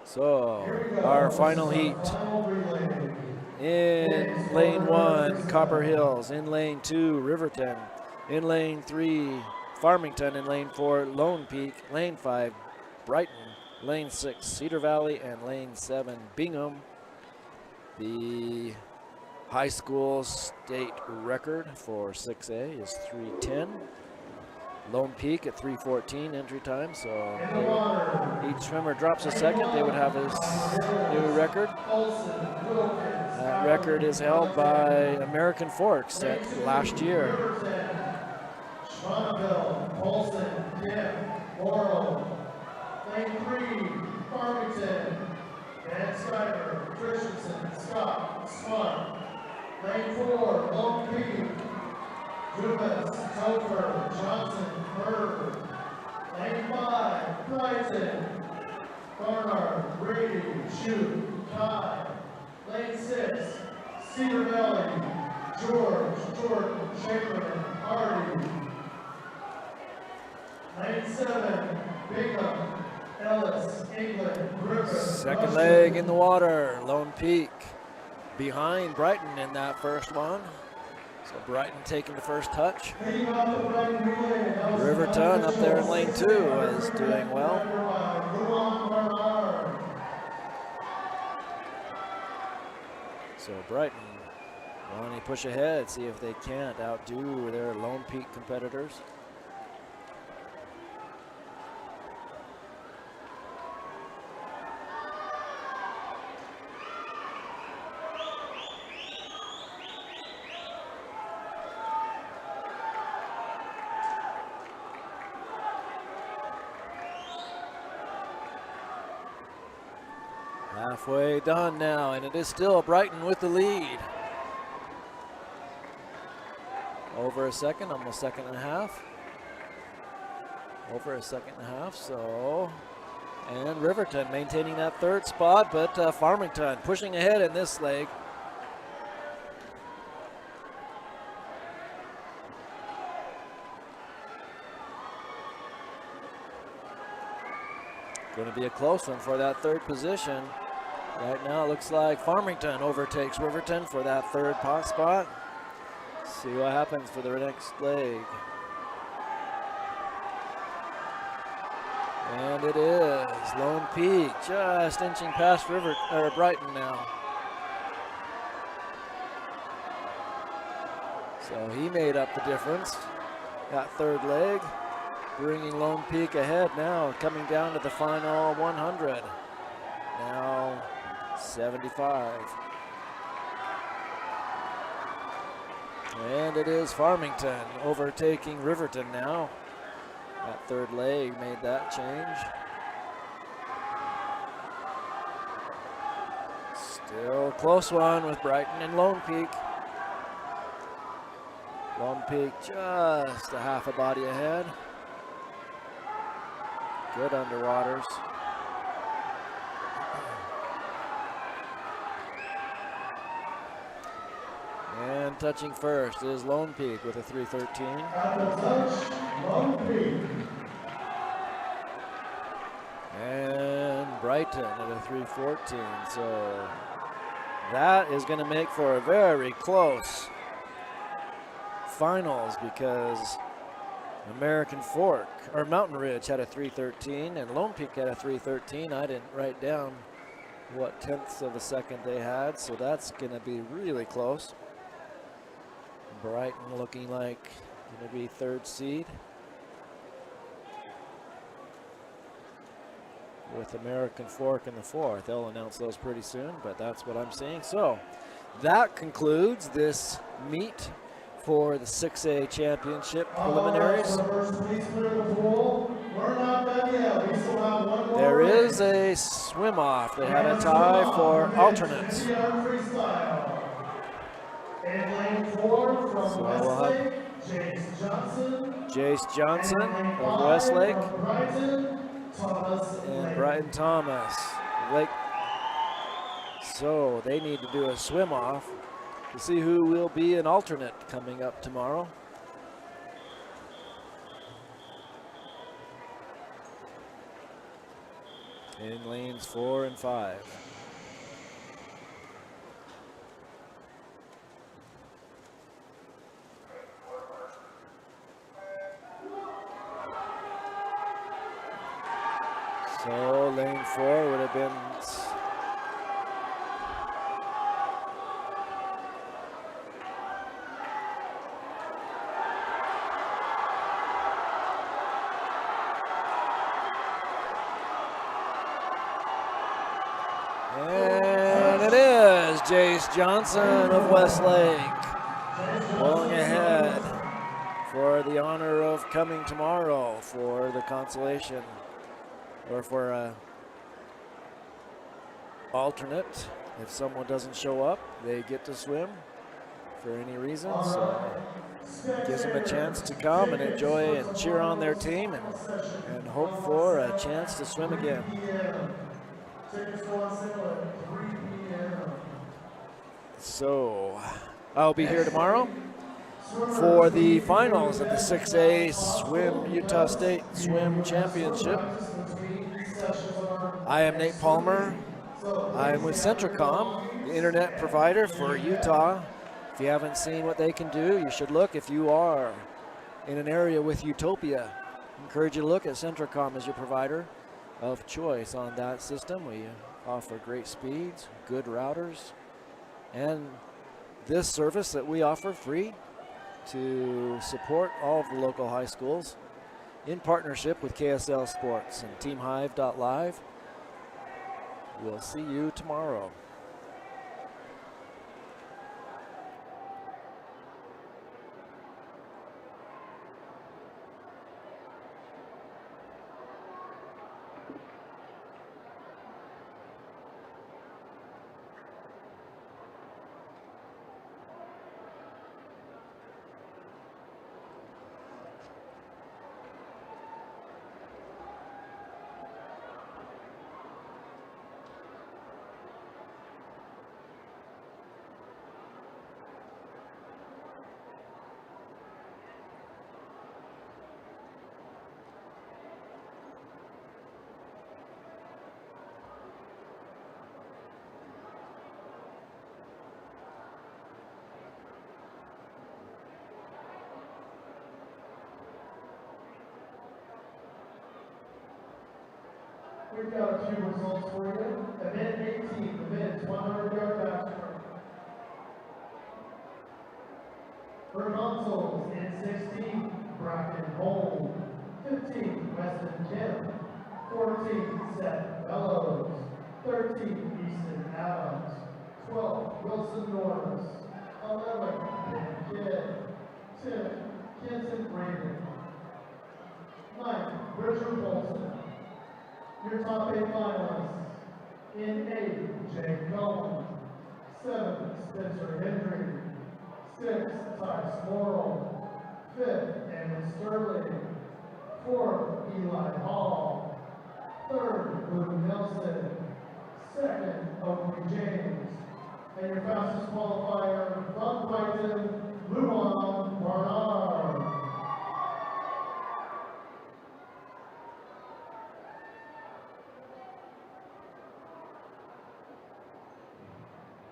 So, our final heat. In lane 1, Copper Hills. In lane 2, Riverton. In lane 3, Farmington. In lane 4, Lone Peak. Lane 5, Brighton. Lane 6, Cedar Valley. And lane 7, Bingham. The high school state record for 6A is 3:10. Lone Peak at 3:14 entry time, so each swimmer drops a second, they would have a new record. That record is held by American Fork, set last year. Schwanneville, Polson, Gibb, Morrow. Lane 3, Farmington, Van Skyver, Christensen, Scott, Smart. Lane 4, Lone Peak, Dumas, Topher, Johnson, Bird. Lane 5, Brighton, Barnard, Brady, Shute, Ty. Lane 6, Cedar Valley, George, Jordan, Chamberlain, Hardy. Lane 7, Bingham, Ellis, England, Griffith. Second leg in the water, Lone Peak behind Brighton in that first one. So Brighton taking the first touch. Riverton up there in lane 2 is doing well. So Brighton wanting to push ahead, see if they can't outdo their Lone Peak competitors. Halfway done now, and it is still Brighton with the lead. Over a second, almost second and a half. Over a second and a half, so. And Riverton maintaining that third spot, but Farmington pushing ahead in this leg. Going to be a close one for that third position. Right now it looks like Farmington overtakes Riverton for that third pot spot. See what happens for the next leg. And it is Lone Peak just inching past Brighton now. So he made up the difference. That third leg, bringing Lone Peak ahead now, coming down to the final 100. Now 75. And it is Farmington overtaking Riverton now. That third leg made that change. Still a close one with Brighton and Lone Peak. Lone Peak just a half a body ahead. Good underwaters. And touching first is Lone Peak with a 313. At the touch, Lone Peak. And Brighton at a 314. So that is going to make for a very close finals, because American Fork or Mountain Ridge had a 313 and Lone Peak had a 313. I didn't write down what tenths of a second they had, so that's going to be really close. Brighton looking like going to be third seed, with American Fork in the fourth. They'll announce those pretty soon, but that's what I'm seeing. So that concludes this meet for the 6A championship preliminaries. There is a swim off. They had a tie for alternates. So we'll have Jace Johnson of Westlake and Brighton Thomas. So they need to do a swim off to see who will be an alternate coming up tomorrow. In lanes 4 and 5. So lane 4 would have been and it is Jace Johnson of Westlake pulling ahead for the honor of coming tomorrow for the consolation, or for a alternate. If someone doesn't show up, they get to swim for any reason. So it gives them a chance to come and enjoy and cheer on their team and hope for a chance to swim again. So I'll be here tomorrow for the finals of the 6A Swim Utah State Swim Championship. I am Nate Palmer. I am with Centricom, the internet provider for Utah. If you haven't seen what they can do, you should look. If you are in an area with Utopia, I encourage you to look at Centricom as your provider of choice on that system. We offer great speeds, good routers, and this service that we offer free to support all of the local high schools in partnership with KSL Sports and TeamHive.live. We'll see you tomorrow. We've got a few results for you. Event 18, the men's 100-yard backstroke. For consoles in 16, Bracken Hole. 15, Weston Kim. 14, Seth Bellows. 13, Easton Adams. 12, Wilson Norris. 11, Ben Kidd. 10, Kenton Brandon. 9, Richard Bolton. Your top 8 finalists. In 8, Jake Cohen. 7, Spencer Hendry. 6, Tice Morrill. 5th, Evan Sterling. 4th, Eli Hall. 3rd, Luke Nelson. 2nd, Oakley James. And your fastest qualifier from Brighton, Luan Barnard.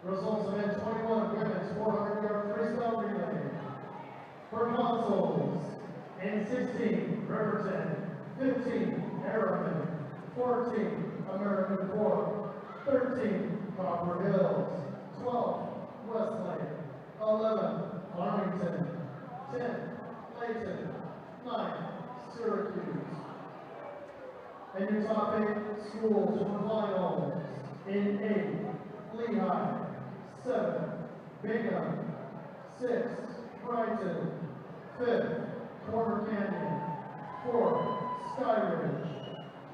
Results of event 21, women's 400-yard freestyle relay. For consoles, in 16, Riverton. 15, Harriman. 14, American Fork. 13, Copper Hills. 12, Westlake. 11, Farmington. 10, Layton. 9, Syracuse. And your top 8 schools for finals. In 8, Lehigh. 7, Bingham. 6, Brighton. 5th, Corner Canyon. 4th, Skyridge.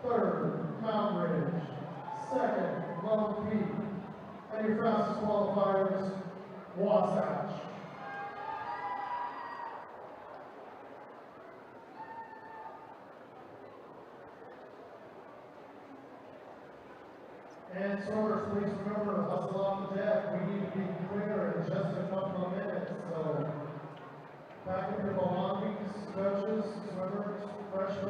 3rd, Mount Ridge. 2nd, Lone Peak. And your fastest qualifiers, Wasatch. And swimmers, please remember, hustle off the deck. We need to be clear in just a couple of minutes. So, back up your belongings, coaches, swimmers, freshmen.